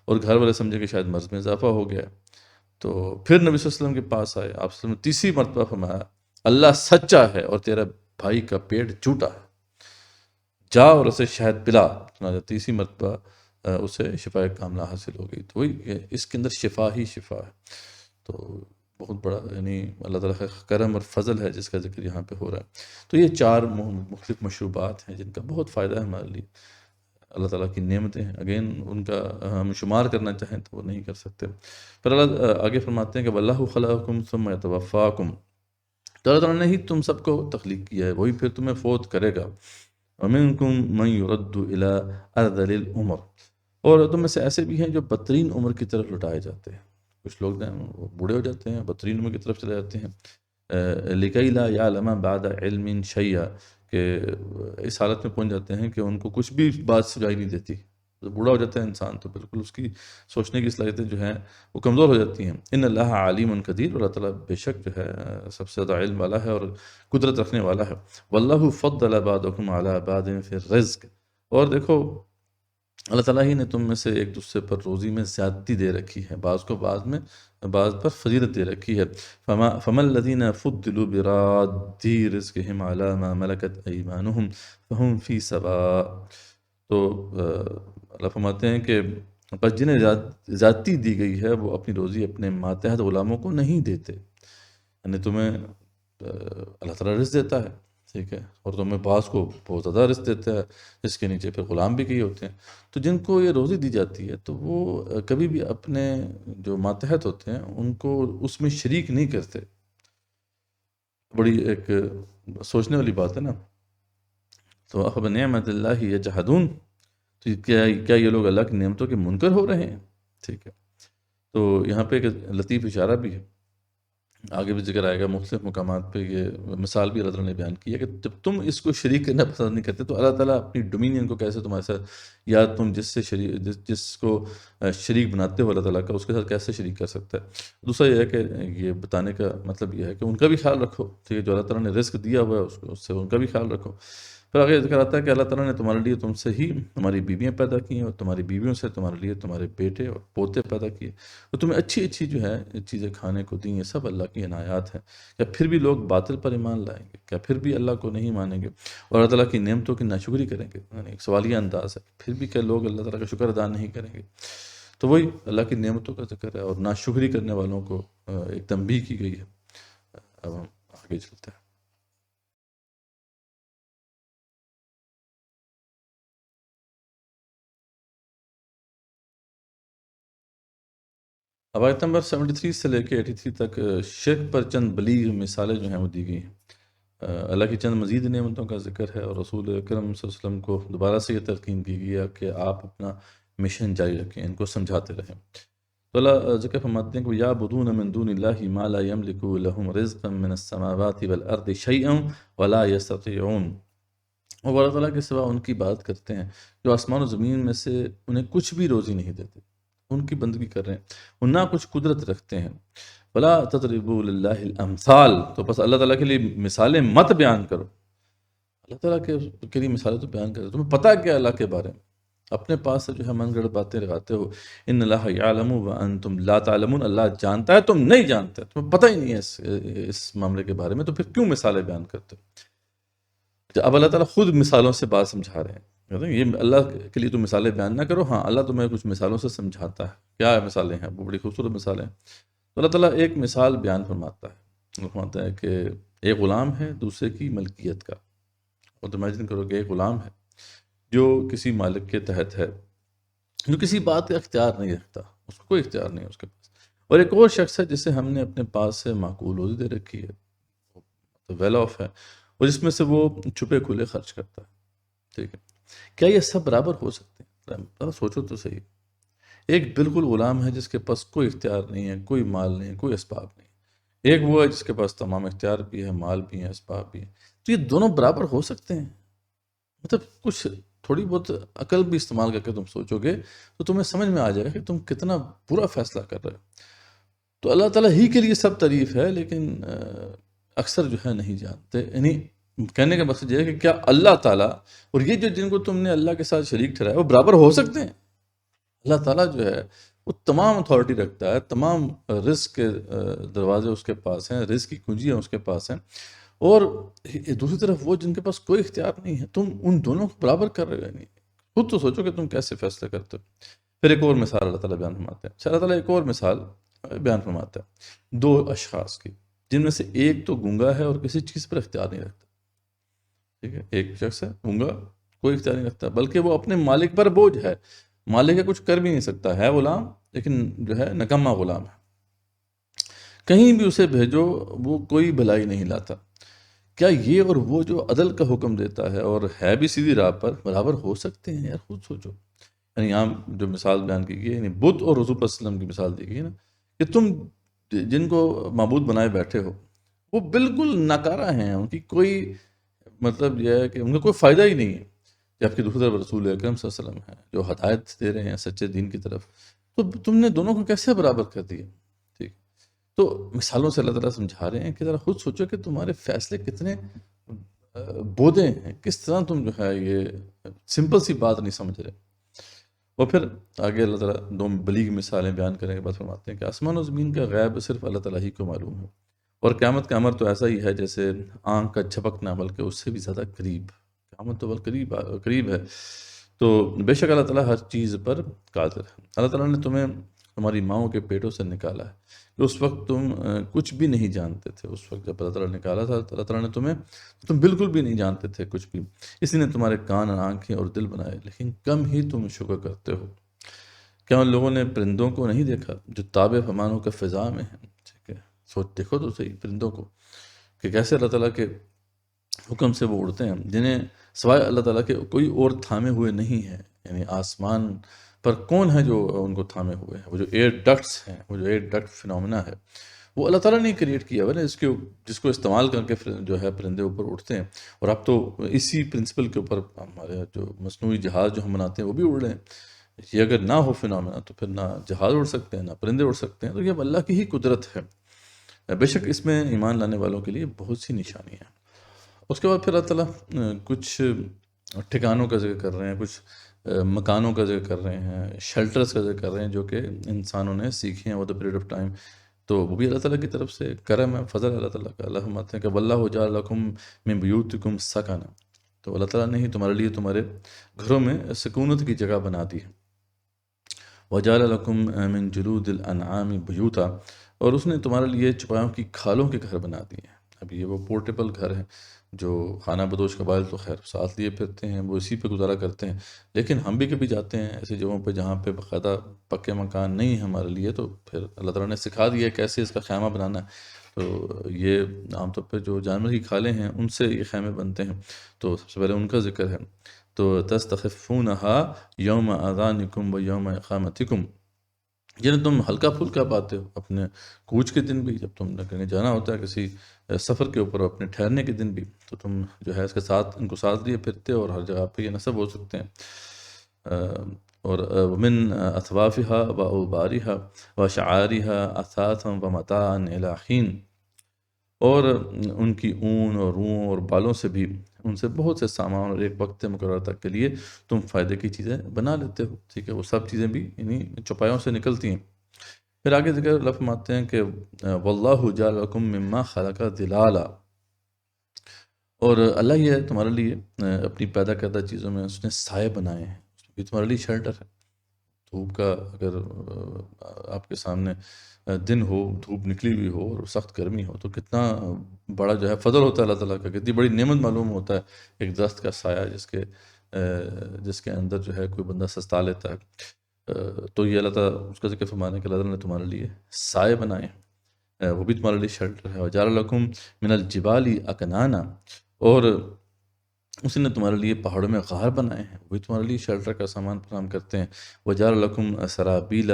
اور گھر والے سمجھے کہ شاید مرض میں اضافہ ہو گیا۔ تو پھر نبی صلی اللہ علیہ وسلم کے پاس آئے، آپ صلی اللہ علیہ وسلم نے تیسری مرتبہ فرمایا اللہ سچا ہے اور تیرا بھائی کا پیٹ جھوٹا ہے، جا اور اسے شہد پلا۔ چنانچہ تیسری مرتبہ اسے شفا کاملہ حاصل ہو گئی۔ تو وہی اس کے اندر شفا ہی شفا ہے۔ تو بہت بڑا یعنی اللہ تعالیٰ کا کرم اور فضل ہے جس کا ذکر یہاں پہ ہو رہا ہے۔ تو یہ 4 مختلف مشروبات ہیں جن کا بہت فائدہ ہے ہمارے لیے، اللہ تعالیٰ کی نعمتیں ہیں، اگین ان کا ہم شمار کرنا چاہیں تو وہ نہیں کر سکتے۔ پھر اللہ آگے فرماتے ہیں کہ واللہ خلقکم ثم یتوفاکم، تو اللہ تعالیٰ نے ہی تم سب کو تخلیق کیا ہے، وہی پھر تمہیں فوت کرے گا۔ وَمِنْكُمْ مَنْ يُرَدُّ إِلَىٰ أَرْذَلِ الْعُمُرِ، اور تم میں سے ایسے بھی ہیں جو بدترین عمر کی طرف لٹائے جاتے ہیں، کچھ لوگ ہیں وہ بوڑھے ہو جاتے ہیں، بدترین عمر کی طرف چلے جاتے ہیں۔ لِكَيْ لَا يَعْلَمَ بَعْدَ عِلْمٍ شَيْئًا، کہ اس حالت میں پہنچ جاتے ہیں کہ ان کو کچھ بھی بات سجائی نہیں دیتی، جب بوڑھا ہو جاتا ہے انسان تو بالکل اس کی سوچنے کی صلاحیتیں جو ہیں وہ کمزور ہو جاتی ہیں۔ ان اللہ علیم قدیر، اللہ تعالیٰ بے شک جو ہے سب سے زیادہ علم والا ہے اور قدرت رکھنے والا ہے۔ واللہ فضل بعضکم علی بعض فی الرزق، اور دیکھو اللہ تعالیٰ ہی نے تم میں سے ایک دوسرے پر روزی میں زیادتی دے رکھی ہے، بعض کو بعض میں بعض پر فضیلت دے رکھی ہے۔ فما الذین فضلوا براد رزقہم علی ما ملکت ایمانہم فہم فی سواء، تو اللہ فرماتے ہیں کہ بس جنہیں زیادتی دی گئی ہے وہ اپنی روزی اپنے ماتحت غلاموں کو نہیں دیتے، یعنی تمہیں اللہ تعالیٰ رزق دیتا ہے، ٹھیک ہے، اور تمہیں بعض کو بہت زیادہ رزق دیتا ہے جس کے نیچے پھر غلام بھی کئی ہوتے ہیں، تو جن کو یہ روزی دی جاتی ہے تو وہ کبھی بھی اپنے جو ماتحت ہوتے ہیں ان کو اس میں شریک نہیں کرتے۔ بڑی ایک سوچنے والی بات ہے نا۔ تو افبنعمت اللہ یجحدون، تو کیا یہ لوگ اللہ کی نعمتوں کے منکر ہو رہے ہیں؟ ٹھیک ہے، تو یہاں پہ ایک لطیف اشارہ بھی ہے، آگے بھی ذکر آئے گا مختلف مقامات پہ، یہ مثال بھی اللہ تعالیٰ نے بیان کی ہے کہ جب تم اس کو شریک کرنا پسند نہیں کرتے تو اللہ تعالیٰ اپنی ڈومینین کو کیسے تمہارے ساتھ، یا تم جس کو شریک بناتے ہو اللہ تعالیٰ کا، اس کے ساتھ کیسے شریک کر سکتا ہے۔ دوسرا یہ ہے کہ یہ بتانے کا مطلب یہ ہے کہ ان کا بھی خیال رکھو، ٹھیک ہے، جو اللہ تعالیٰ نے رزق دیا ہوا ہے اس سے ان کا بھی خیال رکھو۔ پھر آگے ذکر آتا ہے کہ اللہ تعالیٰ نے تمہارے لیے تم سے ہی تمہاری بیویاں پیدا کی ہیں، اور تمہاری بیویوں سے تمہارے لیے تمہارے بیٹے اور پوتے پیدا کیے، اور تمہیں اچھی اچھی جو ہے چیزیں کھانے کو دیں، یہ سب اللہ کی عنایات ہیں۔ کیا پھر بھی لوگ باطل پر ایمان لائیں گے؟ کیا پھر بھی اللہ کو نہیں مانیں گے اور اللہ تعالیٰ کی نعمتوں کی ناشکری کریں گے؟ یعنی ایک سوالیہ انداز ہے، پھر بھی کیا لوگ اللہ تعالیٰ کا شکر ادا نہیں کریں گے؟ تو وہی اللہ کی نعمتوں کا ذکر ہے اور ناشکری کرنے والوں کو ایک تنبیہ کی گئی ہے۔ اب ہم آگے چلتے ہیں۔ اب آیت نمبر 73 سے لے کے 83 تک شرک پر چند بلیغ مثالیں جو ہیں وہ دی گئی ہیں۔ اللہ کی چند مزید نعمتوں کا ذکر ہے، اور رسول اکرم صلی اللہ علیہ وسلم کو دوبارہ سے یہ تلقین کی گئی ہے کہ آپ اپنا مشن جاری رکھیں، ان کو سمجھاتے رہیں۔ تو اللہ ذکر فرماتے ہیں کہ یعبدون من دون اللہ ما لا یملک لهم رزقا من السماوات والارض شیئا ولا یستطیعون، اور اللہ تعالیٰ کے سوا ان کی بات کرتے ہیں جو آسمان و زمین میں سے انہیں کچھ بھی روزی نہیں دیتے، ان کی بندگی کر رہے ہیں، وہ نہ کچھ قدرت رکھتے ہیں۔ ولا تضربوا للہ الامثال، تو بس اللہ تعالیٰ کے لیے مثالیں مت بیان کرو۔ اللہ تعالیٰ کے لیے مثالیں تو بیان کرو، تمہیں پتہ کیا اللہ کے بارے میں؟ اپنے پاس سے جو ہے من گڑھ باتیں لگاتے ہو۔ ان اللہ یعلم وانتم لا تعلمون، اللہ جانتا ہے تم نہیں جانتے، تمہیں پتہ ہی نہیں ہے اس معاملے کے بارے میں، تو پھر کیوں مثالیں بیان کرتے ہو؟ اب اللہ تعالیٰ خود مثالوں سے بات سمجھا رہے ہیں، کہتے ہیں یہ اللہ کے لیے تو مثالیں بیان نہ کرو، ہاں اللہ تمہیں کچھ مثالوں سے سمجھاتا ہے۔ کیا مثالیں ہیں؟ وہ بڑی خوبصورت مثالیں ہیں۔ تو اللہ تعالیٰ ایک مثال بیان فرماتا ہے، وہ فرماتا ہے کہ ایک غلام ہے دوسرے کی ملکیت کا، اور امیجن کرو کہ ایک غلام ہے جو کسی مالک کے تحت ہے، جو کسی بات کا اختیار نہیں رکھتا، اس کو کوئی اختیار نہیں ہے اس کے پاس، اور ایک اور شخص ہے جسے ہم نے اپنے پاس سے معقول روزی دے رکھی ہے، ویل آف ہے، اور جس میں سے وہ چھپے کھلے خرچ کرتا ہے، ٹھیک ہے۔ کیا یہ سب برابر ہو سکتے ہیں؟ سوچو تو صحیح، ایک بالکل غلام ہے جس کے پاس کوئی اختیار نہیں ہے، کوئی مال نہیں ہے، کوئی اسباب نہیں، ایک وہ ہے جس کے پاس تمام اختیار بھی ہے، مال بھی ہے، اسباب بھی ہیں، تو یہ دونوں برابر ہو سکتے ہیں؟ مطلب کچھ تھوڑی بہت عقل بھی استعمال کر کے تم سوچو گے تو تمہیں سمجھ میں آ جائے گا کہ تم کتنا برا فیصلہ کر رہے ہو۔ تو اللہ تعالیٰ ہی کے لیے سب تعریف ہے، لیکن اکثر جو ہے نہیں جانتے۔ یعنی کہنے کا مقصد یہ ہے کہ کیا اللہ تعالیٰ اور یہ جو جن کو تم نے اللہ کے ساتھ شریک ٹھہرایا وہ برابر ہو سکتے ہیں؟ اللہ تعالیٰ جو ہے وہ تمام اتھارٹی رکھتا ہے، تمام رزق کے دروازے اس کے پاس ہیں، رزق کی کنجیاں اس کے پاس ہیں، اور دوسری طرف وہ جن کے پاس کوئی اختیار نہیں ہے، تم ان دونوں کو برابر کر رہے ہو؟ نہیں، خود تو سوچو کہ تم کیسے فیصلے کرتے ہو۔ پھر ایک اور مثال اللہ تعالیٰ بیان فرماتے ہیں، اللہ تعالیٰ ایک اور مثال بیان فرماتا ہے دو اشخاص کی، جن میں سے ایک تو گونگا ہے اور کسی چیز پر اختیار نہیں رکھتا، ٹھیک ہے، ایک شخص ہے گونگا، کوئی اختیار نہیں رکھتا، بلکہ وہ اپنے مالک پر بوجھ ہے، مالک ہے کچھ کر بھی نہیں سکتا، ہے غلام لیکن جو ہے نکما غلام ہے، کہیں بھی اسے بھیجو وہ کوئی بھلائی نہیں لاتا۔ کیا یہ اور وہ جو عدل کا حکم دیتا ہے اور ہے بھی سیدھی راہ پر، برابر ہو سکتے ہیں؟ یار خود سوچو۔ یعنی یہاں جو مثال بیان کی گئی ہے، یعنی بدھ اور رسول صلی اللہ علیہ وسلم کی مثال دی گئی ہے نا، کہ تم جن کو معبود بنائے بیٹھے ہو وہ بالکل ناکارہ ہیں، ان کی کوئی مطلب یہ ہے کہ ان کا کوئی فائدہ ہی نہیں ہے، جبکہ دوسری طرف رسول اکرم صلی اللہ علیہ وسلم ہیں جو ہدایت دے رہے ہیں سچے دین کی طرف، تو تم نے دونوں کو کیسے برابر کر دیا؟ ٹھیک، تو مثالوں سے اللہ تعالیٰ سمجھا رہے ہیں کہ ذرا خود سوچو کہ تمہارے فیصلے کتنے بودے ہیں، کس طرح تم جو ہے یہ سمپل سی بات نہیں سمجھ رہے۔ اور پھر آگے اللہ تعالیٰ دو بلیغ مثالیں بیان کرنے کے بعد فرماتے ہیں کہ آسمان و زمین کا غیب صرف اللہ تعالیٰ ہی کو معلوم ہے، اور قیامت کا امر تو ایسا ہی ہے جیسے آنکھ کا جھپکنا، بلکہ اس سے بھی زیادہ قریب، قیامت تو بل قریب ہے۔ تو بے شک اللہ تعالیٰ ہر چیز پر قادر ہے۔ اللہ تعالیٰ نے تمہیں تمہاری ماؤں کے پیٹوں سے نکالا ہے کہ اس وقت تم کچھ بھی نہیں جانتے تھے۔ اس وقت جب اللہ تعالیٰ نے نکالا تھا اللہ تعالیٰ نے تمہیں، تم بالکل بھی نہیں جانتے تھے کچھ بھی، اسی نے تمہارے کان اور آنکھیں اور دل بنائے، لیکن کم ہی تم شکر کرتے ہو۔ کیا ان لوگوں نے پرندوں کو نہیں دیکھا جو تابع فرمانوں کے فضا میں ہیں؟ ٹھیک ہے، سوچ دیکھو تو صحیح پرندوں کو کہ کیسے اللہ تعالیٰ کے حکم سے وہ اڑتے ہیں، جنہیں سوائے اللہ تعالیٰ کے کوئی اور تھامے ہوئے نہیں ہے۔ یعنی آسمان پر کون ہے جو ان کو تھامے ہوئے ہیں؟ وہ جو ایئر ڈکٹس ہیں، وہ جو ایئر ڈکٹ فنومنا ہے، وہ اللہ تعالیٰ نے کریٹ کیا ہوا ہے نا، جس کو استعمال کر کے جو ہے پرندے اوپر اٹھتے ہیں۔ اور اب تو اسی پرنسپل کے اوپر ہمارے جو مصنوعی جہاز جو ہم بناتے ہیں وہ بھی اڑ رہے ہیں۔ یہ اگر نہ ہو فنومنا تو پھر نہ جہاز اڑ سکتے ہیں، نہ پرندے اڑ سکتے ہیں۔ تو یہ اب اللہ کی ہی قدرت ہے۔ بے شک اس میں ایمان لانے والوں کے لیے بہت سی نشانیاں ہیں۔ اس کے بعد پھر اللہ تعالیٰ کچھ ٹھکانوں کا ذکر کر رہے ہیں، کچھ مکانوں کا ذکر کر رہے ہیں، شیلٹرز کا ذکر کر رہے ہیں جو کہ انسانوں نے سیکھے ہیں over the period of time. تو وہ بھی اللہ تعالیٰ کی طرف سے کرم ہے، فضل ہے اللہ تعالیٰ کا۔ اللہ فرماتے ہیں کہ واللہ جعل لکم من بیوتکم سکنا، تو اللہ تعالیٰ نے ہی تمہارے لیے تمہارے گھروں میں سکونت کی جگہ بنا دی ہے۔ وجعل لکم من جلود الانعام بیوتا، اور اس نے تمہارے لیے چوپایوں کی کھالوں کے گھر بنا دیے ہیں۔ اب یہ وہ پورٹیبل گھر ہیں جو خانہ بدوش قبائل تو خیر ساتھ لیے پھرتے ہیں، وہ اسی پہ گزارا کرتے ہیں، لیکن ہم بھی کبھی جاتے ہیں ایسی جگہوں پہ جہاں پہ باقاعدہ پکے مکان نہیں ہیں ہمارے لیے، تو پھر اللہ تعالیٰ نے سکھا دیا ہے کیسے اس کا خیمہ بنانا ہے۔ تو یہ عام طور پہ جو جانور کی کھالیں ہیں ان سے یہ خیمے بنتے ہیں، تو سب سے پہلے ان کا ذکر ہے۔ تو تستخفونها یوم اذانکم و یوم اقامتکم، جنہیں تم ہلکا پھلکا پاتے ہو اپنے کوچ کے دن بھی، جب تم نے کہیں جانا ہوتا ہے کسی سفر کے اوپر، اپنے ٹھہرنے کے دن بھی، تو تم جو ہے اس کے ساتھ ان کو ساتھ لیے پھرتے ہو، اور ہر جگہ پہ یہ نصب ہو سکتے ہیں۔ اور من اثوافها و اوبارها و شعارها اثاثا و متاعا الی حین، اور ان کی اون اور روؤں اور بالوں سے بھی ان سے بہت سے سامان اور ایک وقت مقررہ تک کے لیے تم فائدے کی چیزیں بنا لیتے ہو۔ ٹھیک ہے، وہ سب چیزیں بھی انہیں چوپایوں سے نکلتی ہیں۔ پھر آگے ذکر اللہ فرماتے ہیں کہ واللہ جعل لکم مما خلق ظلالا، اور اللہ یہ تمہارے لیے اپنی پیدا کردہ چیزوں میں اس نے سائے بنائے ہیں، یہ تمہارے لیے شیلٹر ہے۔ دھوپ کا اگر آپ کے سامنے دن ہو، دھوپ نکلی ہوئی ہو اور سخت گرمی ہو، تو کتنا بڑا جو ہے فضل ہوتا ہے اللہ تعالیٰ کا، کتنی بڑی نعمت معلوم ہوتا ہے ایک درخت کا سایہ جس کے اندر جو ہے کوئی بندہ سستا لیتا ہے۔ تو یہ اللہ تعالیٰ اس کا ذکر فرمانے کہ اللہ تعالیٰ نے تمہارے لیے سائے بنائے ہیں، وہ بھی تمہارے لیے شیلٹر ہے۔ وجعل لکم من الجبال اکنانا، اور اس نے تمہارے لیے پہاڑوں میں غار بنائے ہیں، وہی تمہارے لیے شیلٹر کا سامان فراہم کرتے ہیں۔ وجعل لکم سرابیل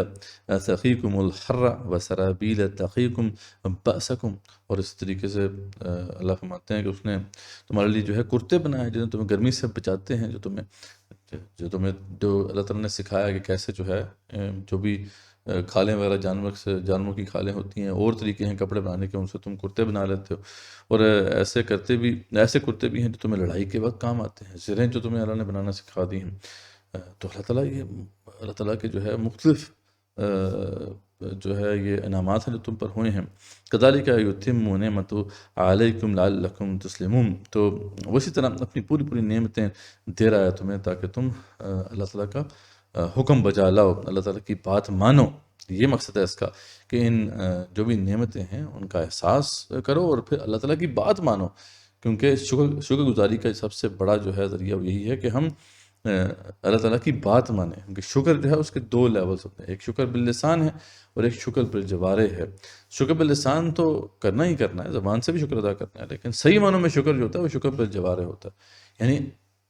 تقیکم الحر و سرابیل تقیکم بأسکم، اور اس طریقے سے اللہ فرماتے ہیں کہ اس نے تمہارے لیے جو ہے کرتے بنائے جنہیں تمہیں گرمی سے بچاتے ہیں، جو اللہ تعالیٰ نے سکھایا کہ کیسے جو ہے جو بھی کھالیں وغیرہ جانوروں کی کھالیں ہوتی ہیں، اور طریقے ہیں کپڑے بنانے کے، ان سے تم کرتے بنا لیتے ہو۔ اور ایسے کرتے بھی ہیں جو تمہیں لڑائی کے وقت کام آتے ہیں، زرہیں جو تمہیں اللہ نے بنانا سکھا دی ہیں۔ تو اللہ تعالیٰ کے جو ہے مختلف جو ہے یہ انعامات ہیں جو تم پر ہوئے ہیں۔ کذالک یتم نعمتہ علیکم لعلکم تسلمون، تو اسی طرح اپنی پوری نعمتیں دے رہا ہے تمہیں تاکہ تم اللہ تعالیٰ کا حکم بجا لاؤ، اللہ تعالیٰ کی بات مانو۔ یہ مقصد ہے اس کا کہ ان جو بھی نعمتیں ہیں ان کا احساس کرو اور پھر اللہ تعالیٰ کی بات مانو، کیونکہ شکر گزاری کا سب سے بڑا جو ہے ذریعہ یہی ہے کہ ہم اللہ تعالیٰ کی بات مانیں، کیونکہ شکر جو ہے اس کے دو لیولز ہوتے ہیں، ایک شکر باللسان ہے اور ایک شکر بالجوارح ہے۔ شکر باللسان تو کرنا ہی کرنا ہے، زبان سے بھی شکر ادا کرنا ہے، لیکن صحیح معنوں میں شکر جو ہوتا ہے وہ شکر بالجوارح ہوتا ہے، یعنی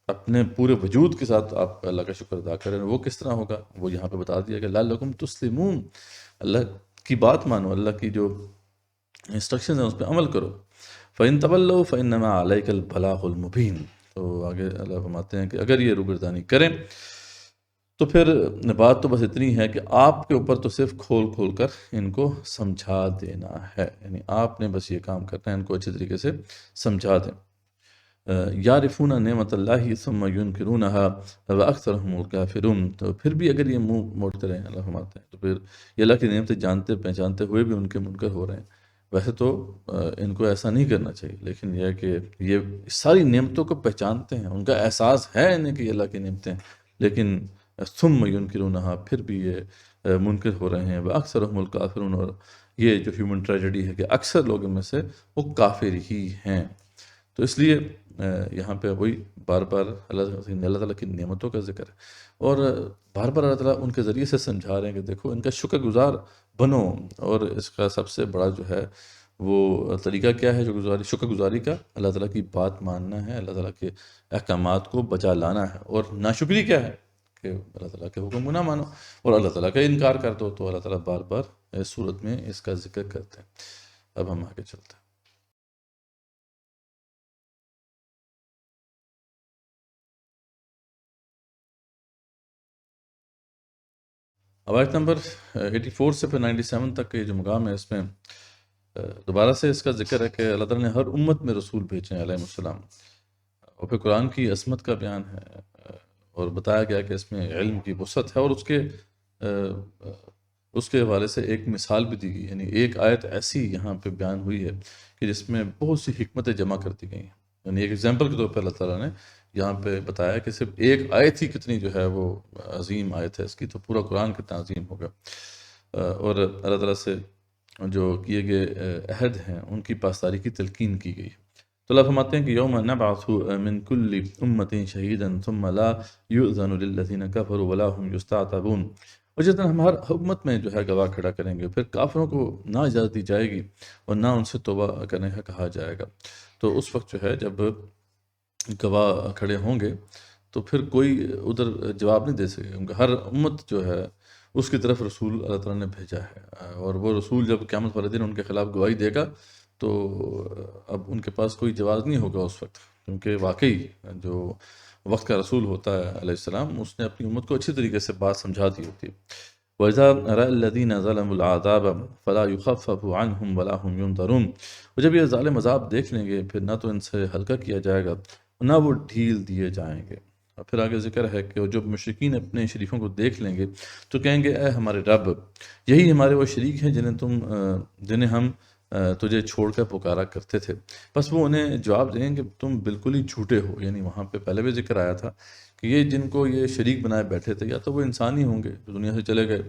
اپنے پورے وجود کے ساتھ آپ اللہ کا شکر ادا کریں۔ وہ کس طرح ہوگا وہ یہاں پہ بتا دیا کہ لعلکم تسلمون، اللہ کی بات مانو، اللہ کی جو انسٹرکشنز ہیں اس پہ عمل کرو۔ فَإِن تَوَلَّوْا فَإِنَّمَا عَلَيْكَ الْبَلَاغُ الْمُبِينُ، تو آگے اللہ فرماتے ہیں کہ اگر یہ روگردانی کریں تو پھر بات تو بس اتنی ہے کہ آپ کے اوپر تو صرف کھول کر ان کو سمجھا دینا ہے، یعنی آپ نے بس یہ کام کرنا ہے، ان کو اچھے طریقے سے سمجھا دیں۔ یعرفون نعمت اللہ ثم ینکرونها واکثرهم الکافرون، تو پھر بھی اگر یہ منہ موڑتے رہیں، اللہ فرماتے ہیں، تو پھر یہ اللہ کی نعمتیں جانتے پہچانتے ہوئے بھی ان کے منکر ہو رہے ہیں۔ ویسے تو ان کو ایسا نہیں کرنا چاہیے، لیکن یہ ہے کہ یہ ساری نعمتوں کو پہچانتے ہیں، ان کا احساس ہے انہیں کہ یہ اللہ کی نعمتیں ہیں، لیکن ثم ینکرونہا، پھر بھی یہ منکر ہو رہے ہیں، واکثرهم الکافرون، اور یہ جو ہیومن ٹریجڈی ہے کہ اکثر لوگوں میں سے وہ کافر ہی ہیں۔ تو اس لیے یہاں پہ وہی بار بار اللہ تعالیٰ کی نعمتوں کا ذکر ہے، اور بار بار اللہ تعالیٰ ان کے ذریعے سے سمجھا رہے ہیں کہ دیکھو ان کا شکر گزار بنو، اور اس کا سب سے بڑا جو ہے وہ طریقہ کیا ہے شکر گزاری کا؟ اللہ تعالیٰ کی بات ماننا ہے، اللہ تعالیٰ کے احکامات کو بجا لانا ہے، اور ناشکری کیا ہے کہ اللہ تعالیٰ کے حکم کو نہ مانو اور اللہ تعالیٰ کا انکار کر دو۔ تو اللہ تعالیٰ بار بار اس صورت میں اس کا ذکر کرتے ہیں۔ اب ہم آگے چلتے ہیں۔ اب آیت نمبر 84 سے پھر 97 تک کے جو مقام ہے، اس میں دوبارہ سے اس کا ذکر ہے کہ اللہ تعالیٰ نے ہر امت میں رسول بھیجے ہیں علیہ السلام، اور پھر قرآن کی عصمت کا بیان ہے، اور بتایا گیا کہ اس میں علم کی وسعت ہے، اور اس کے حوالے سے ایک مثال بھی دی گئی، یعنی ایک آیت ایسی یہاں پہ بیان ہوئی ہے کہ جس میں بہت سی حکمتیں جمع کر دی گئی ہیں، یعنی ایک ایگزامپل کے طور پہ اللہ تعالیٰ نے یہاں پہ بتایا کہ صرف ایک آیت ہی کتنی جو ہے وہ عظیم آیت ہے اس کی، تو پورا قرآن کتنا عظیم ہوگا۔ اور اللہ تعالیٰ سے جو کیے گئے عہد ہیں ان کی پاسداری کی تلقین کی گئی۔ تو اللہ فرماتے ہیں کہ یوم نبعث من کل امت شہیدا ثم لا یؤذن للذین کفروا ولا هم یستعتبون، اور جس دن ہم ہر حکومت میں جو ہے گواہ کھڑا کریں گے، پھر کافروں کو نہ اجازت دی جائے گی اور نہ ان سے توبہ کرنے کا کہا جائے گا۔ تو اس وقت جو ہے جب گواہ کھڑے ہوں گے تو پھر کوئی ادھر جواب نہیں دے سکے، کیونکہ ہر امت جو ہے اس کی طرف رسول اللہ تعالیٰ نے بھیجا ہے، اور وہ رسول جب قیامت والے دن ان کے خلاف گواہی دے گا تو اب ان کے پاس کوئی جواز نہیں ہوگا اس وقت، کیونکہ واقعی جو وقت کا رسول ہوتا ہے علیہ السلام، اس نے اپنی امت کو اچھی طریقے سے بات سمجھا دی ہوتی ہے۔ وَإِذَا رَأَى الَّذِينَ ظَلَمُوا الْعَذَابَ فَلَا يُخَفَّفُ عَنْهُمْ وَلَا هُمْ يُنظَرُونَ، اور جب یہ ظالم عذاب دیکھ لیں گے پھر نہ تو ان سے ہلکا کیا جائے گا نہ وہ ڈھیل دیے جائیں گے۔ اور پھر آگے ذکر ہے کہ جب مشرکین اپنے شریفوں کو دیکھ لیں گے تو کہیں گے اے ہمارے رب، یہی ہمارے وہ شریک ہیں جنہیں ہم تجھے چھوڑ کر پکارا کرتے تھے۔ بس وہ انہیں جواب دیں کہ تم بالکل ہی جھوٹے ہو، یعنی وہاں پہ پہلے بھی ذکر آیا تھا کہ یہ جن کو یہ شریک بنائے بیٹھے تھے یا تو وہ انسان ہی ہوں گے جو دنیا سے چلے گئے،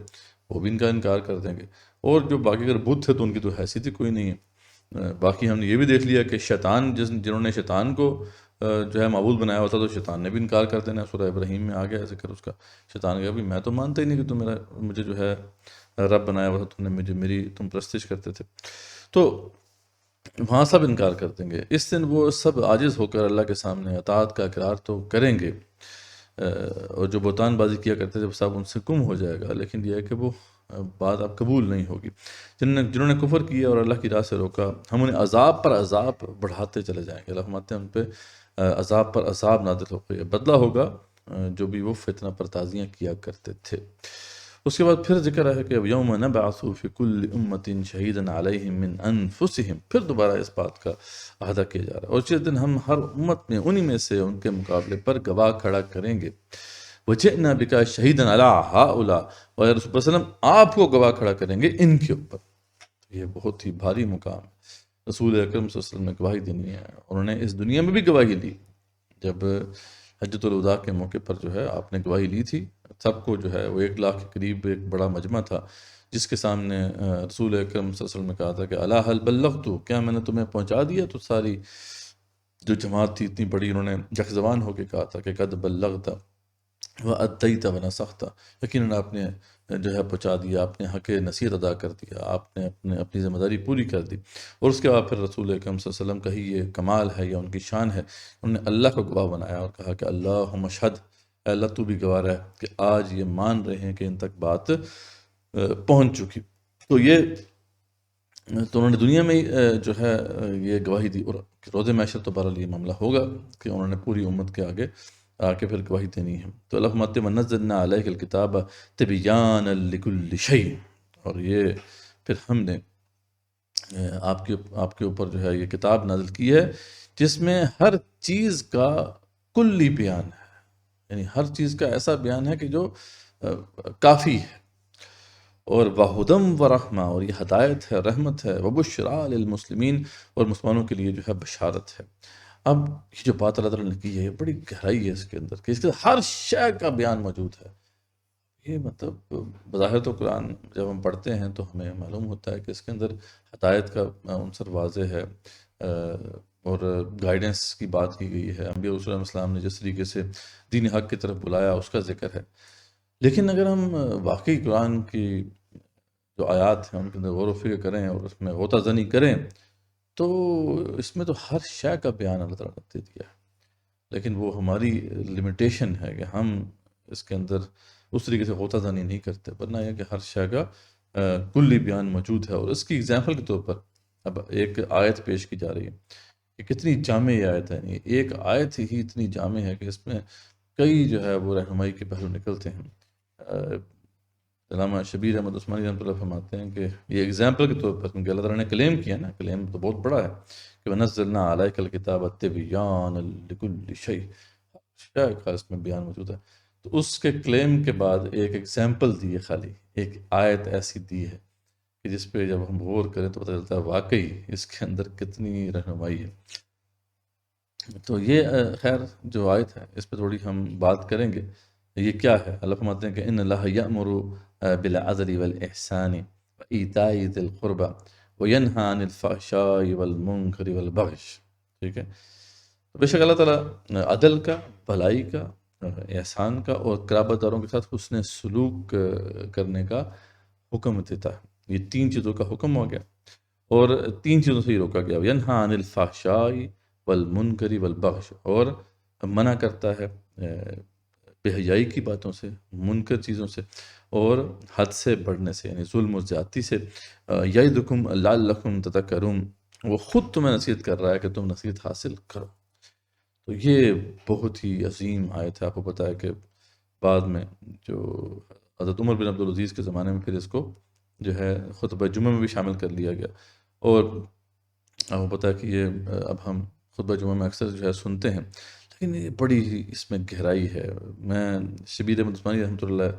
وہ بھی ان کا انکار کر دیں گے، اور جو باقی اگر بت تھے تو ان کی تو حیثیت ہی کوئی نہیں ہے۔ باقی ہم نے یہ بھی دیکھ لیا کہ شیطان جنہوں نے شیطان کو جو ہے معبود بنایا ہوتا تو شیطان نے بھی انکار کر دینا، سورہ ابراہیم میں آ گیا ذکر اس کا۔ شیطان کہا بھی میں تو مانتا ہی نہیں کہ تم مجھے جو ہے رب بنایا ہوا تھا، تم نے تم پرستش کرتے تھے، تو وہاں سب انکار کر دیں گے۔ اس دن وہ سب عاجز ہو کر اللہ کے سامنے اطاعت کا اقرار تو کریں گے، اور جو بہتان بازی کیا کرتے تھے وہ سب ان سے گم ہو جائے گا، لیکن یہ ہے کہ وہ بات اب قبول نہیں ہوگی۔ جنہوں نے کفر کیا اور اللہ کی راہ سے روکا، ہم انہیں عذاب پر عذاب بڑھاتے چلے جائیں گے۔ اللہ فرماتے ہیں ان پہ عذاب پر عذاب نازل ہو گئی، بدلہ ہوگا جو بھی وہ فتنہ پرتازیاں کیا کرتے تھے۔ اس کے بعد پھر ذکر ہے کہ یوم نبعث فی کل امت شہیدا علیہم من انفسہم، پھر دوبارہ اس بات کا اعادہ کیا جا رہا ہے، اور جس دن ہم ہر امت میں انہی میں سے ان کے مقابلے پر گواہ کھڑا کریں گے۔ وجئنا بک شہیدا علی ہؤلاء، اور رسول اللہ علیہ وسلم آپ کو گواہ کھڑا کریں گے ان کے اوپر۔ یہ بہت ہی بھاری مقام ہے، رسول اکرم صلی اللہ علیہ وسلم نے گواہی دینی ہے، انہوں نے اس دنیا میں بھی گواہی لی۔ جب حجۃ الوداع کے موقع پر جو ہے آپ نے گواہی لی تھی، سب کو جو ہے وہ 1 لاکھ کے قریب ایک بڑا مجمع تھا جس کے سامنے رسول اکرم صلی اللہ علیہ وسلم نے کہا تھا کہ الا هل بلغت، کیا میں نے تمہیں پہنچا دیا؟ تو ساری جو جماعت تھی اتنی بڑی، انہوں نے یک زبان ہو کے کہا تھا کہ قد بلغت وأدیت ونصحت، یقیناً آپ نے جو ہے پہنچا دیا، آپ نے حق نصیحت ادا کر دیا، آپ نے اپنی ذمہ داری پوری کر دی۔ اور اس کے بعد پھر رسول اکرم صلی اللہ علیہ وسلم کا ہی یہ کمال ہے یا ان کی شان ہے، انہوں نے اللہ کو گواہ بنایا اور کہا کہ اللہم اشہد، اے اللہ تو بھی گواہ ہے کہ آج یہ مان رہے ہیں کہ ان تک بات پہنچ چکی۔ تو انہوں نے دنیا میں جو ہے یہ گواہی دی، اور روز محشر تو بہرحال یہ معاملہ ہوگا کہ انہوں نے پوری امت کے آگے آ کے پھر گواہی دینی ہے۔ تو اللہ فرماتے ہیں وَنَزَّلْنَا عَلَيْكَ الْكِتَابَ تِبْيَانًا لِكُلِّ شَيْءٍ، اور یہ پھر ہم نے آپ کے اوپر جو ہے یہ کتاب نازل کی ہے جس میں ہر چیز کا کلی بیان ہے، یعنی ہر چیز کا ایسا بیان ہے کہ جو کافی ہے، اور وَهُدًى وَرَحْمَةً، اور یہ ہدایت ہے، رحمت ہے، وَبُشْرَىٰ لِلْمُسْلِمِينَ، اور مسلمانوں کے لیے جو ہے بشارت ہے۔ اب یہ جو بات اللہ تعالیٰ نے کی ہے یہ بڑی گہرائی ہے اس کے اندر، کہ اس کے ہر شے کا بیان موجود ہے۔ یہ مطلب بظاہر تو قرآن جب ہم پڑھتے ہیں تو ہمیں معلوم ہوتا ہے کہ اس کے اندر ہدایت کا عنصر واضح ہے، اور گائیڈنس کی بات کی گئی ہے، انبیاء رسول علیہ السلام نے جس طریقے سے دین حق کی طرف بلایا اس کا ذکر ہے۔ لیکن اگر ہم واقعی قرآن کی جو آیات ہیں ان کے اندر غور و فکر کریں اور اس میں غوطہ زنی کریں تو اس میں تو ہر شے کا بیان اللہ تعالیٰ نے دے دیا ہے، لیکن وہ ہماری لمیٹیشن ہے کہ ہم اس کے اندر اس طریقے سے غوطہ زنی نہیں کرتے، ورنہ یہ کہ ہر شے کا کلی بیان موجود ہے۔ اور اس کی اگزامپل کے طور پر اب ایک آیت پیش کی جا رہی ہے کہ کتنی جامع یہ آیت ہے، یعنی ایک آیت ہی اتنی جامع ہے کہ اس میں کئی جو ہے وہ رہنمائی کے پہلو نکلتے ہیں۔ علامہ شبیر احمد عثمانی رحمۃ اللہ فرماتے ہیں کہ یہ اگزامپل کے طور پر، کیونکہ اللہ تعالیٰ نے کلیم کیا نا، کلیم تو بہت بڑا ہے کہ وَنَزَّلْنَا عَلَيْكَ الْكِتَابَ تِبْيَانًا لِكُلِّ شَيْءٍ، شے کا اس میں بیان موجود ہے۔ تو اس کے کلیم کے بعد ایک ایگزامپل دی ہے، خالی ایک آیت ایسی دی ہے کہ جس پہ جب ہم غور کریں تو پتہ چلتا ہے واقعی اس کے اندر کتنی رہنمائی ہے۔ تو یہ خیر جو آیت ہے اس پہ تھوڑی ہم بات کریں گے، یہ کیا ہے؟ اللہ فرماتے ہیں کہ ان اللہ یأمر بالعدل والاحسان وایتاء ذی القربى وینہی عن الفحشاء والمنکر والبغی، ٹھیک ہے؟ تو بے شک اللہ تعالیٰ عدل کا، بھلائی کا، احسان کا اور قرابت داروں کے ساتھ حسن سلوک کرنے کا حکم دیتا ہے۔ یہ تین چیزوں کا حکم ہو گیا اور تین چیزوں سے ہی روکا گیا، ینہی عن الفحشاء والمنکر والبغی، اور منع کرتا ہے بے حیائی کی باتوں سے، منکر چیزوں سے اور حد سے بڑھنے سے، یعنی ظلم و زیادتی سے۔ یعظکم لعلکم تذکرون، وہ خود تمہیں نصیحت کر رہا ہے کہ تم نصیحت حاصل کرو۔ تو یہ بہت ہی عظیم آیت ہے۔ آپ کو پتہ ہے کہ بعد میں جو حضرت عمر بن عبدالعزیز کے زمانے میں پھر اس کو جو ہے خطبہ جمعہ میں بھی شامل کر لیا گیا، اور آپ کو پتہ ہے کہ یہ اب ہم خطبہ جمعہ میں اکثر جو ہے سنتے ہیں، لیکن یہ بڑی ہی اس میں گہرائی ہے۔ میں شبیر احمد عثمانی رحمۃ اللہ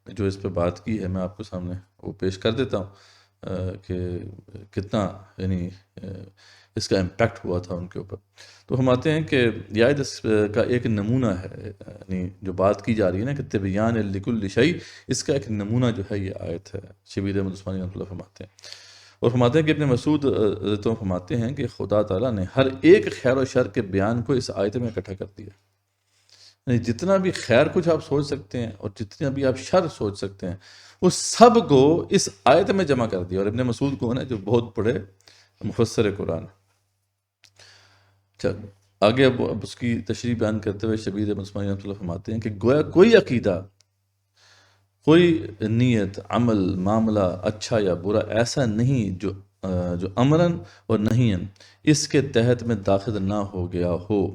نے جو اس پہ بات کی ہے میں آپ کے سامنے وہ پیش کر دیتا ہوں کہ کتنا یعنی اس کا امپیکٹ ہوا تھا ان کے اوپر۔ تو ہم آتے ہیں کہ یہ آیت اس کا ایک نمونہ ہے، یعنی جو بات کی جا رہی ہے نا کہ تبیان لکل شیء، اس کا ایک نمونہ جو ہے یہ آیت ہے، شبیر احمد عثمانی رحمۃ اللہ فرماتے ہیں۔ اور فرماتے ہیں کہ ابن مسعود رضی اللہ فرماتے ہیں کہ خدا تعالیٰ نے ہر ایک خیر و شر کے بیان کو اس آیت میں اکٹھا کر دیا، یعنی جتنا بھی خیر کچھ آپ سوچ سکتے ہیں اور جتنا بھی آپ شر سوچ سکتے ہیں وہ سب کو اس آیت میں جمع کر دیا۔ اور ابن مسعود کون ہے؟ جو بہت بڑے مفسر قرآن۔ آگے اب اس کی تشریح بیان کرتے ہوئے شبیر احمد عثمانی رحمۃ اللہ فرماتے ہیں کہ گویا کوئی عقیدہ، کوئی نیت، عمل، معاملہ اچھا یا برا ایسا نہیں جو امراً اور نہیاً اس کے تحت میں داخل نہ ہو گیا ہو۔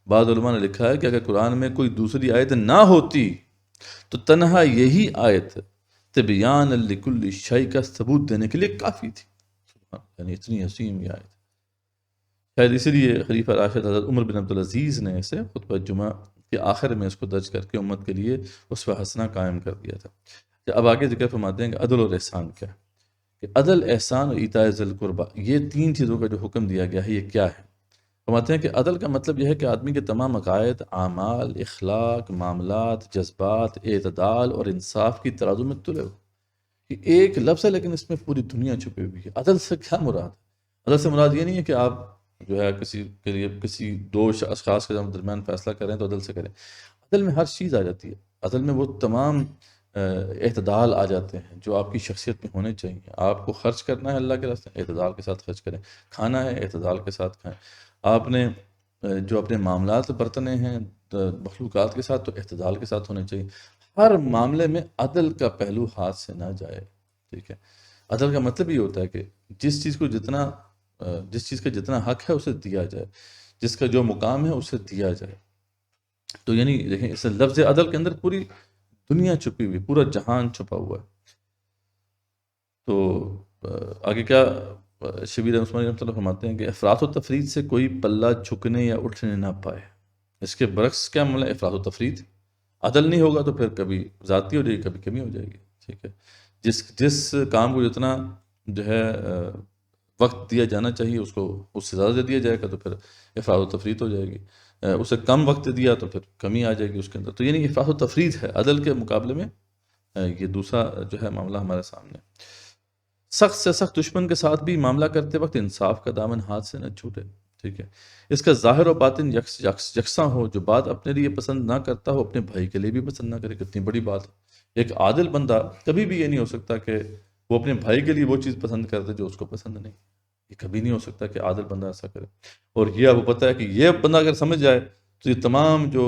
بعض علماء نے لکھا ہے کہ اگر قرآن میں کوئی دوسری آیت نہ ہوتی تو تنہا یہی آیت تبیان لکل شیء کا ثبوت دینے کے لیے کافی تھی۔ یعنی اتنی عظیم یہ آیت، شاید اسی لیے خلیفہ راشد حضرت عمر بن عبدالعزیز نے اسے خطبہ جمعہ کے آخر میں اس کو درج کر کے امت کے لیے اسوہ حسنہ قائم کر دیا تھا۔ اب آگے ذکر فرماتے ہیں کہ عدل اور احسان کیا ہے، کہ عدل، احسان اور ایتاء ذی القربیٰ، یہ تین چیزوں کا جو حکم دیا گیا ہے یہ کیا ہے؟ فرماتے ہیں کہ عدل کا مطلب یہ ہے کہ آدمی کے تمام عقائد، اعمال، اخلاق، معاملات، جذبات، اعتدال اور انصاف کی ترازو میں تلے ہو۔ یہ ایک لفظ ہے لیکن اس میں پوری دنیا چھپی ہوئی ہے۔ عدل سے کیا مراد ہے؟ عدل سے مراد یہ نہیں ہے کہ آپ جو ہے کسی کے لیے کسی دو اشخاص کے درمیان فیصلہ کریں تو عدل سے کریں۔ عدل میں ہر چیز آ جاتی ہے، عدل میں وہ تمام اعتدال آ جاتے ہیں جو آپ کی شخصیت میں ہونے چاہیے۔ آپ کو خرچ کرنا ہے اللہ کے راستے، اعتدال کے ساتھ خرچ کریں، کھانا ہے اعتدال کے ساتھ کھائیں، آپ نے جو اپنے معاملات برتنے ہیں مخلوقات کے ساتھ تو اعتدال کے ساتھ ہونے چاہیے۔ ہر معاملے میں عدل کا پہلو ہاتھ سے نہ جائے، ٹھیک ہے؟ عدل کا مطلب یہ ہوتا ہے کہ جس چیز کا جتنا حق ہے اسے دیا جائے، جس کا جو مقام ہے اسے دیا جائے۔ تو یعنی دیکھیں اس لفظ عدل کے اندر پوری دنیا چھپی ہوئی، پورا جہان چھپا ہوا ہے۔ تو آگے کیا شبیر احمد عثمانی رحمۃ اللہ فرماتے ہیں کہ افراط و تفریط سے کوئی پلہ جھکنے یا اٹھنے نہ پائے۔ اس کے برعکس کیا معاملہ ہے؟ افراط و تفریط، عدل نہیں ہوگا تو پھر کبھی زیادتی ہو جائے گی، کبھی کمی ہو جائے گی، ٹھیک ہے؟ جس کام کو جتنا جو ہے وقت دیا جانا چاہیے اس کو اس سے زیادہ دے دیا جائے گا تو پھر افراط و تفریط ہو جائے گی، اسے کم وقت دیا تو پھر کمی آ جائے گی اس کے اندر. تو یعنی افراط و تفریط ہے عدل کے مقابلے میں. یہ دوسرا جو ہے معاملہ ہمارے سامنے. سخت سے سخت دشمن کے ساتھ بھی معاملہ کرتے وقت انصاف کا دامن ہاتھ سے نہ چھوٹے. ٹھیک ہے، اس کا ظاہر و باطن یکساں ہو. جو بات اپنے لیے پسند نہ کرتا ہو اپنے بھائی کے لیے بھی پسند نہ کرے. کتنی بڑی بات ہے. ایک عادل بندہ کبھی بھی یہ نہیں ہو سکتا کہ وہ اپنے بھائی کے لیے وہ چیز پسند کرتے جو اس کو پسند نہیں. یہ کبھی نہیں ہو سکتا کہ عادل بندہ ایسا کرے. اور یہ اب پتہ ہے کہ یہ بندہ اگر سمجھ جائے تو یہ تمام جو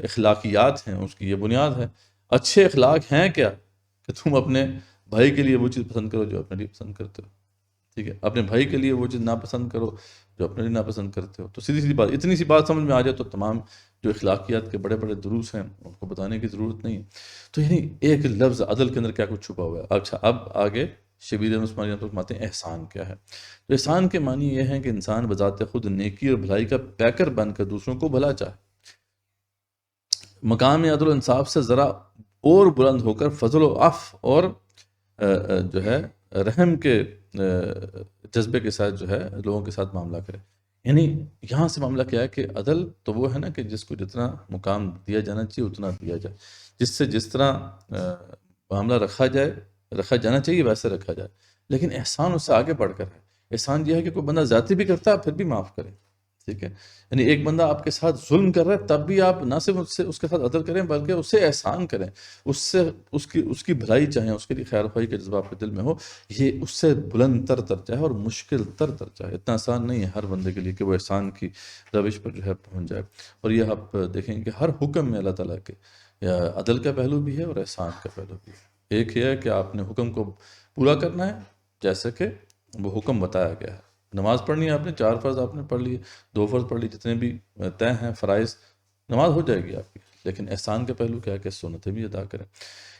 اخلاقیات ہیں اس کی یہ بنیاد ہے. اچھے اخلاق ہیں کیا کہ تم اپنے بھائی کے لیے وہ چیز پسند کرو جو اپنے لیے پسند کرتے ہو. ٹھیک ہے، اپنے بھائی کے لیے وہ چیز ناپسند کرو جو اپنے لیے ناپسند کرتے ہو. تو سیدھی سی بات، اتنی سی بات سمجھ میں آ جائے تو تمام جو اخلاقیات کے بڑے بڑے دروس ہیں ان کو بتانے کی ضرورت نہیں. تو یعنی ایک لفظ عدل کے اندر کیا کچھ چھپا ہوا ہے. اچھا، اب آگے شبیر احمد عثمانی رحمۃ اللہ فرماتے ہیں احسان کیا ہے. تو احسان کے معنی یہ ہے کہ انسان بذات خود نیکی اور بھلائی کا پیکر بن کر دوسروں کو بھلا چاہے. مقام عدل و انصاف سے ذرا اور بلند ہو کر فضل و عفو اور جو ہے رحم کے جذبے کے ساتھ جو ہے لوگوں کے ساتھ معاملہ کرے. یعنی یہاں سے معاملہ کیا ہے کہ عدل تو وہ ہے نا کہ جس کو جتنا مقام دیا جانا چاہیے اتنا دیا جائے، جس سے جس طرح معاملہ رکھا جانا چاہیے ویسے رکھا جائے. لیکن احسان اس سے آگے بڑھ کر ہے. احسان یہ ہے کہ کوئی بندہ زیادتی بھی کرتا ہے پھر بھی معاف کرے. ٹھیک ہے، یعنی ایک بندہ آپ کے ساتھ ظلم کر رہا ہے تب بھی آپ نہ صرف اس کے ساتھ عدل کریں بلکہ اس سے احسان کریں، اس کی بھلائی چاہیں، اس کے لیے خیر خواہی کا جذبہ آپ کے دل میں ہو. یہ اس سے بلند تر درجہ ہے اور مشکل تر درجہ ہے. اتنا آسان نہیں ہے ہر بندے کے لیے کہ وہ احسان کی روش پر جو ہے پہنچ جائے. اور یہ آپ دیکھیں کہ ہر حکم میں اللہ تعالیٰ کے عدل کا پہلو بھی ہے اور احسان کا پہلو بھی ہے. ایک یہ ہے کہ آپ نے حکم کو پورا کرنا ہے جیسے کہ وہ حکم بتایا گیا ہے. نماز پڑھنی ہے آپ نے، 4 فرض آپ نے پڑھ لیے، 2 فرض پڑھ لی، جتنے بھی طے ہیں فرائض، نماز ہو جائے گی آپ کی. لیکن احسان کا پہلو کیا ہے کہ سنتیں بھی ادا کریں.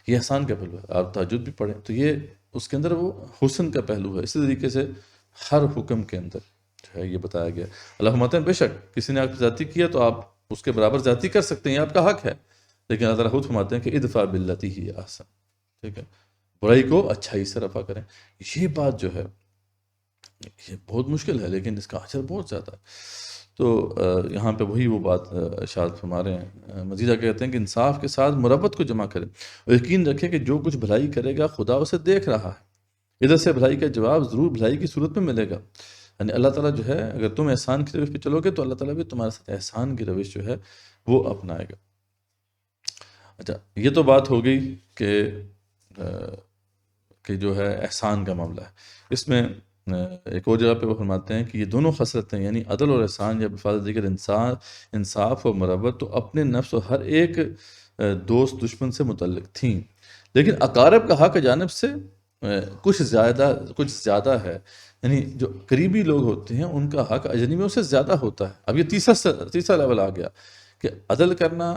یہ احسان کا پہلو ہے. آپ تہجد بھی پڑھیں تو یہ اس کے اندر وہ حسن کا پہلو ہے. اسی طریقے سے ہر حکم کے اندر جو ہے یہ بتایا گیا. اللہ فرماتے ہیں بے شک کسی نے آپ کی زیادتی کی ہے تو آپ اس کے برابر زیادتی کر سکتے ہیں، یہ آپ کا حق ہے. لیکن اللہ تعالیٰ خود فرماتے ہیں کہ ادفع باللتی ہی احسن. ٹھیک ہے، برائی کو اچھائی سے رفع کریں. یہ بات جو ہے یہ بہت مشکل ہے لیکن اس کا اثر بہت زیادہ ہے. تو یہاں پہ وہی وہ بات ارشاد فرما رہے ہیں. مزید کہتے ہیں کہ انصاف کے ساتھ مربت کو جمع کریں اور یقین رکھیں کہ جو کچھ بھلائی کرے گا خدا اسے دیکھ رہا ہے. ادھر سے بھلائی کا جواب ضرور بھلائی کی صورت میں ملے گا. یعنی اللہ تعالیٰ جو ہے اگر تم احسان کی روش پہ چلو گے تو اللہ تعالیٰ بھی تمہارے ساتھ احسان کی روش جو ہے وہ اپنائے گا. اچھا، یہ تو بات ہو گئی کہ جو ہے احسان کا معاملہ ہے. اس میں ایک اور جگہ پہ وہ فرماتے ہیں کہ یہ دونوں خصلتیں یعنی عدل اور احسان یا بفاظ دیگر انصاف اور مربت تو اپنے نفس و ہر ایک دوست دشمن سے متعلق تھیں، لیکن اقارب کا حق جانب سے کچھ زیادہ ہے. یعنی جو قریبی لوگ ہوتے ہیں ان کا حق اجنبیوں سے زیادہ ہوتا ہے. اب یہ تیسرا لیول آ گیا کہ عدل کرنا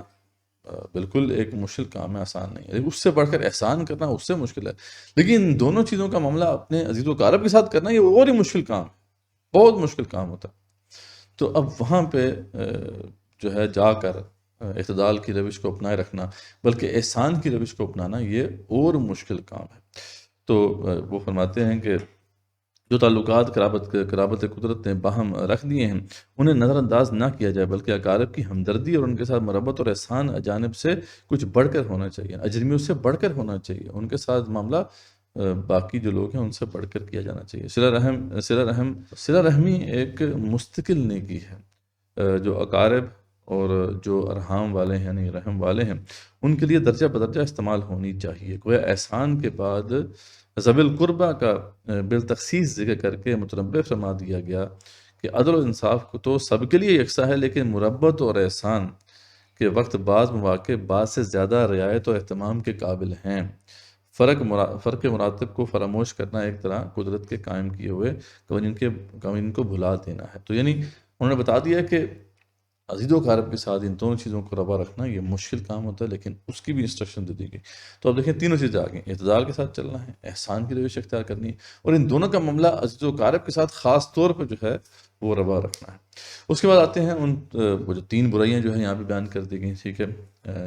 بالکل ایک مشکل کام ہے، آسان نہیں ہے. اس سے بڑھ کر احسان کرنا اس سے مشکل ہے. لیکن دونوں چیزوں کا معاملہ اپنے عزیز و اقارب کے ساتھ کرنا یہ اور ہی مشکل کام ہے، بہت مشکل کام ہوتا ہے. تو اب وہاں پہ جو ہے جا کر اعتدال کی روش کو اپنائے رکھنا بلکہ احسان کی روش کو اپنانا یہ اور مشکل کام ہے. تو وہ فرماتے ہیں کہ جو تعلقات قرابت قدرت نے باہم رکھ دیے ہیں انہیں نظر انداز نہ کیا جائے بلکہ اقارب کی ہمدردی اور ان کے ساتھ مربت اور احسان جانب سے کچھ بڑھ کر ہونا چاہیے، اجنبیوں سے بڑھ کر ہونا چاہیے. ان کے ساتھ معاملہ باقی جو لوگ ہیں ان سے بڑھ کر کیا جانا چاہیے. صلہ رحمی ایک مستقل نیکی ہے. جو اقارب اور جو ارحام والے ہیں یعنی رحم والے ہیں ان کے لیے درجہ بدرجہ استعمال ہونی چاہیے. گویا احسان کے بعد ذوی القربہ کا بالتخصیص ذکر کر کے متنبہ فرما دیا گیا کہ عدل و انصاف کو تو سب کے لیے یکساں ہے لیکن مربت اور احسان کے وقت بعض مواقع بعض سے زیادہ رعایت و اہتمام کے قابل ہیں. فرق مراتب کو فراموش کرنا ایک طرح قدرت کے قائم کیے ہوئے قوانین کو بھلا دینا ہے. تو یعنی انہوں نے بتا دیا کہ عزیز و اقارب کے ساتھ ان دونوں چیزوں کو روا رکھنا یہ مشکل کام ہوتا ہے لیکن اس کی بھی انسٹرکشن دے دی گئی. تو اب دیکھیں تینوں چیزیں آ گئیں، اعتدال کے ساتھ چلنا ہے، احسان کی روش اختیار کرنی ہے اور ان دونوں کا معاملہ عزیز و اقارب کے ساتھ خاص طور پر جو ہے وہ روا رکھنا ہے. اس کے بعد آتے ہیں وہ جو 3 برائیاں جو ہیں یہاں بھی بیان کر دی گئیں. ٹھیک ہے،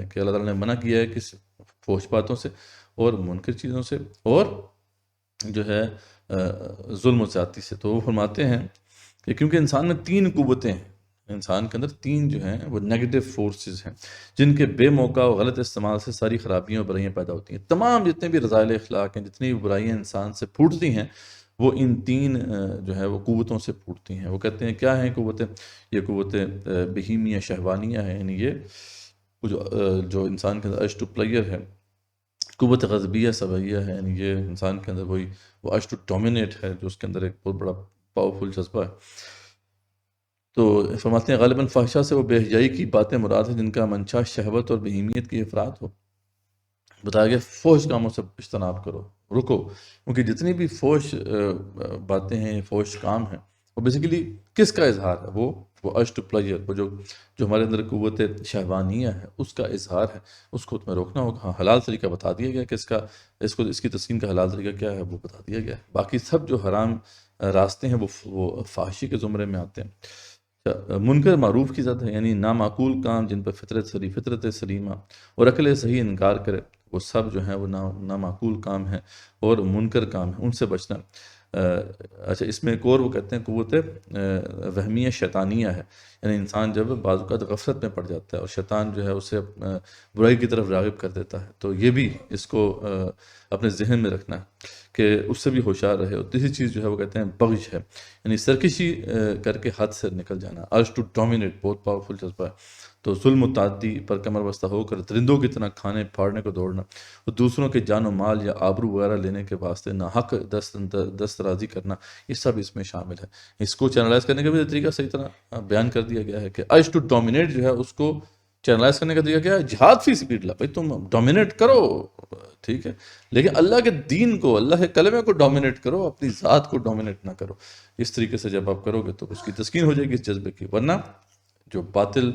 کہ اللہ تعالیٰ نے منع کیا ہے کہ فحش باتوں سے اور منکر چیزوں سے اور جو ہے ظلم و زیادتی سے۔ تو وہ فرماتے ہیں کہ کیونکہ انسان میں 3 قوتیں ہیں، انسان کے اندر 3 جو ہیں وہ نیگیٹو فورسز ہیں، جن کے بے موقع اور غلط استعمال سے ساری خرابیاں اور برائیاں پیدا ہوتی ہیں۔ تمام جتنے بھی رذائل اخلاق ہیں، جتنی بھی برائیاں انسان سے پھوٹتی ہیں، وہ ان 3 جو ہے وہ قوتوں سے پھوٹتی ہیں۔ وہ کہتے ہیں کیا ہیں قوتیں؟ یہ قوتیں بہیمیہ شہوانیہ ہیں، یعنی یہ جو انسان کے اندر اشٹو پلیئر ہے۔ قوت غضبیہ سبعیہ ہے، یعنی یہ انسان کے اندر وہی وہ اشٹو ڈومینیٹ ہے، جو اس کے اندر ایک بہت بڑا پاورفل جذبہ ہے۔ تو فرماتے ہیں غالباً فحشہ سے وہ بے حیائی کی باتیں مراد ہیں جن کا منشا شہوت اور بہیمیت کی افراد ہو۔ بتایا گیا فحش کاموں سے اجتناب کرو، رکو، کیونکہ جتنی بھی فحش باتیں ہیں، فحش کام ہیں، وہ بیسیکلی کس کا اظہار ہے؟ وہ اشٹ پلیئر، وہ جو ہمارے اندر قوت شہوانیہ ہے، اس کا اظہار ہے۔ اس کو تمہیں روکنا ہوگا۔ ہاں، حلال طریقہ بتا دیا گیا کہ اس کی تسکین کا حلال طریقہ کیا ہے، وہ بتا دیا گیا ہے۔ باقی سب جو حرام راستے ہیں وہ فحشی کے زمرے میں آتے ہیں۔ منکر معروف کی ذات ہے، یعنی نامعقول کام جن پر فطرت سلیمہ اور عقل صحیح انکار کرے، وہ سب جو ہیں وہ نامعقول کام ہیں اور منکر کام ہیں، ان سے بچنا۔ اچھا، اس میں ایک اور وہ کہتے ہیں قوت وہمیہ شیطانیہ ہے، یعنی انسان جب بعض اوقات غفلت میں پڑ جاتا ہے اور شیطان جو ہے اسے برائی کی طرف راغب کر دیتا ہے، تو یہ بھی اس کو اپنے ذہن میں رکھنا ہے کہ اس سے بھی ہوشیار رہے۔ اور تیسری چیز جو ہے وہ کہتے ہیں بغش ہے، یعنی سرکشی کر کے حد سے نکل جانا۔ ارج ٹو ڈومینیٹ بہت پاورفل جذبہ ہے۔ تو ظلم و تعدی پر کمر بستہ ہو کر درندوں کی طرح کھانے پھاڑنے کو دوڑنا، اور دوسروں کے جان و مال یا آبرو وغیرہ لینے کے واسطے ناحق دسترازی کرنا، یہ سب اس میں شامل ہے۔ اس کو چینلائز کرنے کا بھی طریقہ صحیح طرح بیان کر دیا گیا ہے کہ ارج ٹو ڈومینیٹ جو ہے اس کو چینلائز کرنے کا طریقہ کیا ہے؟ جہاد فی سبیل اللہ، بھائی تم ڈومینیٹ کرو، ٹھیک ہے، لیکن اللہ کے دین کو، اللہ کے کلمے کو ڈومینیٹ کرو، اپنی ذات کو ڈومینیٹ نہ کرو۔ اس طریقے سے جب آپ کرو گے تو اس کی تسکین ہو جائے گی اس جذبے کی، ورنہ جو باطل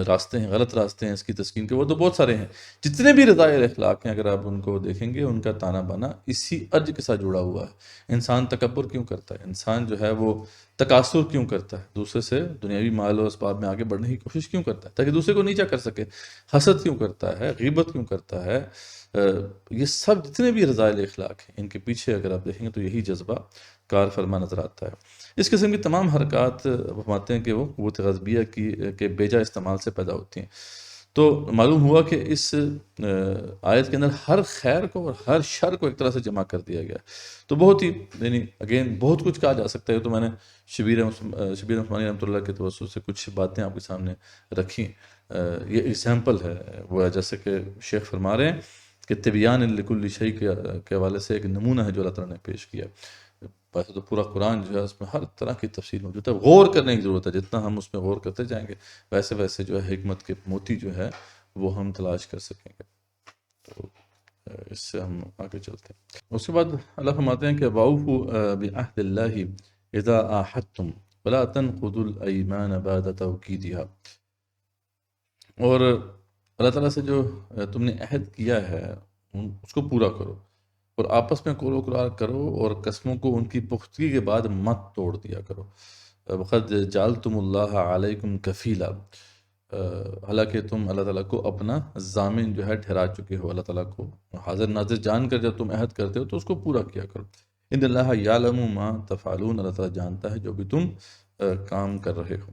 راستے ہیں، غلط راستے ہیں اس کی تسکین کے، وہ تو بہت سارے ہیں۔ جتنے بھی رذائل اخلاق ہیں اگر آپ ان کو دیکھیں گے، ان کا تانا بانا اسی ارج کے ساتھ جڑا ہوا ہے۔ انسان تکبر کیوں کرتا ہے؟ انسان جو ہے وہ تکاثر کیوں کرتا ہے؟ دوسرے سے دنیاوی مال و اسباب میں آگے بڑھنے کی کوشش کیوں کرتا ہے؟ تاکہ دوسرے کو نیچا کر سکے۔ حسد کیوں کرتا ہے؟ غیبت کیوں کرتا ہے؟ یہ سب جتنے بھی رذائل اخلاق ہیں، ان کے پیچھے اگر آپ دیکھیں گے تو یہی جذبہ کار فرما نظر آتا ہے۔ اس قسم کی تمام حرکات فرماتے ہیں کہ وہ قوت غضبیہ کے بیجا استعمال سے پیدا ہوتی ہیں۔ تو معلوم ہوا کہ اس آیت کے اندر ہر خیر کو اور ہر شر کو ایک طرح سے جمع کر دیا گیا۔ تو بہت ہی، یعنی اگین بہت کچھ کہا جا سکتا ہے۔ تو میں نے شبیر عثمانی رحمۃ اللہ کے توسط سے کچھ باتیں آپ کے سامنے رکھی۔ یہ ایگزامپل ہے، وہ جیسے کہ شیخ فرما رہے ہیں کہ طبیان لکل شیء کے حوالے سے ایک نمونہ ہے جو اللہ تعالیٰ نے پیش کیا۔ ویسے تو پورا قرآن جو ہے اس میں ہر طرح کی تفصیل موجود ہے، غور کرنے کی ضرورت ہے۔ جتنا ہم اس میں غور کرتے جائیں گے ویسے ویسے جو ہے حکمت کے موتی جو ہے وہ ہم تلاش کر سکیں گے۔ تو اس سے ہم آگے چلتے ہیں۔ اس کے بعد اللہ فرماتے ہیں کہ وَأَوْفُوا بِعَهْدِ اللَّهِ إِذَا عَاهَدتُّمْ وَلَا تَنقُضُوا الْأَيْمَانَ بَعْدَ تَوْكِيدِهَا۔ اور اللہ تعالیٰ سے جو تم نے عہد کیا ہے اس کو پورا کرو، اور آپس میں قول و قرار کرو، اور قسموں کو ان کی پختگی کے بعد مت توڑ دیا کرو۔ وَقَدْ جَعَلْتُمُ اللَّهَ عَلَيْكُمْ كَفِيلًا، حالانکہ تم اللہ تعالیٰ کو اپنا ضامن جو ہے ٹھہرا چکے ہو۔ اللہ تعالیٰ کو حاضر ناظر جان کر جب تم عہد کرتے ہو تو اس کو پورا کیا کرو۔ إِنَّ اللَّهَ يَعْلَمُ مَا تَفْعَلُونَ، اللہ تعالیٰ جانتا ہے جو بھی تم کام کر رہے ہو۔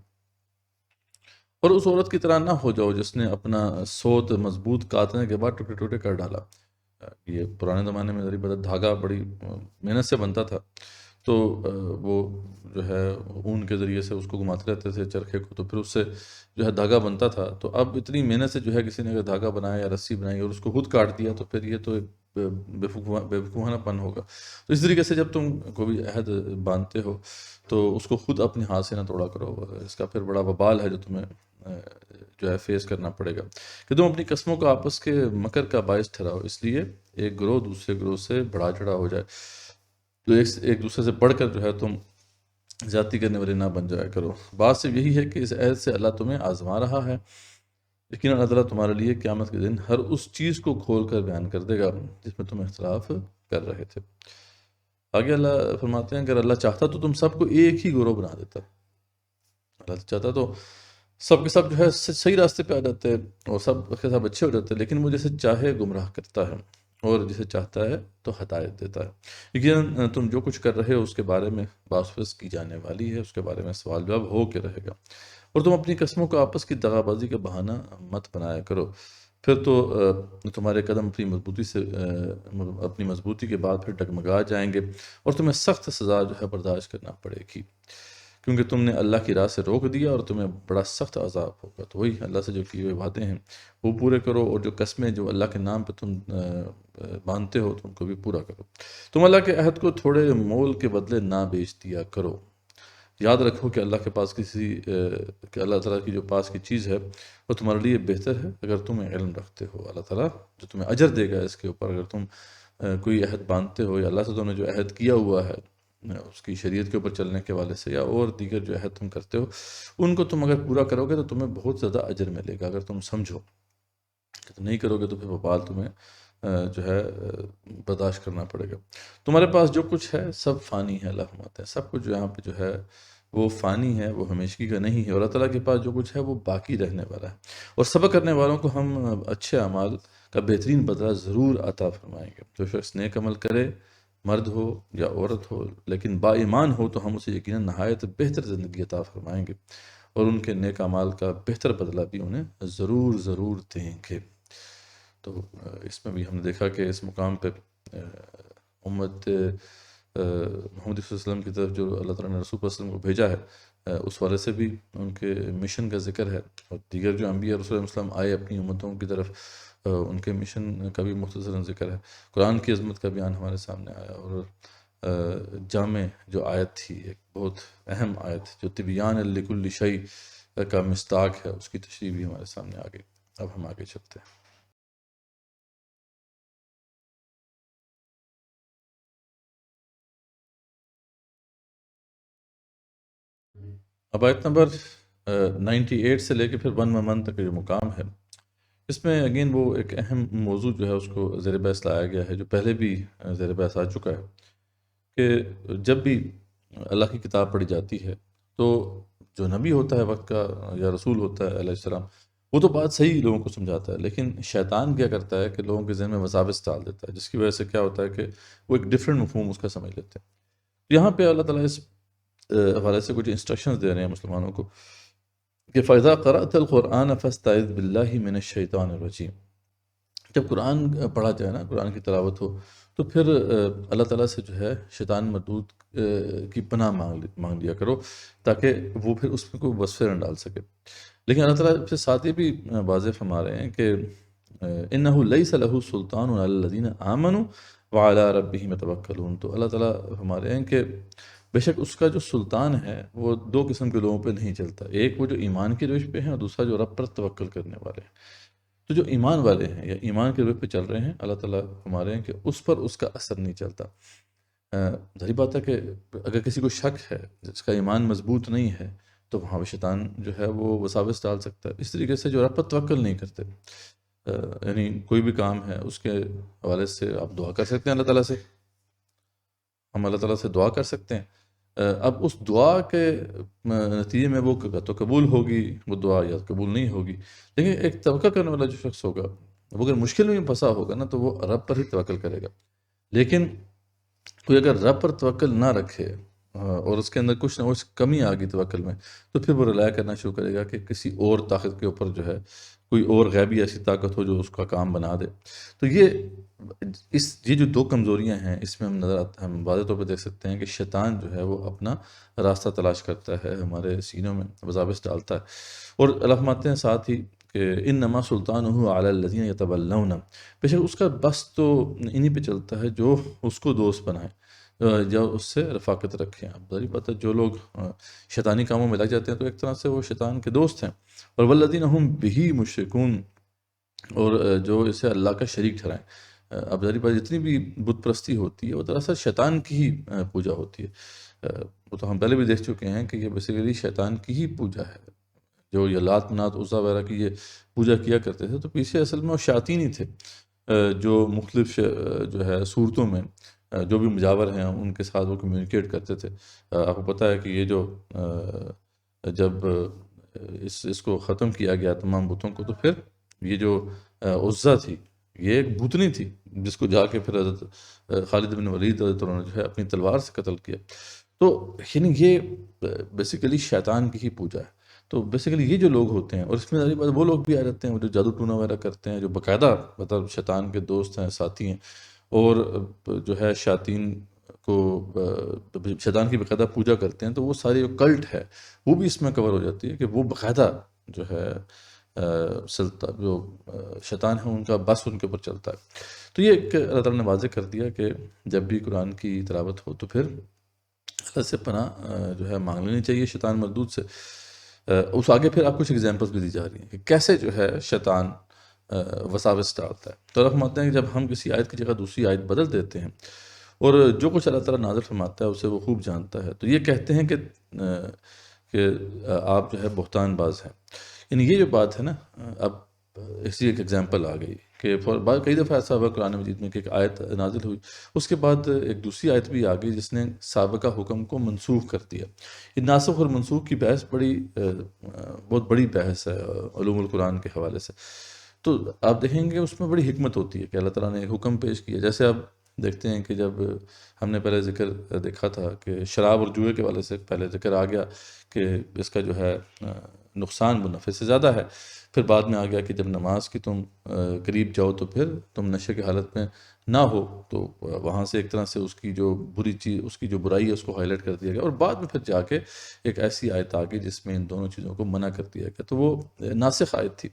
اور اس عورت کی طرح نہ ہو جاؤ جس نے اپنا سوت مضبوط کاٹنے کے بعد ٹکڑے ٹکڑے کر ڈالا۔ یہ پرانے زمانے میں ذریعہ دھاگا بڑی محنت سے بنتا تھا، تو وہ جو ہے اون کے ذریعے سے اس کو گھماتے رہتے تھے چرخے کو، تو پھر اس سے جو ہے دھاگا بنتا تھا۔ تو اب اتنی محنت سے جو ہے کسی نے اگر دھاگا بنایا یا رسی بنائی اور اس کو خود کاٹ دیا تو پھر یہ تو ایک بیوقوفانہ پن ہوگا۔ تو اس طریقے سے جب تم کوئی عہد باندھتے ہو تو اس کو خود اپنے ہاتھ سے نہ توڑا کرو، اس کا پھر بڑا وبال ہے جو تمہیں جو ہے فیس کرنا پڑے گا کہ تم اپنی قسموں کو آپس کے مکر کا باعث ٹھہراؤ، اس لیے ایک گروہ دوسرے گروہ سے بڑھا چڑھا ہو جائے، تو ایک دوسرے سے بڑھ کر جو ہے تم زیادتی کرنے والے نہ بن جایا کرو۔ بات صرف یہی ہے کہ اس عہد سے اللہ تمہیں آزما رہا ہے، لیکن اللہ تعالیٰ تمہارے لیے قیامت کے دن ہر اس چیز کو کھول کر بیان کر دے گا جس میں تم اختلاف کر رہے تھے۔ آگے اللہ فرماتے ہیں اگر اللہ چاہتا تو تم سب کو ایک ہی گروہ بنا دیتا۔ اللہ چاہتا تو سب کے سب جو ہے صحیح راستے پہ آ جاتے اور سب کے سب اچھے ہو جاتے، لیکن وہ جیسے چاہے گمراہ کرتا ہے۔ اور جسے چاہتا ہے تو ہدایت دیتا ہے۔ یقیناً تم جو کچھ کر رہے ہو اس کے بارے میں بحث کی جانے والی ہے، اس کے بارے میں سوال جواب ہو کے رہے گا۔ اور تم اپنی قسموں کو آپس کی دغا بازی کا بہانہ مت بنایا کرو، پھر تو تمہارے قدم اپنی مضبوطی کے بعد پھر ڈگمگا جائیں گے، اور تمہیں سخت سزا جو ہے برداشت کرنا پڑے گی، کیونکہ تم نے اللہ کی راہ سے روک دیا اور تمہیں بڑا سخت عذاب ہوگا۔ تو وہی اللہ سے جو کیے ہوئے وعدے ہیں وہ پورے کرو، اور جو قسمیں جو اللہ کے نام پہ تم باندھتے ہو تو ان کو بھی پورا کرو۔ تم اللہ کے عہد کو تھوڑے مول کے بدلے نہ بیچ دیا کرو۔ یاد رکھو کہ اللہ کے پاس کہ اللہ تعالیٰ کی جو پاس کی چیز ہے وہ تمہارے لیے بہتر ہے اگر تم علم رکھتے ہو۔ اللہ تعالیٰ جو تمہیں اجر دے گا اس کے اوپر، اگر تم کوئی عہد باندھتے ہو، یا اللہ سے تم نے جو عہد کیا ہوا ہے اس کی شریعت کے اوپر چلنے کے والے سے، یا اور دیگر جو عہد تم کرتے ہو، ان کو تم اگر پورا کرو گے تو تمہیں بہت زیادہ اجر ملے گا۔ اگر تم سمجھو کہ تم نہیں کرو گے تو پھر وبال تمہیں جو ہے برداشت کرنا پڑے گا۔ تمہارے پاس جو کچھ ہے سب فانی ہے، اللہ فرماتے ہیں سب کچھ جو یہاں پہ جو ہے وہ فانی ہے، وہ ہمیشگی کا نہیں ہے، اور اللہ تعالیٰ کے پاس جو کچھ ہے وہ باقی رہنے والا ہے، اور صبر کرنے والوں کو ہم اچھے اعمال کا بہترین بدلہ ضرور عطا فرمائیں گے۔ جو شخص نیک عمل کرے، مرد ہو یا عورت ہو، لیکن با ایمان ہو، تو ہم اسے یقیناً نہایت بہتر زندگی عطا فرمائیں گے، اور ان کے نیک اعمال کا بہتر بدلہ بھی انہیں ضرور ضرور دیں گے۔ تو اس میں بھی ہم نے دیکھا کہ اس مقام پہ امت محمد صلی اللہ علیہ وسلم کی طرف جو اللہ تعالیٰ نے رسول صلی اللہ علیہ وسلم کو بھیجا ہے، اس والے سے بھی ان کے مشن کا ذکر ہے، اور دیگر جو انبیاء رسول اللہ علیہ وسلم آئے اپنی امتوں کی طرف، ان کے مشن کا بھی مختصراً ذکر ہے۔ قرآن کی عظمت کا بیان ہمارے سامنے آیا، اور جامع جو آیت تھی، ایک بہت اہم آیت جو تبیان لکل شیء کا مصداق ہے، اس کی تشریح بھی ہمارے سامنے آ گئی۔ اب ہم آگے چلتے ہیں۔ اب آیت نمبر 98 سے لے کے پھر 111 تک کا جو مقام ہے، اس میں اگین وہ ایک اہم موضوع جو ہے اس کو زیر بحث لایا گیا ہے، جو پہلے بھی زیر بحث آ چکا ہے، کہ جب بھی اللہ کی کتاب پڑھی جاتی ہے تو جو نبی ہوتا ہے وقت کا، یا رسول ہوتا ہے علیہ السلام، وہ تو بات صحیح لوگوں کو سمجھاتا ہے، لیکن شیطان کیا کرتا ہے کہ لوگوں کے ذہن میں وساوس ڈال دیتا ہے، جس کی وجہ سے کیا ہوتا ہے کہ وہ ایک ڈفرینٹ مفہوم اس کا سمجھ لیتے ہیں۔ یہاں پہ اللہ تعالیٰ اس حوالے سے کچھ انسٹرکشنز دے رہے ہیں مسلمانوں کو، کہ فَإِذَا قَرَأْتَ الْقُرْآنَ فَاسْتَعِذْ بِاللَّهِ مِنَ الشَّيْطَانِ الرَّجِيمِ۔ جب قرآن پڑھا جائے نا، قرآن کی تلاوت ہو، تو پھر اللہ تعالیٰ سے جو ہے شیطان مردود کی پناہ مانگ لیا کرو، تاکہ وہ پھر اس میں کوئی وسوسے نہ ڈال سکے۔ لیکن اللہ تعالیٰ پھر ساتھ یہ بھی واضح فرما رہے ہیں کہ إِنَّهُ لَيْسَ لَهُ سُلْطَانٌ عَلَى الَّذِينَ آمَنُوا وَعَلَىٰ رَبِّهِمْ يَتَوَكَّلُونَ۔ تو اللہ تعالیٰ فرما رہے ہیں کہ بے شک اس کا جو سلطان ہے وہ دو قسم کے لوگوں پہ نہیں چلتا، ایک وہ جو ایمان کی روش پہ ہیں، اور دوسرا جو رب پر توکل کرنے والے ہیں۔ تو جو ایمان والے ہیں یا ایمان کے روش پہ چل رہے ہیں، اللہ تعالیٰ فرما رہے ہیں کہ اس پر اس کا اثر نہیں چلتا۔ ظاہری بات ہے کہ اگر کسی کو شک ہے، جس کا ایمان مضبوط نہیں ہے، تو وہاں پہ شیطان جو ہے وہ وساوس ڈال سکتا ہے۔ اس طریقے سے جو رب پر توکل نہیں کرتے، یعنی کوئی بھی کام ہے اس کے حوالے سے آپ دعا کر سکتے ہیں اللہ تعالیٰ سے، ہم اللہ تعالیٰ سے دعا کر سکتے ہیں۔ اب اس دعا کے نتیجے میں وہ تو قبول ہوگی وہ دعا، یا قبول نہیں ہوگی، لیکن ایک توکل کرنے والا جو شخص ہوگا، وہ اگر مشکل میں پھنسا ہوگا نا، تو وہ رب پر ہی توکل کرے گا۔ لیکن کوئی اگر رب پر توکل نہ رکھے، اور اس کے اندر کچھ نہ کچھ کمی آ گئی توکل میں، تو پھر وہ رلایا کرنا شروع کرے گا کہ کسی اور طاقت کے اوپر جو ہے کوئی اور غیبی ایسی طاقت ہو جو اس کا کام بنا دے۔ تو یہ جو دو کمزوریاں ہیں، اس میں ہم واضح طور پہ دیکھ سکتے ہیں کہ شیطان جو ہے وہ اپنا راستہ تلاش کرتا ہے، ہمارے سینوں میں وساوس ڈالتا ہے۔ اور اللہ فرماتے ہیں ساتھ ہی کہ انما سلطانہ علی الذین یتولون، بے شک اس کا بس تو انہی پہ چلتا ہے جو اس کو دوست بنائیں، یا اس سے رفاقت رکھیں۔ اب ظاہر بات ہے جو لوگ شیطانی کاموں میں لگ جاتے ہیں تو ایک طرح سے وہ شیطان کے دوست ہیں، اور والذین هم بہ مشرکون، اور جو اسے اللہ کا شریک ٹھہرائیں۔ اب ظاہر بات جتنی بھی بت پرستی ہوتی ہے وہ دراصل شیطان کی ہی پوجا ہوتی ہے۔ وہ تو ہم پہلے بھی دیکھ چکے ہیں کہ یہ بیسیکلی شیطان کی ہی پوجا ہے۔ جو یہ لات منات عزا وغیرہ کی یہ پوجا کیا کرتے تھے، تو پیچھے اصل میں وہ شیاطین ہی تھے، جو مختلف جو ہے صورتوں میں جو بھی مجاور ہیں ان کے ساتھ وہ کمیونیکیٹ کرتے تھے۔ آپ کو پتہ ہے کہ یہ جو جب اس کو ختم کیا گیا تمام بتوں کو، تو پھر یہ جو عزا تھی، یہ ایک بھوتنی تھی جس کو جا کے پھر حضرت خالد بن ولید رضی اللہ عنہ جو ہے اپنی تلوار سے قتل کیا. تو یعنی یہ بیسیکلی شیطان کی ہی پوجا ہے. تو بیسیکلی یہ جو لوگ ہوتے ہیں، اور اس میں ظاہر بات وہ لوگ بھی آ جاتے ہیں وہ جو جادو ٹونا وغیرہ کرتے ہیں، جو باقاعدہ مطلب شیطان کے دوست ہیں، ساتھی ہیں، اور جو ہے شیاطین کو شیطان کی باقاعدہ پوجا کرتے ہیں. تو وہ ساری جو کلٹ ہے وہ بھی اس میں کور ہو جاتی ہے کہ وہ باقاعدہ جو ہے جو شیطان ہیں ان کا بس ان کے اوپر چلتا ہے. تو یہ ایک اللہ تعالیٰ نے واضح کر دیا کہ جب بھی قرآن کی تلاوت ہو تو پھر اللہ سے پناہ جو ہے مانگ لینی چاہیے شیطان مردود سے. اس آگے پھر آپ کچھ ایگزامپلس بھی دی جا رہی ہیں کہ کیسے جو ہے شیطان وساوس ڈالتا ہے. تو اللہ فرماتے ہیں کہ جب ہم کسی آیت کی جگہ دوسری آیت بدل دیتے ہیں اور جو کچھ اللہ تعالیٰ نازل فرماتا ہے اسے وہ خوب جانتا ہے، تو یہ کہتے ہیں کہ آپ جو ہے بہتان باز ہیں. یعنی یہ جو بات ہے نا، اب اسی ایک ایگزامپل آ گئی کہ کئی دفعہ ایسا ہوا قرآن مجید میں کہ ایک آیت نازل ہوئی، اس کے بعد ایک دوسری آیت بھی آ گئی جس نے سابقہ حکم کو منسوخ کر دیا. یہ ناسخ اور منسوخ کی بحث بہت بڑی بحث ہے علوم القرآن کے حوالے سے. تو آپ دیکھیں گے اس میں بڑی حکمت ہوتی ہے کہ اللہ تعالیٰ نے ایک حکم پیش کیا. جیسے آپ دیکھتے ہیں کہ جب ہم نے پہلے ذکر دیکھا تھا کہ شراب اور جوئے کے والے سے پہلے ذکر آ گیا کہ اس کا جو ہے نقصان منافع سے زیادہ ہے. پھر بعد میں آ گیا کہ جب نماز کی تم قریب جاؤ تو پھر تم نشے کی حالت میں نہ ہو. تو وہاں سے ایک طرح سے اس کی جو بری چیز، اس کی جو برائی ہے اس کو ہائی لائٹ کر دیا گیا، اور بعد میں پھر جا کے ایک ایسی آیت آ گئی جس میں ان دونوں چیزوں کو منع کر دیا گیا. تو وہ ناسخ آیت تھی.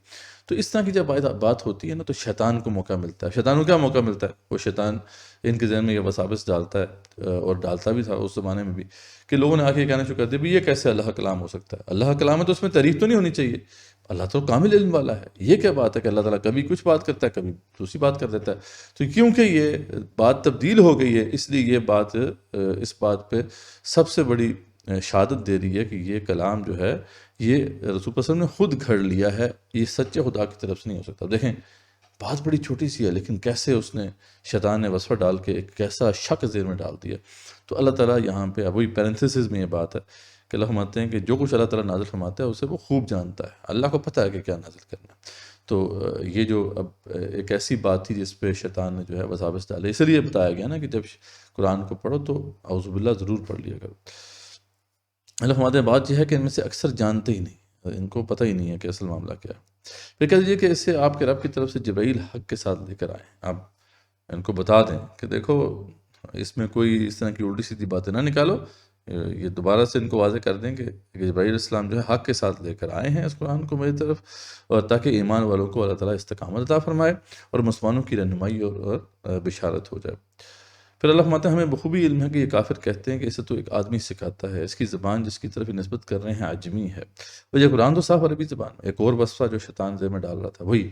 تو اس طرح کی جب بات ہوتی ہے نا تو شیطان کو موقع ملتا ہے. شیطان کو کیا موقع ملتا ہے؟ وہ شیطان ان کے ذہن میں یہ وساوس ڈالتا ہے، اور ڈالتا بھی تھا اس زمانے میں بھی، کہ لوگوں نے آ کے کہنا شروع کر دیا بھی یہ کیسے اللہ کا کلام ہو سکتا ہے؟ اللہ کا کلام ہے تو اس میں تعریف تو نہیں ہونی چاہیے. اللہ تو کامل علم والا ہے. یہ کیا بات ہے کہ اللہ تعالیٰ کبھی کچھ بات کرتا ہے کبھی دوسری بات کر دیتا ہے؟ تو کیونکہ یہ بات تبدیل ہو گئی ہے اس لیے یہ بات اس بات پہ سب سے بڑی شہادت دے رہی ہے کہ یہ کلام جو ہے یہ رسول اللہ صلی اللہ علیہ وسلم نے خود گھڑ لیا ہے، یہ سچے خدا کی طرف سے نہیں ہو سکتا. دیکھیں بات بڑی چھوٹی سی ہے لیکن کیسے اس نے شیطان نے وسوسہ ڈال کے ایک کیسا شک ذہن میں ڈال دیا. تو اللہ تعالیٰ یہاں پہ وہی پیرنتھسز میں یہ بات ہے کہ اللہ فرماتے ہیں کہ جو کچھ اللہ تعالیٰ نازل فرماتا ہے اسے وہ خوب جانتا ہے. اللہ کو پتہ ہے کہ کیا نازل کرنا ہے. تو یہ جو اب ایک ایسی بات تھی جس پہ شیطان نے جو ہے وساوس ڈالے، اس لیے بتایا گیا نا کہ جب قرآن کو پڑھو تو اعوذ باللہ ضرور پڑھ لیا کرو. اللہ فرماتے ہیں بات یہ ہے کہ ان میں سے اکثر جانتے ہی نہیں، ان کو پتہ ہی نہیں ہے کہ اصل معاملہ کیا ہے. پھر کہہ دیجیے کہ اسے آپ کے رب کی طرف سے جبرائیل حق کے ساتھ لے کر آئیں. آپ ان کو بتا دیں کہ دیکھو اس میں کوئی اس طرح کی الٹی سیدھی باتیں نہ نکالو. یہ دوبارہ سے ان کو واضح کر دیں کہ جبرائیل علیہ السلام جو ہے حق کے ساتھ لے کر آئے ہیں اس قرآن کو میری طرف، اور تاکہ ایمان والوں کو اللہ تعالیٰ استقامت عطا فرمائے اور مسلمانوں کی رہنمائی اور بشارت ہو جائے. پھر اللہ فرماتے ہیں ہمیں بخوبی علم ہے کہ یہ کافر کہتے ہیں کہ اسے تو ایک آدمی سکھاتا ہے، اس کی زبان جس کی طرف یہ نسبت کر رہے ہیں عجمی ہے، اور یہ قرآن تو صاف عربی زبان ہے. ایک اور وصفہ جو شیطان ذہن میں ڈال رہا تھا وہی،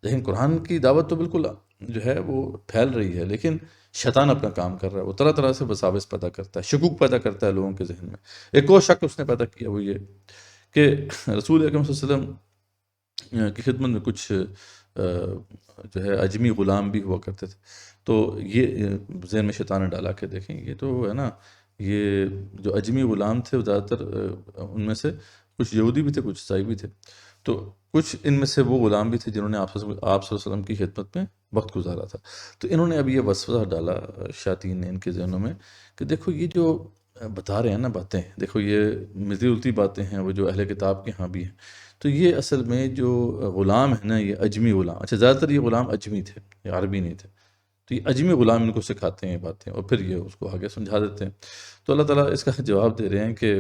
لیکن قرآن کی دعوت تو بالکل جو ہے وہ پھیل رہی ہے، لیکن شیطان اپنا کام کر رہا ہے. وہ طرح طرح سے وساوس پیدا کرتا ہے، شکوک پیدا کرتا ہے لوگوں کے ذہن میں. ایک اور شک اس نے پیدا کیا وہ یہ کہ رسول اکرم صلی اللہ علیہ وسلم کی خدمت میں کچھ جو ہے اجمی غلام بھی ہوا کرتے تھے. تو یہ ذہن میں شیطان نے ڈالا کہ دیکھیں یہ تو ہے نا، یہ جو اجمی غلام تھے وہ زیادہ تر ان میں سے کچھ یہودی بھی تھے کچھ عیسائی بھی تھے. تو کچھ ان میں سے وہ غلام بھی تھے جنہوں نے آپ صلی اللہ علیہ وسلم کی خدمت میں وقت گزارا تھا. تو انہوں نے اب یہ وسوسہ ڈالا شیاطین نے ان کے ذہنوں میں کہ دیکھو یہ جو بتا رہے ہیں نا باتیں، دیکھو یہ ملتی جلتی باتیں ہیں وہ جو اہل کتاب کے ہاں بھی ہیں. تو یہ اصل میں جو غلام ہے نا یہ اجمی غلام، اچھا زیادہ تر یہ غلام اجمی تھے، یہ عربی نہیں تھے. تو یہ اجمی غلام ان کو سکھاتے ہیں یہ باتیں اور پھر یہ اس کو آگے سمجھا دیتے ہیں. تو اللہ تعالیٰ اس کا جواب دے رہے ہیں کہ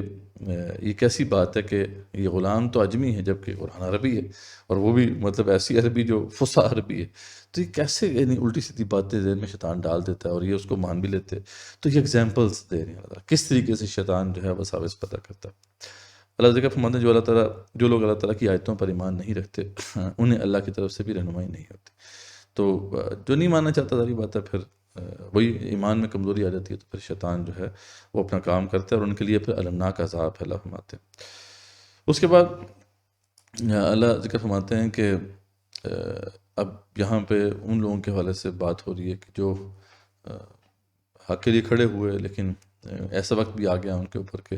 یہ کیسی بات ہے کہ یہ غلام تو اجمی ہے جبکہ قرآن عربی ہے، اور وہ بھی مطلب ایسی عربی جو فصیح عربی ہے. تو یہ کیسے یعنی الٹی سیدھی باتیں ذہن میں شیطان ڈال دیتا ہے اور یہ اس کو مان بھی لیتے. تو یہ ایگزامپلس دے رہے ہیں اللہ تعالیٰ کس طریقے سے شیطان جو ہے وساوس پیدا کرتا ہے. اللہ ذکر فرماتے ہیں جو لوگ اللہ تعالیٰ کی آیتوں پر ایمان نہیں رکھتے انہیں اللہ کی طرف سے بھی رہنمائی نہیں ہوتی. تو جو نہیں ماننا چاہتا ساری بات ہے پھر وہی ایمان میں کمزوری آ جاتی ہے تو پھر شیطان جو ہے وہ اپنا کام کرتا ہے اور ان کے لیے پھر المناک عذاب ہے. اللہ فرماتے ہیں اس کے بعد اللہ ذکر فرماتے ہیں کہ اب یہاں پہ ان لوگوں کے حوالے سے بات ہو رہی ہے کہ جو حق کے لیے کھڑے ہوئے لیکن ایسا وقت بھی آ گیا ان کے اوپر کہ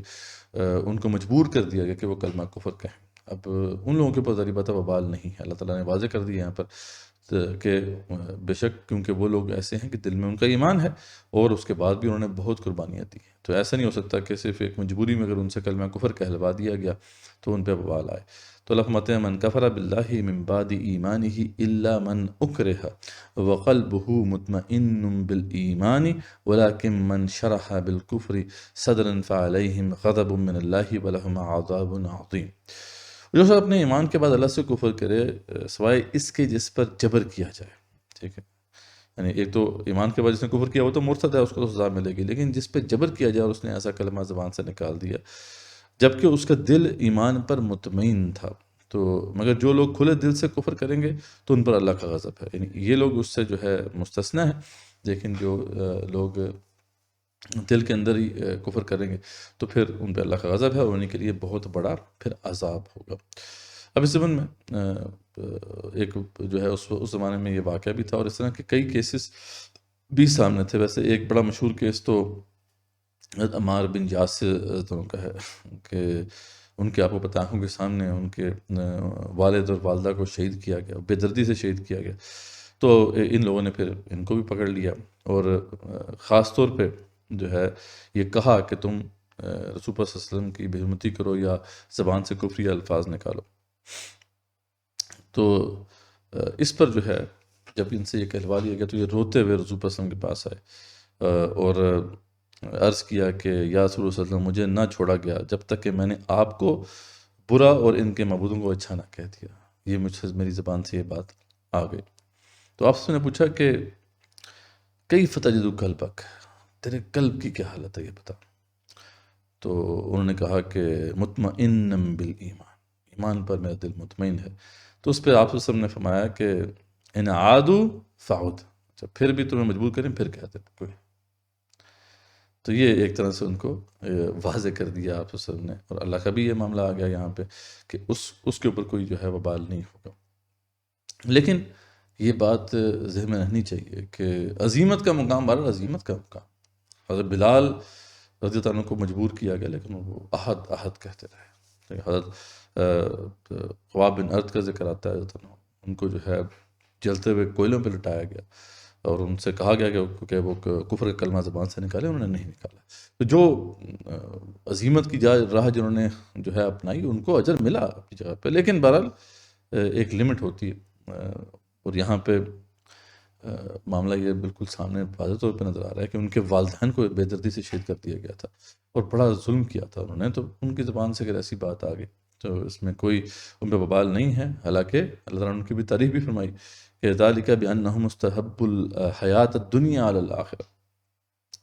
ان کو مجبور کر دیا گیا کہ وہ کلمہ کفر کہیں. اب ان لوگوں کے اوپر ذری بات وبال نہیں ہے، اللہ تعالیٰ نے واضح کر دیا یہاں پر کہ بے شک کیونکہ وہ لوگ ایسے ہیں کہ دل میں ان کا ایمان ہے اور اس کے بعد بھی انہوں نے بہت قربانیاں دی ہیں، تو ایسا نہیں ہو سکتا کہ صرف ایک مجبوری میں اگر ان سے کلمہ کفر کہلوا دیا گیا تو ان پہ وبال آئے۔ تو اللہ فرماتے ہیں من کفر باللہ من بعد ایمانہ الا من اکرہ وقلبہ مطمئن بالایمان ولکن من شرح بالکفر صدرا فعلیہم غضب من اللہ ولہم عذاب عظیم۔ جو شخص اپنے ایمان کے بعد اللہ سے کفر کرے سوائے اس کے جس پر جبر کیا جائے، ٹھیک ہے، یعنی ایک تو ایمان کے بعد جس نے کفر کیا وہ تو مرتد ہے، اس کو تو سزا ملے گی، لیکن جس پہ جبر کیا جائے اور اس نے ایسا کلمہ زبان سے نکال دیا جبکہ اس کا دل ایمان پر مطمئن تھا، تو مگر جو لوگ کھلے دل سے کفر کریں گے تو ان پر اللہ کا غضب ہے، یعنی یہ لوگ اس سے جو ہے مستثنی ہے، لیکن جو لوگ دل کے اندر ہی کفر کریں گے تو پھر ان پہ اللہ کا غضب ہے اور انہیں کے لیے بہت بڑا پھر عذاب ہوگا۔ اب اس زمن میں ایک جو ہے اس زمانے میں یہ واقعہ بھی تھا اور اس طرح کے کئی کیسز بھی سامنے تھے۔ ویسے ایک بڑا مشہور کیس تو عمار بن یاسر کا ہے کہ ان کے آپ کو پتہ آنکھوں کے سامنے ان کے والد اور والدہ کو شہید کیا گیا، بے دردی سے شہید کیا گیا، تو ان لوگوں نے پھر ان کو بھی پکڑ لیا اور خاص طور پہ جو ہے یہ کہا کہ تم رسول اللہ صلی اللہ علیہ وسلم کی بے حرمتی کرو یا زبان سے کفری الفاظ نکالو۔ تو اس پر جو ہے جب ان سے یہ کہلوا دیا گیا تو یہ روتے ہوئے رسول اللہ صلی اللہ علیہ وسلم کے پاس آئے اور عرض کیا کہ یا رسول اللہ صلی اللہ علیہ وسلم مجھے نہ چھوڑا گیا جب تک کہ میں نے آپ کو برا اور ان کے معبودوں کو اچھا نہ کہہ دیا، یہ مجھ سے میری زبان سے یہ بات آ گئی۔ تو آپ سے نے پوچھا کہ کئی فتجد قلبک، تیرے قلب کی کیا حالت ہے یہ بتا، تو انہوں نے کہا کہ مطمئن بالایمان، ایمان پر میرا دل مطمئن ہے۔ تو اس پہ آپ صلی اللہ علیہ وسلم نے فرمایا کہ ان عادوا فعد، اچھا پھر بھی تمہیں مجبور کریں پھر کہہ دے کوئی، تو یہ ایک طرح سے ان کو واضح کر دیا آپ صلی اللہ علیہ وسلم نے، اور اللہ کا بھی یہ معاملہ آ گیا یہاں پہ کہ اس کے اوپر کوئی جو ہے وبال نہیں ہوگا۔ لیکن یہ بات ذہن میں رہنی چاہیے کہ عزیمت کا مقام بہرحال عزیمت کا مقام، حضرت بلال رضی اللہ عنہ کو مجبور کیا گیا لیکن وہ احد احد کہتے رہے۔ حضرت خواب بن ارد کا ذکر آتا ہے، حضرت ان کو جو ہے جلتے ہوئے کوئلوں پہ لٹایا گیا اور ان سے کہا گیا کہ وہ کفر کا کلمہ زبان سے نکالے، انہوں نے نہیں نکالا۔ تو جو عزیمت کی راہ جنہوں نے جو ہے اپنائی ان کو اجر ملا اپنی جگہ پہ، لیکن بہرحال ایک لمٹ ہوتی ہے، اور یہاں پہ معاملہ یہ بالکل سامنے واضح طور پہ نظر آ رہا ہے کہ ان کے والدین کو بے دردی سے شہید کر دیا گیا تھا اور بڑا ظلم کیا تھا انہوں نے، تو ان کی زبان سے اگر ایسی بات آ گئی تو اس میں کوئی ان پہ وبال نہیں ہے۔ حالانکہ اللہ تعالیٰ نے ان کی بھی تعریف بھی فرمائی کہ ذالک بانہم مستحب الحیات الدنیا علی الآخرہ،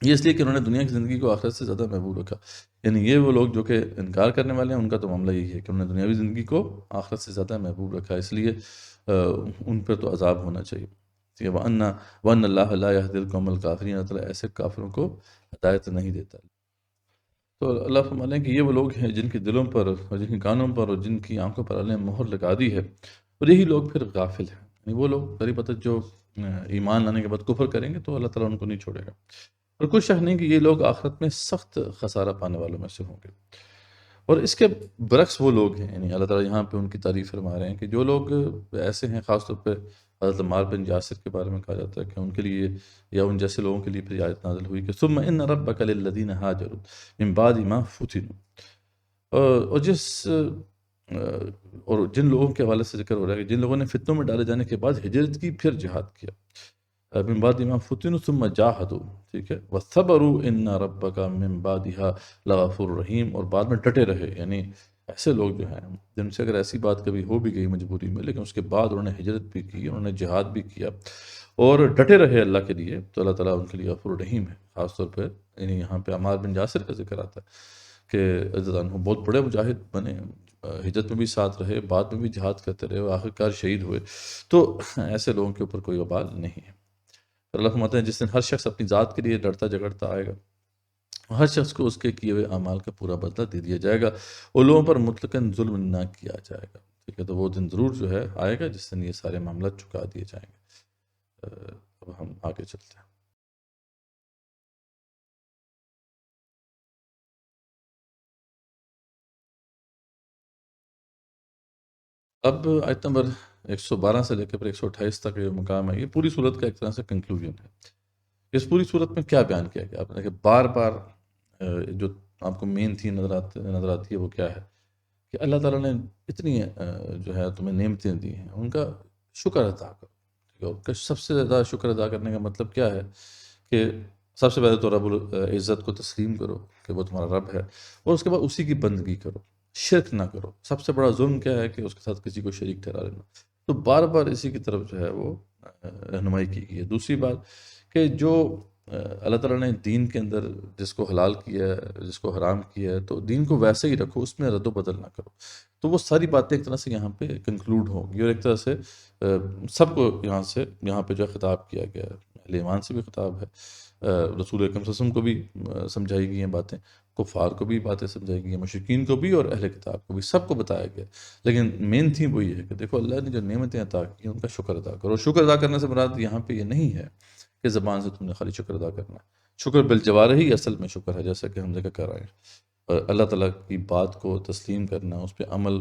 یہ اس لیے کہ انہوں نے دنیا کی زندگی کو آخرت سے زیادہ محبوب رکھا، یعنی یہ وہ لوگ جو کہ انکار کرنے والے ہیں ان کا تو معاملہ یہی ہے کہ انہوں نے دنیاوی زندگی کو آخرت سے زیادہ محبوب رکھا، اس لیے ان پر تو عذاب ہونا چاہیے۔ وَأَنَّ اللَّهَ لَا يَهْدِي الْقَوْمَ الْكَافِرِينَ، اللہ تعالیٰ ایسے کافروں کو ہدایت نہیں دیتا۔ تو اللہ فرماتے ہیں کہ یہ وہ لوگ ہیں جن کے دلوں پر اور جن کے کانوں پر اور جن کی آنکھوں پر اللہ نے مہر لگا دی ہے، اور یہی لوگ پھر غافل ہیں، یعنی وہ لوگ قریب جو ایمان لانے کے بعد کفر کریں گے تو اللہ تعالیٰ ان کو نہیں چھوڑے گا، اور کوئی شک نہیں کہ یہ لوگ آخرت میں سخت خسارہ پانے والوں میں سے ہوں گے۔ اور اس کے برعکس وہ لوگ ہیں، یعنی اللہ تعالیٰ یہاں پہ ان کی تعریف فرما رہے ہیں کہ جو لوگ ایسے ہیں، خاص طور پہ حضرت عمار بن یاسر کے بارے میں کہا جاتا ہے کہ ان کے لیے یا ان جیسے لوگوں کے لیے پھر آیت نازل ہوئی کہ ثم ان ربک للذین ہاجروا من بعد ما فتنوا، اور اور جن لوگوں کے حوالے سے ذکر ہو رہا ہے کہ جن لوگوں نے فتنوں میں ڈالے جانے کے بعد ہجرت کی پھر جہاد کیا، من بعد ما فتنوا ثم جاہدوا، ٹھیک ہے، وصبروا ان ربک من بعدها لغفور رحیم، اور بعد میں ڈٹے رہے، یعنی ایسے لوگ جو ہیں جن سے اگر ایسی بات کبھی ہو بھی گئی مجبوری میں لیکن اس کے بعد انہوں نے ہجرت بھی کی، انہوں نے جہاد بھی کیا اور ڈٹے رہے اللہ کے لیے، تو اللہ تعالیٰ ان کے لیے غفور رحیم ہے۔ خاص طور پہ یعنی یہاں پہ عمار بن یاسر کا ذکر آتا ہے کہ رضی اللہ عنہ بہت بڑے مجاہد بنے، ہجرت میں بھی ساتھ رہے، بعد میں بھی جہاد کرتے رہے اور آخرکار شہید ہوئے، تو ایسے لوگوں کے اوپر کوئی وبال نہیں ہے۔ اللہ فرماتے ہیں جس دن ہر شخص اپنی ذات کے لیے لڑتا جھگڑتا آئے گا، ہر شخص کو اس کے کیے ہوئے اعمال کا پورا بدلہ دے دیا جائے گا، اور لوگوں پر مطلقاً ظلم نہ کیا جائے گا، ٹھیک ہے، تو وہ دن ضرور جو ہے آئے گا جس دن یہ سارے معاملات چکا دیے جائیں گے۔ اب ہم آگے چلتے ہیں۔ اب آیت نمبر 112 سے لے کے پھر 128 تک یہ مقام ہے، یہ پوری صورت کا ایک طرح سے کنکلوژن ہے۔ اس پوری صورت میں کیا بیان کیا گیا؟ آپ نے دیکھا بار بار جو آپ کو مین تھیم نظر آتی ہے وہ کیا ہے کہ اللہ تعالیٰ نے اتنی جو ہے تمہیں نعمتیں دی ہیں، ان کا شکر ادا کرو، ٹھیک ہے؟ ان کا سب سے زیادہ شکر ادا کرنے کا مطلب کیا ہے کہ سب سے پہلے تو رب العزت کو تسلیم کرو کہ وہ تمہارا رب ہے، اور اس کے بعد اسی کی بندگی کرو، شرک نہ کرو۔ سب سے بڑا ظلم کیا ہے کہ اس کے ساتھ کسی کو شریک ٹھہرا لینا، تو بار بار اسی کی طرف جو ہے وہ رہنمائی کی گئی ہے۔ دوسری بات کہ جو اللہ تعالیٰ نے دین کے اندر جس کو حلال کیا ہے، جس کو حرام کیا ہے، تو دین کو ویسے ہی رکھو، اس میں رد و بدل نہ کرو۔ تو وہ ساری باتیں ایک طرح سے یہاں پہ کنکلوڈ ہوں گی، اور ایک طرح سے سب کو یہاں پہ جو ہے خطاب کیا گیا ہے۔ اہل ایمان سے بھی خطاب ہے، رسول اکرم صلی اللہ علیہ وسلم کو بھی سمجھائی گئی ہیں باتیں، کفار کو بھی باتیں سمجھائی گئی ہیں، مشرکین کو بھی اور اہل کتاب کو بھی، سب کو بتایا گیا۔ لیکن مین تھیم وہی ہے کہ دیکھو اللہ نے جو نعمتیں عطا کی ہیں ان کا شکر ادا کرو۔ شکر ادا کرنے سے مراد یہاں پہ یہ نہیں ہے کہ زبان سے تم نے خالی شکر ادا کرنا ہے، شکر بالجوارح ہی اصل میں شکر ہے، جیسا کہ ہم ذکر کر رہے ہیں۔ اور اللہ تعالیٰ کی بات کو تسلیم کرنا، اس پہ عمل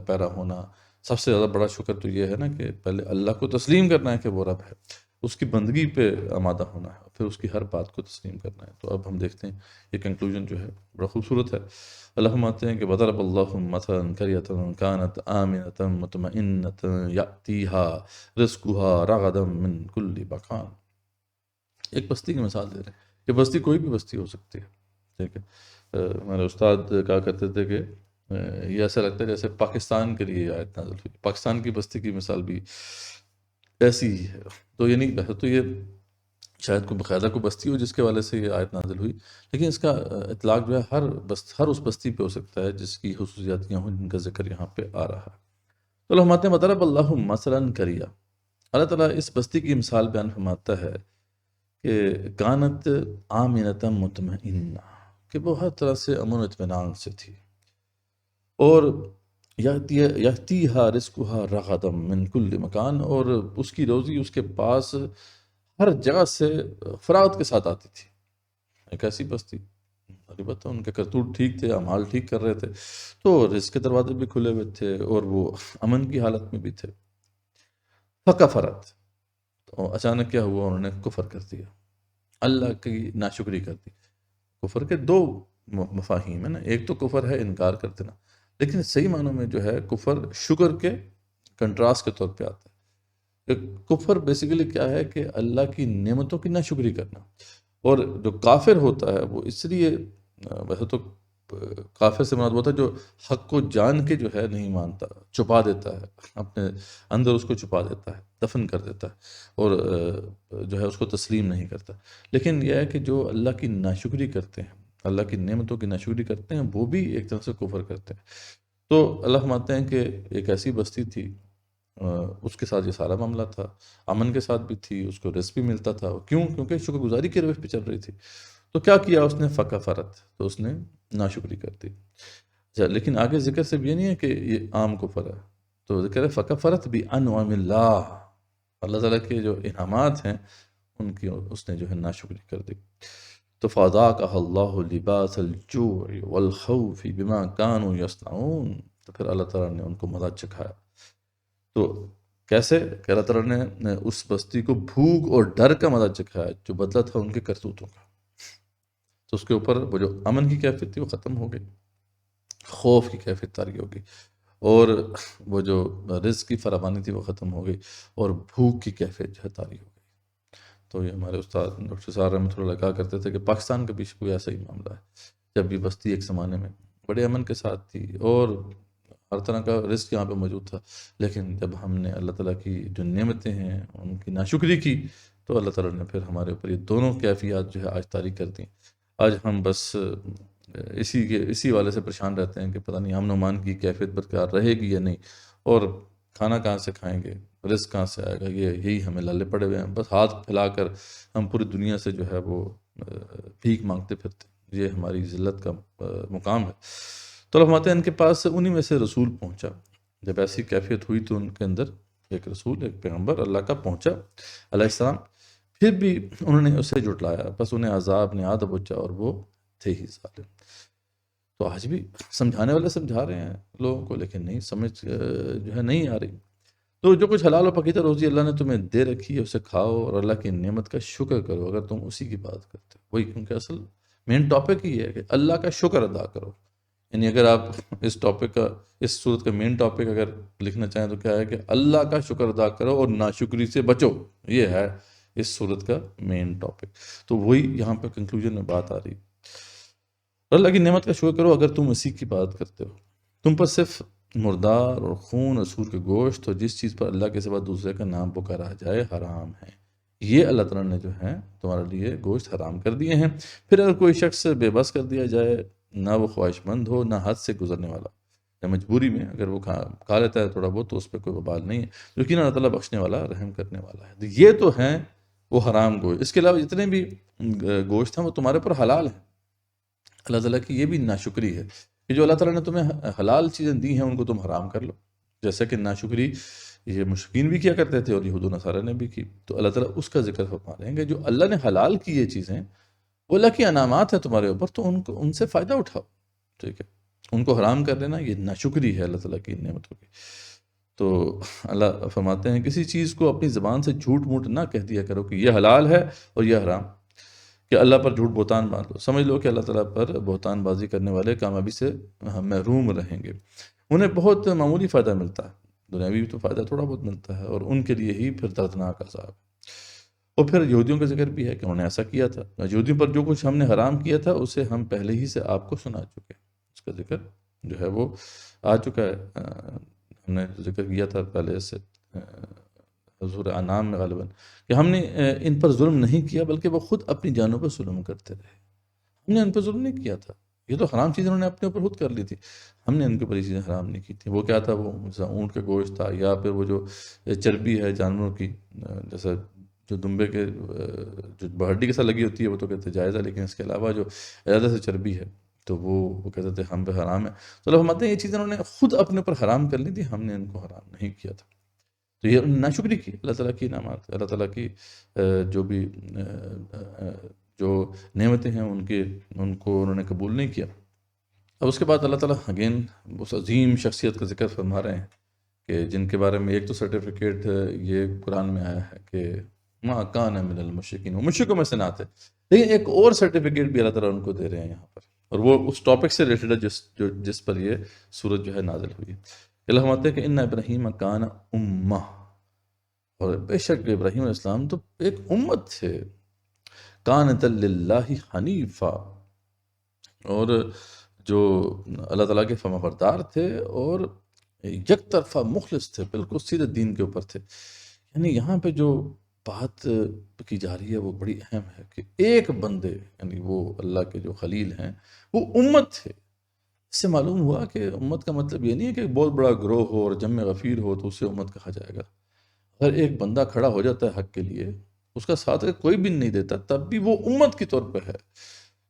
پیرا ہونا، سب سے زیادہ بڑا شکر تو یہ ہے نا کہ پہلے اللہ کو تسلیم کرنا ہے کہ وہ رب ہے، اس کی بندگی پہ آمادہ ہونا ہے، پھر اس کی ہر بات کو تسلیم کرنا ہے۔ تو اب ہم دیکھتے ہیں یہ کنکلوژن جو ہے بڑا خوبصورت ہے۔ اللہ فرماتے ہیں کہ وَضَرَبَ اللَّهُ مَثَلًا قَرْيَةً كَانَتْ آمِنَةً مُطْمَئِنَّةً يَأْتِيهَا رِزْقُهَا رَغَدًا مِنْ كُلِّ مَكَانٍ۔ ایک بستی کی مثال دے رہے ہیں، یہ بستی کوئی بھی بستی ہو سکتی ہے، ٹھیک ہے؟ ہمارے استاد کہا کرتے تھے کہ یہ ایسا لگتا ہے جیسے پاکستان کے لیے یہ آیت نازل ہوئی، پاکستان کی بستی کی مثال بھی ایسی ہی ہے۔ تو یہ نہیں ویسے تو یہ شاید کوئی باقاعدہ کوئی بستی ہو جس کے والے سے یہ آیت نازل ہوئی، لیکن اس کا اطلاق جو ہے ہر اس بستی پہ ہو سکتا ہے جس کی خصوصیات ہوں جن کا ذکر یہاں پہ آ رہا ہے۔ تو اللہ فرماتے ہیں وَضَرَبَ اللَّهُ مَثَلًا قَرْيَةً، اللہ تعالیٰ اس بستی کی مثال بیان فرماتا ہے کہ کانت آمنۃ مطمئنہ، کہ وہ ہر طرح سے امن و اطمینان سے تھی، اور یأتیہا رزقہا رغدا من کل مکان، اور اس کی روزی اس کے پاس ہر جگہ سے فراغت کے ساتھ آتی تھی۔ ایک ایسی بستی، البتہ ان کے کرتوت ٹھیک تھے، اعمال ٹھیک کر رہے تھے، تو رزق کے دروازے بھی کھلے ہوئے تھے اور وہ امن کی حالت میں بھی تھے۔ فکفرت، تو اچانک کیا ہوا، انہوں نے کفر کر دیا، اللہ کی ناشکری کر دی۔ کفر کے دو مفاہیم ہیں نا، ایک تو کفر ہے انکار کر دینا، لیکن صحیح معنوں میں جو ہے کفر شکر کے کنٹراسٹ کے طور پہ آتا ہے۔ کفر بیسیکلی کیا ہے کہ اللہ کی نعمتوں کی ناشکری کرنا، اور جو کافر ہوتا ہے وہ اس لیے ویسے تو کافر سے مراد ہوتا ہے جو حق کو جان کے جو ہے نہیں مانتا، چھپا دیتا ہے، اپنے اندر اس کو چھپا دیتا ہے، دفن کر دیتا ہے، اور جو ہے اس کو تسلیم نہیں کرتا۔ لیکن یہ ہے کہ جو اللہ کی ناشکری کرتے ہیں، اللہ کی نعمتوں کی ناشکری کرتے ہیں، وہ بھی ایک طرح سے کفر کرتے ہیں۔ تو اللہ فرماتے ہیں کہ ایک ایسی بستی تھی، اس کے ساتھ یہ سارا معاملہ تھا، امن کے ساتھ بھی تھی، اس کو رزق بھی ملتا تھا، کیوں؟ کیونکہ شکر گزاری کی روش پہ چل رہی تھی۔ تو کیا کیا اس نے؟ فکفرت، تو اس نے ناشکری کر دی۔ لیکن آگے ذکر صرف یہ نہیں ہے کہ یہ عام کفر ہے، تو ذکر ہے فکفرت بانعم اللہ، اللہ تعالیٰ کے جو انعامات ہیں ان کی اس نے جو ہے ناشکری کر دی۔ تو فَذَاقَهَا اللَّهُ لِبَاسَ الْجُوعِ وَالْخَوْفِ بِمَا كَانُوا يَصْنَعُونَ، تو پھر اللہ تعالیٰ نے ان کو مزہ چکھایا۔ تو کیسے کہ اللہ تعالیٰ نے اس بستی کو بھوک اور ڈر کا مزہ چکھایا جو بدلہ تھا ان کے کرتوتوں کا۔ تو اس کے اوپر وہ جو امن کی کیفیت تھی وہ ختم ہو گئی، خوف کی کیفیت طاری ہو گئی، اور وہ جو رزق کی فراوانی تھی وہ ختم ہو گئی، اور بھوک کی کیفیت جو ہے طاری ہو گئی۔ تو یہ ہمارے استاد ڈاکٹر صاحب رحمۃ اللہ کہا کرتے تھے کہ پاکستان کا بھی کوئی ایسا ہی معاملہ ہے، جب یہ بستی ایک زمانے میں بڑے امن کے ساتھ تھی اور ہر طرح کا رزق یہاں پہ موجود تھا، لیکن جب ہم نے اللہ تعالیٰ کی جو نعمتیں ہیں ان کی ناشکری کی تو اللہ تعالیٰ نے پھر ہمارے اوپر یہ دونوں کیفیات جو ہے آج طاری کر دیں۔ آج ہم بس اسی والے سے پریشان رہتے ہیں کہ پتہ نہیں امن و امان کی کیفیت برقرار رہے گی یا نہیں، اور کھانا کہاں سے کھائیں گے، رزق کہاں سے آئے گا، یہی ہمیں لالے پڑے ہوئے ہیں۔ بس ہاتھ پھیلا کر ہم پوری دنیا سے جو ہے وہ بھیک مانگتے پھرتے ہیں، یہ ہماری ذلت کا مقام ہے۔ تو اللہ فرماتے ہیں ان کے پاس انہی میں سے رسول پہنچا، جب ایسی کیفیت ہوئی تو ان کے اندر ایک رسول، ایک پیغمبر اللہ کا پہنچا علیہ السلام، پھر بھی انہوں نے اسے جھٹلایا، بس انہیں عذاب نے آ دبوچا اور وہ تھے ہی ظالم۔ تو آج بھی سمجھانے والے سمجھا رہے ہیں لوگوں کو، لیکن نہیں سمجھ جو ہے نہیں آ رہی۔ تو جو کچھ حلال و پکیزہ روزی اللہ نے تمہیں دے رکھی ہے اسے کھاؤ اور اللہ کی نعمت کا شکر کرو اگر تم اسی کی بات کرتے ہو۔ وہی کیونکہ اصل مین ٹاپک ہی ہے کہ اللہ کا شکر ادا کرو۔ یعنی اگر آپ اس ٹاپک کا، اس صورت کا مین ٹاپک اگر لکھنا چاہیں تو کیا ہے کہ اللہ کا شکر ادا کرو اور ناشکری سے بچو، یہ ہے اس صورت کا مین ٹاپک۔ تو وہی یہاں پہ کنکلوژن میں بات آ رہی ہے، اللہ کی نعمت کا شکر کرو اگر تم اسی کی بات کرتے ہو۔ تم پر صرف مردار اور خون اور سور کے گوشت اور جس چیز پر اللہ کے سوا دوسرے کا نام پکارا جائے حرام ہے، یہ اللہ تعالیٰ نے جو ہے تمہارے لیے گوشت حرام کر دیے ہیں۔ پھر اگر کوئی شخص بے بس کر دیا جائے، نہ وہ خواہش مند ہو نہ حد سے گزرنے والا، یا مجبوری میں اگر وہ کھا لیتا ہے تھوڑا بہت تو اس پہ کوئی وبال نہیں ہے، یقیناً اللہ تعالیٰ بخشنے والا رحم کرنے والا ہے۔ تو یہ تو ہیں وہ حرام گوشت۔ اس کے علاوہ جتنے بھی گوشت ہیں وہ تمہارے پر حلال ہیں۔ اللہ تعالیٰ کی یہ بھی ناشکری ہے کہ جو اللہ تعالیٰ نے تمہیں حلال چیزیں دی ہیں ان کو تم حرام کر لو، جیسا کہ ناشکری یہ مشرکین بھی کیا کرتے تھے اور یہود و نصارہ نے بھی کی۔ تو اللہ تعالیٰ اس کا ذکر فرما رہے ہیں کہ جو اللہ نے حلال کی یہ چیزیں وہ اللہ کی انعامات ہیں تمہارے اوپر، تو ان سے فائدہ اٹھاؤ، ٹھیک ہے۔ ان کو حرام کر لینا یہ ناشکری ہے اللہ تعالیٰ کی نعمتوں کی۔ تو اللہ فرماتے ہیں کسی چیز کو اپنی زبان سے جھوٹ موٹ نہ کہہ دیا کرو کہ یہ حلال ہے اور یہ حرام، کہ اللہ پر جھوٹ بہتان باندھ لو۔ سمجھ لو کہ اللہ تعالیٰ پر بہتان بازی کرنے والے کامیابی سے محروم رہیں گے، انہیں بہت معمولی فائدہ ملتا ہے، دنیاوی تو فائدہ تھوڑا بہت ملتا ہے، اور ان کے لیے ہی پھر دردناک عذاب ہے۔ اور پھر یہودیوں کا ذکر بھی ہے کہ انہوں نے ایسا کیا تھا۔ یہودیوں پر جو کچھ ہم نے حرام کیا تھا اسے ہم پہلے ہی سے آپ کو سنا چکے ہیں، اس کا ذکر جو ہے وہ آ چکا ہے۔ ہم نے ذکر کیا تھا پہلے سے حضور انعام میں غالباً کہ ہم نے ان پر ظلم نہیں کیا بلکہ وہ خود اپنی جانوں پر ظلم کرتے رہے۔ ہم نے ان پر ظلم نہیں کیا تھا، یہ تو حرام چیزیں انہوں نے اپنے اوپر خود کر لی تھی، ہم نے ان کے اوپر یہ چیزیں حرام نہیں کی تھیں۔ وہ کیا تھا؟ وہ اونٹ کا گوشت تھا، یا پھر وہ جو چربی ہے جانوروں کی، جیسا جو دمبے کے جو ہڈی کے ساتھ لگی ہوتی ہے وہ تو کہتے جائز ہے، لیکن اس کے علاوہ جو زیادہ سے چربی ہے تو وہ کہتے تھے ہم پہ حرام ہے۔ تو اللہ فرماتے ہیں یہ چیزیں انہوں نے خود اپنے اوپر حرام کر لی تھی، ہم نے ان کو حرام نہیں کیا تھا۔ تو یہ ناشکری کی اللہ تعالیٰ کی انعامات، اللہ تعالیٰ کی جو بھی جو نعمتیں ہیں ان کو انہوں نے قبول نہیں کیا۔ اب اس کے بعد اللہ تعالیٰ اگین اس عظیم شخصیت کا ذکر فرما رہے ہیں کہ جن کے بارے میں ایک تو سرٹیفکیٹ یہ قرآن میں آیا ہے کہ ما کان من المشرکین، وہ مشرکوں میں سے نہ تھے، لیکن ایک اور سرٹیفکیٹ بھی اللہ تعالیٰ ان کو دے رہے ہیں یہاں پر، اور وہ اس ٹاپک سے ریلیٹڈ ہے جس پر یہ سورت جو ہے نازل ہوئی ہے۔ اللہ فرماتے ہیں کہ ان ابراہیم کان امہ، اور بے شک ابراہیم علیہ السلام تو ایک امت تھے، کانت للہ حنیفہ، اور جو اللہ تعالیٰ کے فرما بردار تھے اور یک طرفہ مخلص تھے، بالکل سیدھے دین کے اوپر تھے۔ یعنی یہاں پہ جو بات کی جا رہی ہے وہ بڑی اہم ہے کہ ایک بندے، یعنی وہ اللہ کے جو خلیل ہیں وہ امت تھے۔ اس سے معلوم ہوا کہ امت کا مطلب یہ نہیں ہے کہ بہت بڑا گروہ ہو اور جمع غفیر ہو تو اسے امت کہا جائے گا۔ اگر ایک بندہ کھڑا ہو جاتا ہے حق کے لیے، اس کا ساتھ اگر کوئی بھی نہیں دیتا تب بھی وہ امت کی طور پہ ہے۔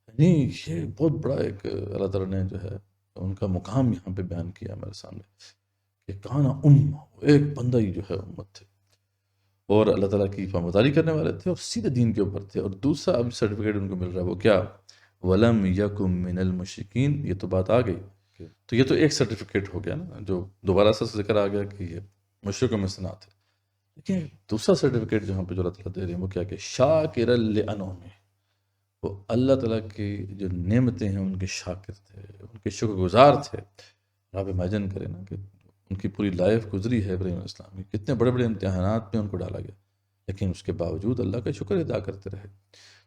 نہیں، یہ بہت بڑا ایک اللہ تعالیٰ نے جو ہے ان کا مقام یہاں پہ بیان کیا میرے سامنے کہ کانا ایک بندہ ہی جو ہے امت تھے، اور اللہ تعالیٰ کی فرمانبرداری کرنے والے تھے اور سیدھے دین کے اوپر تھے۔ اور دوسرا اب سرٹیفکیٹ ان کو مل رہا ہے وہ کیا؟ وَلَمْ يَكُمْ مِنَ الْمُشْرِكِينَ، یہ تو بات آ گئی۔ تو یہ تو ایک سرٹیفکیٹ ہو گیا نا، جو دوبارہ سے ذکر آ گیا کہ یہ مشرکوں میں سے نہ تھے۔ لیکن دوسرا سرٹیفکیٹ جہاں پہ جو اللہ تعالیٰ دے رہے ہیں وہ کیا کہ شاکر لِأَنْعُمِهِ، وہ اللہ تعالیٰ کی جو نعمتیں ہیں ان کے شاکر تھے، ان کے شکر گزار تھے۔ آپ امیجن کریں نا کہ ان کی پوری لائف گزری ہے ابراہیم علیہ السلام کی، کتنے بڑے بڑے امتحانات میں ان کو ڈالا گیا، لیکن اس کے باوجود اللہ کا شکر ادا کرتے رہے۔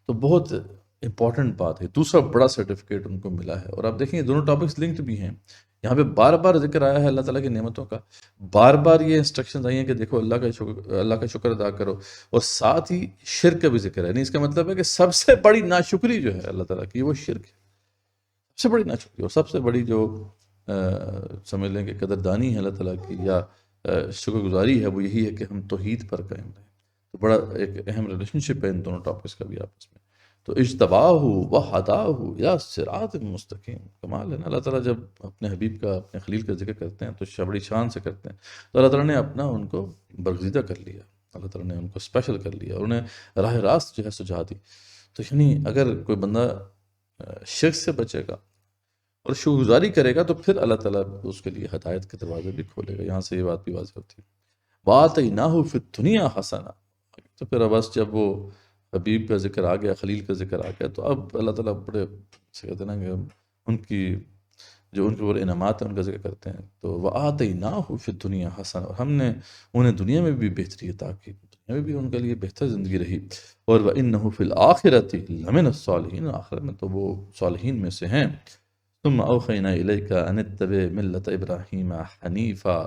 تو بہت امپورٹنٹ بات ہے، دوسرا بڑا سرٹیفکیٹ ان کو ملا ہے۔ اور آپ دیکھیں یہ دونوں ٹاپکس لنکڈ بھی ہیں، یہاں پہ بار بار ذکر آیا ہے اللہ تعالیٰ کی نعمتوں کا، بار بار یہ انسٹرکشنز آئی ہیں کہ دیکھو اللہ کا شکر ادا کرو، اور ساتھ ہی شرک کا بھی ذکر ہے۔ یعنی اس کا مطلب ہے کہ سب سے بڑی ناشکری جو ہے اللہ تعالیٰ کی وہ شرک ہے، سب سے بڑی ناشکری، اور سب سے بڑی جو سمجھ لیں کہ قدردانی ہے اللہ تعالیٰ کی یا شکر گزاری ہے وہ یہی ہے کہ ہم توحید پر قائم رہیں۔ تو بڑا ایک اہم ریلیشن شپ ہے ان دونوں ٹاپکس کا بھی آپس میں۔ تو اجتباہ وہداہ یا صراط مستقیم، کمال ہے نا۔ اللہ تعالیٰ جب اپنے حبیب کا، اپنے خلیل کا ذکر کرتے ہیں تو بڑی شان سے کرتے ہیں، تو اللہ تعالیٰ نے اپنا ان کو برگزیدہ کر لیا، اللہ تعالیٰ نے ان کو اسپیشل کر لیا اور انہیں راہ راست جو ہے سجا دی۔ تو یعنی اگر کوئی بندہ شرک سے بچے گا اور شکر گزاری کرے گا تو پھر اللہ تعالیٰ اس کے لیے ہدایت کے دروازے بھی کھولے گا۔ یہاں سے یہ بات بھی واضح ہوتی ہے۔ وَآتَيْنَاهُ فِي الدُّنْيَا حَسَنَةً۔ تو پھر بس جب وہ حبیب کا ذکر آ گیا، خلیل کا ذکر آ گیا، تو اب اللہ تعالیٰ بڑے سے کہتے ہیں نا کہ ان کی جو ان کے اوپر انعامات ہیں ان کا ذکر کرتے ہیں، تو وَآتَيْنَاهُ فِي الدُّنْيَا حَسَنَةً، اور ہم نے انہیں دنیا میں بھی بہتری عطا کی، دنیا میں بھی ان کے لیے بہتر زندگی رہی، اور وَإِنَّهُ فِي الْآخِرَةِ لَمِنَ الصَّالِحِينَ، آخرت میں تو وہ صالحین میں سے ہیں۔ ثم اوحینا الیک ان اتبع ملت ابراہیم حنیفا،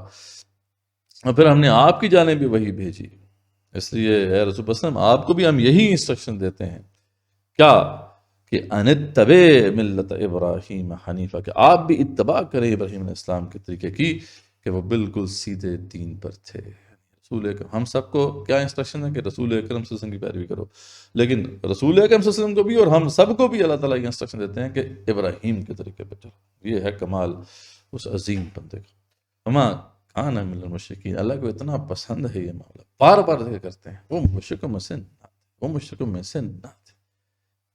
اور پھر ہم نے آپ کی جانب بھی وہی بھیجی، اس لیے اے رسول وسلم آپ کو بھی ہم یہی انسٹرکشن دیتے ہیں، کیا کہ ان اتبع ملت ابراہیم حنیفا، کہ آپ بھی اتباع کریں ابراہیم علیہ السلام کے طریقے کی کہ وہ بالکل سیدھے دین پر تھے۔ رسول اکرم، ہم سب کو کیا انسٹرکشن ہے کہ رسول اکرم صلی اللہ علیہ وسلم کی پیروی کرو، لیکن رسول اکرم صلی اللہ علیہ وسلم کو بھی اور ہم سب کو بھی اللہ تعالیٰ یہ انسٹرکشن دیتے ہیں کہ ابراہیم کے طریقے پہ چلو۔ یہ ہے کمال اس عظیم بندے کا۔ ہما کان من المشرکین، اللہ کو اتنا پسند ہے یہ معاملہ، بار بار ذکر کرتے ہیں وہ مشرکوں میں سے نہ تھے، وہ مشرکوں میں سے نہ تھے۔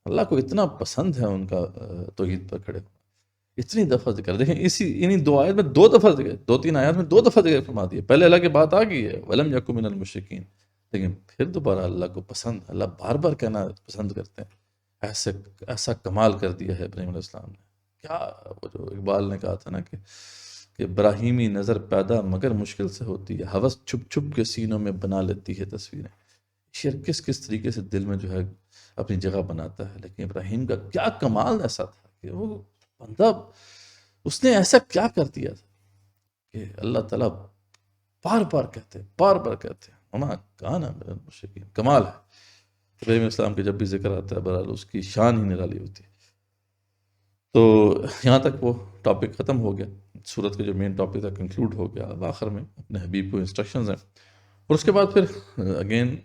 اللہ کو اتنا پسند ہے ان کا توحید پر کھڑے ہونا، اتنی دفعہ ذکر، دیکھیں اسی انہی دو آیت میں دو دفعہ ذکر، دو تین آیات میں دو دفعہ ذکر فرما دیا، پہلے اللہ کی بات آ گئی ہے وَلَمْ يَكُ مِنَ الْمُشْرِكِينَ، لیکن پھر دوبارہ اللہ کو پسند، اللہ بار بار کہنا پسند کرتے ہیں، ایسا کمال کر دیا ہے ابراہیم علیہ السلام نے۔ کیا وہ جو اقبال نے کہا تھا نا کہ ابراہیمی نظر پیدا مگر مشکل سے ہوتی ہے، ہوس چھپ چھپ کے سینوں میں بنا لیتی ہے تصویریں۔ شعر کس کس طریقے سے دل میں جو ہے اپنی جگہ بناتا ہے، لیکن ابراہیم کا کیا کمال ایسا تھا کہ وہ بندہ، اس نے ایسا کیا کر دیا تھا کہ اللہ تعالیٰ بار بار کہتے وما کان من المشرکین، کمال ہے۔ ابراہیم علیہ السلام کے جب بھی ذکر آتا ہے بہرحال اس کی شان ہی نرالی ہوتی ہے۔ تو یہاں تک وہ ٹاپک ختم ہو گیا، سورت کا جو مین ٹاپک تھا کنکلوڈ ہو گیا۔ اب آخر میں اپنے حبیب کو انسٹرکشنز ہیں، اور اس کے بعد پھر اگین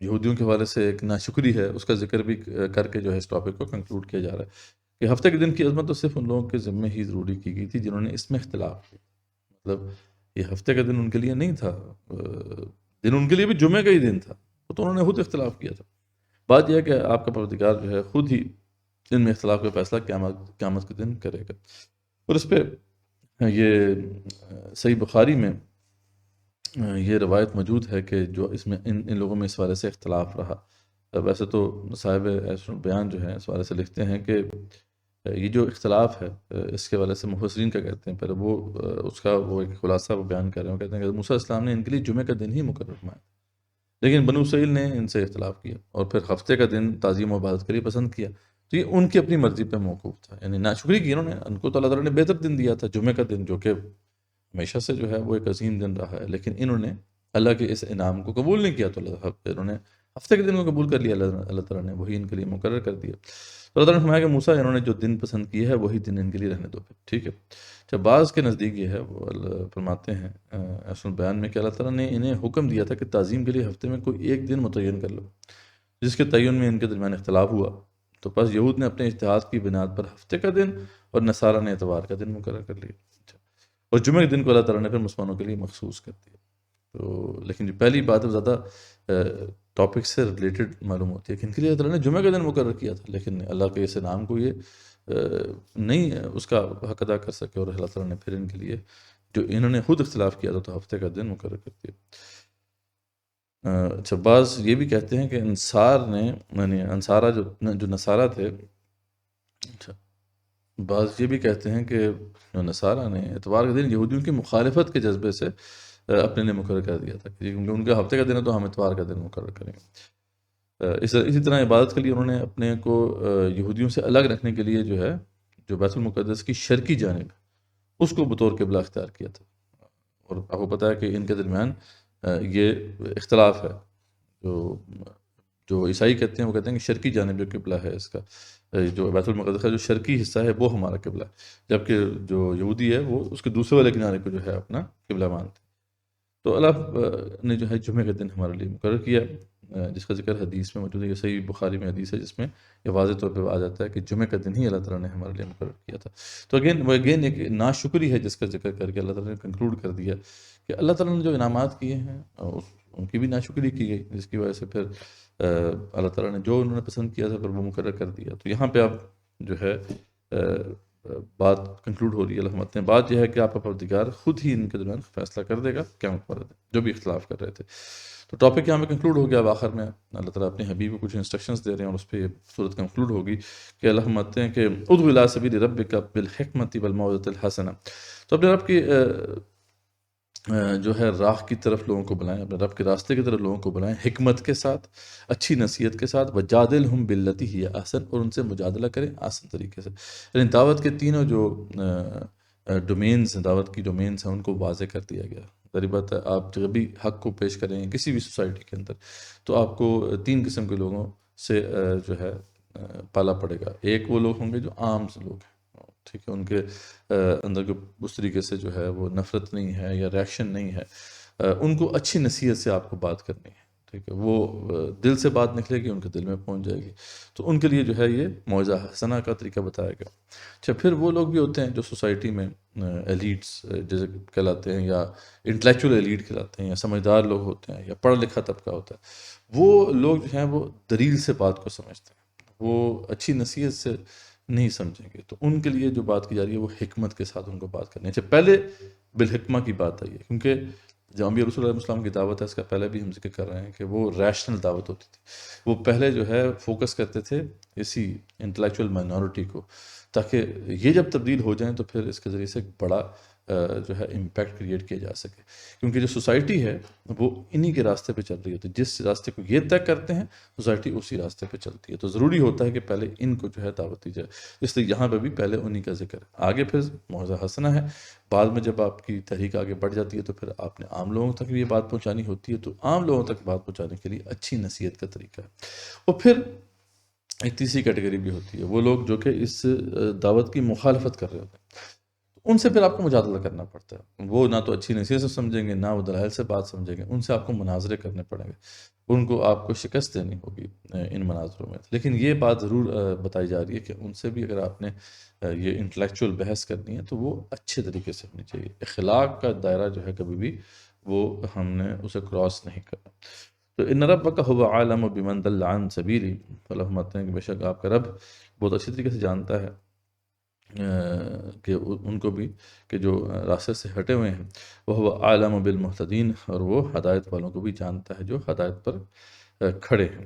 یہودیوں کے حوالے سے ایک ناشکری ہے، اس کا ذکر بھی کر کے جو ہے اس ٹاپک کو کنکلوڈ کیا جا رہا ہے کہ ہفتے کے دن کی عظمت تو صرف ان لوگوں کے ذمے ہی ضروری کی گئی تھی جنہوں نے اس میں اختلاف کیا، مطلب یہ ہفتے کا دن ان کے لیے نہیں تھا، دن ان کے لیے بھی جمعے کا ہی دن تھا، وہ تو انہوں نے خود اختلاف کیا تھا۔ بات یہ ہے کہ آپ کا پروردگار جو ہے خود ہی ان میں اختلاف کا فیصلہ قیامت کے دن کرے گا، اور اس پہ یہ صحیح بخاری میں یہ روایت موجود ہے کہ جو اس میں ان لوگوں میں اس حوالے سے اختلاف رہا۔ ویسے تو صاحب بیان جو ہے اس حوالے سے لکھتے ہیں کہ یہ جو اختلاف ہے اس کے حوالے سے مفسرین کا کہتے ہیں، پہلے وہ اس کا وہ ایک خلاصہ وہ بیان کر رہے ہیں، وہ کہتے ہیں کہ موسیٰ علیہ السلام نے ان کے لیے جمعہ کا دن ہی مقرر فرمایا، لیکن بنو اسرائیل نے ان سے اختلاف کیا اور پھر ہفتے کا دن تعظیم و عبادت کے لیے پسند کیا، تو یہ ان کی اپنی مرضی پہ موقوف تھا، یعنی ناشکری کی انہوں نے، ان کو تو اللہ تعالیٰ نے بہتر دن دیا تھا جمعہ کا دن، جو کہ ہمیشہ سے جو ہے وہ ایک عظیم دن رہا ہے، لیکن انہوں نے اللہ کے اس انعام کو قبول نہیں کیا، تو انہوں نے ہفتے کے دن کو قبول کر لیا، اللہ تعالیٰ نے وہی ان کے لیے مقرر کر دیا۔ تو اللہ تعالیٰ نے فرمایا کہ موسیٰ انہوں نے جو دن پسند کیا ہے وہی دن ان کے لیے رہنے دو، ٹھیک ہے۔ جب بعض کے نزدیک یہ ہے، وہ فرماتے ہیں اصل بیان میں کہ اللہ تعالیٰ نے انہیں حکم دیا تھا کہ تعظیم کے لیے ہفتے میں کوئی ایک دن متعین کر لو، جس کے تعین میں ان کے درمیان اختلاف ہوا، تو پس یہود نے اپنے اجتہاد کی بنیاد پر ہفتے کا دن اور نصارہ نے اتوار کا دن مقرر کر لیا، اور جمعہ کے دن کو اللہ تعالیٰ نے پھر مسلمانوں کے لیے مخصوص کر دیا۔ تو لیکن جو پہلی بات ہے زیادہ ٹاپک سے ریلیٹڈ معلوم ہوتی ہے کہ ان کے لیے اللہ تعالیٰ نے جمعہ کا دن مقرر کیا تھا، لیکن اللہ کے اس انعام کو یہ نہیں اس کا حق ادا کر سکے، اور اللہ تعالیٰ نے پھر ان کے لیے جو انہوں نے خود اختلاف کیا تھا تو ہفتے کا دن مقرر کر دیا۔ اچھا، بعض یہ بھی کہتے ہیں کہ انصار نے، یعنی انصارہ جو نصارہ تھے، اچھا بعض یہ بھی کہتے ہیں کہ جو نصارہ نے اتوار کے دن یہودیوں کی مخالفت کے جذبے سے اپنے لیے مقرر کر دیا تھا، کیونکہ ان کا ہفتے کا دن ہے تو ہم اتوار کا دن مقرر کریں گے۔ اسی طرح عبادت کے لیے انہوں نے اپنے کو یہودیوں سے الگ رکھنے کے لیے جو ہے جو بیت المقدس کی شرقی جانب اس کو بطور قبلہ اختیار کیا تھا، اور آپ کو پتہ ہے کہ ان کے درمیان یہ اختلاف ہے، جو عیسائی کہتے ہیں وہ کہتے ہیں کہ شرقی جانب جو قبلہ ہے اس کا، جو بیت المقدس کا جو شرقی حصہ ہے وہ ہمارا قبلہ ہے، جبکہ جو یہودی ہے وہ اس کے دوسرے والے کنارے کو جو ہے اپنا قبلہ مانتے ہیں۔ تو اللہ نے جو ہے جمعہ کا دن ہمارے لیے مقرر کیا، جس کا ذکر حدیث میں موجود ہے، یہ صحیح بخاری میں حدیث ہے جس میں یہ واضح طور پہ آ جاتا ہے کہ جمعہ کا دن ہی اللہ تعالیٰ نے ہمارے لیے مقرر کیا تھا۔ تو اگین ایک ناشکری ہے جس کا ذکر کر کے اللہ تعالیٰ نے کنکلوڈ کر دیا کہ اللہ تعالیٰ نے جو انعامات کیے ہیں ان کی بھی ناشکری کی گئی، جس کی وجہ سے پھر اللہ تعالیٰ نے جو انہوں نے پسند کیا تھا پھر وہ مقرر کر دیا۔ تو یہاں پہ اب جو ہے بات کنکلوڈ ہو رہی ہے، اللہ فرماتے ہیں بات یہ ہے کہ آپ کا پروردگار خود ہی ان کے درمیان فیصلہ کر دے گا قیامت والے دن، جو بھی اختلاف کر رہے تھے۔ تو ٹاپک یہاں پہ کنکلوڈ ہو گیا۔ اب آخر میں اللہ تعالیٰ اپنے حبیب کو کچھ انسٹرکشنز دے رہے ہیں اور اس پہ یہ صورت کنکلوڈ ہوگی کہ اللہ فرماتے ہیں کہ ادعو الی سبیل ربک بالحکمۃ والموعظۃ الحسنہ، تو اپنے رب کی جو ہے راہ کی طرف لوگوں کو بلائیں، اپنے رب کے راستے کی طرف لوگوں کو بلائیں حکمت کے ساتھ، اچھی نصیحت کے ساتھ، وجادلہم باللتی ہی احسن، اور ان سے مجادلہ کریں آسان طریقے سے۔ یعنی دعوت کے تینوں جو ڈومینز ہیں، دعوت کی ڈومینز ہیں، ان کو واضح کر دیا گیا۔ ظاہر بات ہے آپ جب بھی حق کو پیش کریں کسی بھی سوسائٹی کے اندر، تو آپ کو تین قسم کے لوگوں سے جو ہے پالا پڑے گا۔ ایک وہ لوگ ہوں گے جو عام سے لوگ ہیں، ٹھیک ہے، ان کے اندر کو اس طریقے سے جو ہے وہ نفرت نہیں ہے یا ریاکشن نہیں ہے، ان کو اچھی نصیحت سے آپ کو بات کرنی ہے، ٹھیک ہے، وہ دل سے بات نکلے گی، ان کے دل میں پہنچ جائے گی، تو ان کے لیے جو ہے یہ موعظہ حسنہ کا طریقہ بتایا گیا۔ اچھا، پھر وہ لوگ بھی ہوتے ہیں جو سوسائٹی میں ایلیٹس جیسے کہلاتے ہیں، یا انٹلیکچوئل ایلیٹ کہلاتے ہیں، یا سمجھدار لوگ ہوتے ہیں، یا پڑھا لکھا طبقہ ہوتا ہے، وہ لوگ جو ہیں وہ دلیل سے بات کو سمجھتے ہیں، وہ اچھی نصیحت سے نہیں سمجھیں گے، تو ان کے لیے جو بات کی جا رہی ہے وہ حکمت کے ساتھ ان کو بات کرنی ہے۔ اچھا، پہلے بالحکمہ کی بات آئی ہے، کیونکہ جو انبیاء رسول اللہ علیہ وسلم کی دعوت ہے، اس کا پہلے بھی ہم ذکر کر رہے ہیں کہ وہ ریشنل دعوت ہوتی تھی، وہ پہلے جو ہے فوکس کرتے تھے اسی انٹلیکچوئل مائنورٹی کو، تاکہ یہ جب تبدیل ہو جائیں تو پھر اس کے ذریعے سے ایک بڑا جو ہے امپیکٹ کریٹ کیا جا سکے، کیونکہ جو سوسائٹی ہے وہ انہی کے راستے پہ چل رہی ہوتی ہے، جس راستے کو یہ طے کرتے ہیں سوسائٹی اسی راستے پہ چلتی ہے، تو ضروری ہوتا ہے کہ پہلے ان کو جو ہے دعوت دی جائے، اس لیے یہاں پہ بھی پہلے انہی کا ذکر ہے، آگے پھر موعظہ حسنہ ہے، بعد میں جب آپ کی تحریک آگے بڑھ جاتی ہے تو پھر آپ نے عام لوگوں تک بھی یہ بات پہنچانی ہوتی ہے، تو عام لوگوں تک بات پہنچانے کے لیے اچھی نصیحت کا طریقہ ہے۔ اور پھر ایک تیسری کیٹیگری بھی ہوتی ہے، وہ لوگ جو کہ اس دعوت کی مخالفت کر رہے ہوتے ہیں، ان سے پھر آپ کو مجادلہ کرنا پڑتا ہے، وہ نہ تو اچھی نصیحت سے سمجھیں گے، نہ وہ دلائل سے بات سمجھیں گے، ان سے آپ کو مناظرے کرنے پڑیں گے، ان کو آپ کو شکست دینی ہوگی ان مناظروں میں۔ لیکن یہ بات ضرور بتائی جا رہی ہے کہ ان سے بھی اگر آپ نے یہ انٹلیکچوئل بحث کرنی ہے تو وہ اچھے طریقے سے ہونی چاہیے، اخلاق کا دائرہ جو ہے کبھی بھی وہ ہم نے اسے کراس نہیں کرنا۔ تو ان ربک هو اعلم بمن ضل عن سبیلہ، اللہ فرماتے ہیں کہ بے شک آپ کا رب بہت اچھی طریقے سے جانتا ہے کہ ان کو بھی کہ جو راستے سے ہٹے ہوئے ہیں، وہ اعلم بالمہتدین، اور وہ ہدایت والوں کو بھی جانتا ہے جو ہدایت پر کھڑے ہیں۔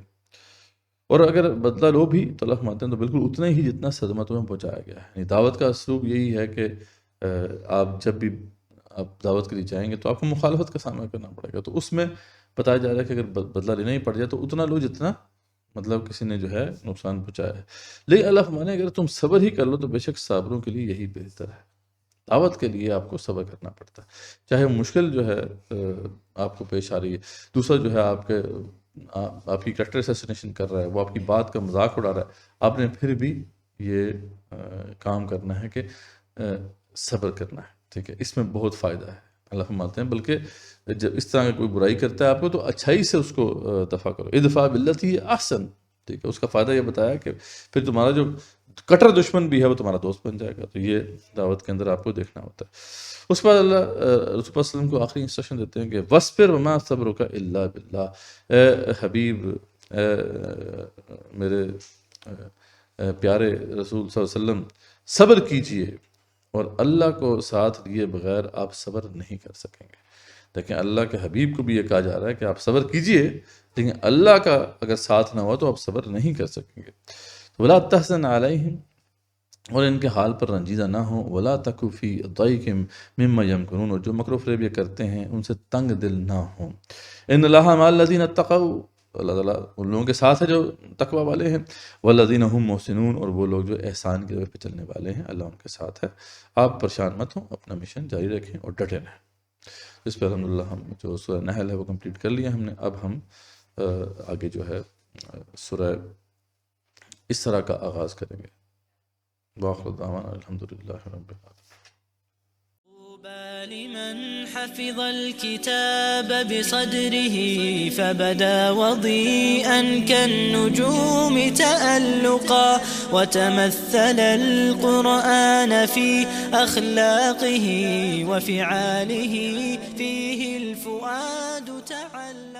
اور اگر بدلہ لو بھی تو اللہ فرماتے ہیں تو بالکل اتنا ہی جتنا صدمہ تمہیں پہنچایا گیا ہے، یعنی دعوت کا اسلوب یہی ہے کہ آپ جب بھی آپ دعوت کے لیے جائیں گے تو آپ کو مخالفت کا سامنا کرنا پڑے گا، تو اس میں بتایا جا رہا ہے کہ اگر بدلہ لینا ہی پڑ جائے تو اتنا لو جتنا مطلب کسی نے جو ہے نقصان پہنچایا ہے، لیکن اللہ فرمانے اگر تم صبر ہی کر لو تو بے شک صابروں کے لیے یہی بہتر ہے۔ دعوت کے لیے آپ کو صبر کرنا پڑتا ہے، چاہے مشکل جو ہے آپ کو پیش آ رہی ہے، دوسرا جو ہے آپ کی کریکٹر اسیسینیشن کر رہا ہے، وہ آپ کی بات کا مذاق اڑا رہا ہے، آپ نے پھر بھی یہ کام کرنا ہے کہ صبر کرنا ہے، ٹھیک ہے، اس میں بہت فائدہ ہے۔ اللہ فرماتے ہیں بلکہ جب اس طرح کا کوئی برائی کرتا ہے آپ کو تو اچھائی سے اس کو دفع کرو، ادفع باللتی احسن، ٹھیک ہے، اس کا فائدہ یہ بتایا کہ پھر تمہارا جو کٹر دشمن بھی ہے وہ تمہارا دوست بن جائے گا، تو یہ دعوت کے اندر آپ کو دیکھنا ہوتا ہے۔ اس کے بعد اللہ رسول اللہ صلی اللہ علیہ وسلم کو آخری انسٹرکشن دیتے ہیں کہ وَاصْبِرْ وَمَا صَبْرُكَ إِلَّا بِاللَّهِ، اے حبیب، اے میرے پیارے رسول صلی اللہ علیہ وسلم، صبر کیجئے، اور اللہ کو ساتھ لیے بغیر آپ صبر نہیں کر سکیں گے۔ لیکن اللہ کے حبیب کو بھی یہ کہا جا رہا ہے کہ آپ صبر کیجئے، لیکن اللہ کا اگر ساتھ نہ ہوا تو آپ صبر نہیں کر سکیں گے۔ وَلَا تَحْزَنْ عَلَيْهِمْ، اور ان کے حال پر رنجیدہ نہ ہوں، وَلَا تَكُ فِي ضَيْقٍ مِّمَّا يَمْكُرُونَ، اور جو مکر و فریب یہ کرتے ہیں ان سے تنگ دل نہ ہوں۔ إِنَّ اللَّهَ مَعَ الَّذِينَ اتَّقَوْا، اللہ تعالیٰ ان لوگوں کے ساتھ ہے جو تقوی والے ہیں، وَالَّذِينَ هُمْ مُحْسِنُونَ، اور وہ لوگ جو احسان کی راہ پہ چلنے والے ہیں، اللہ ان کے ساتھ ہے۔ آپ پریشان مت ہوں، اپنا مشن جاری رکھیں اور ڈٹے رہیں۔ اس پہ الحمدللہ ہم جو سورہ نحل ہے وہ کمپلیٹ کر لیا ہم نے، اب ہم آگے جو ہے سورہ اسراء کا آغاز کریں گے۔ وآخر دعوانا الحمدللہ رب العالمین۔ طوبى لمن حفظ الكتاب بصدره فبدا وضيئا كالنجوم تألقا، وتمثل القرآن في أخلاقه وفعاله، فيه الفؤاد تعلقا.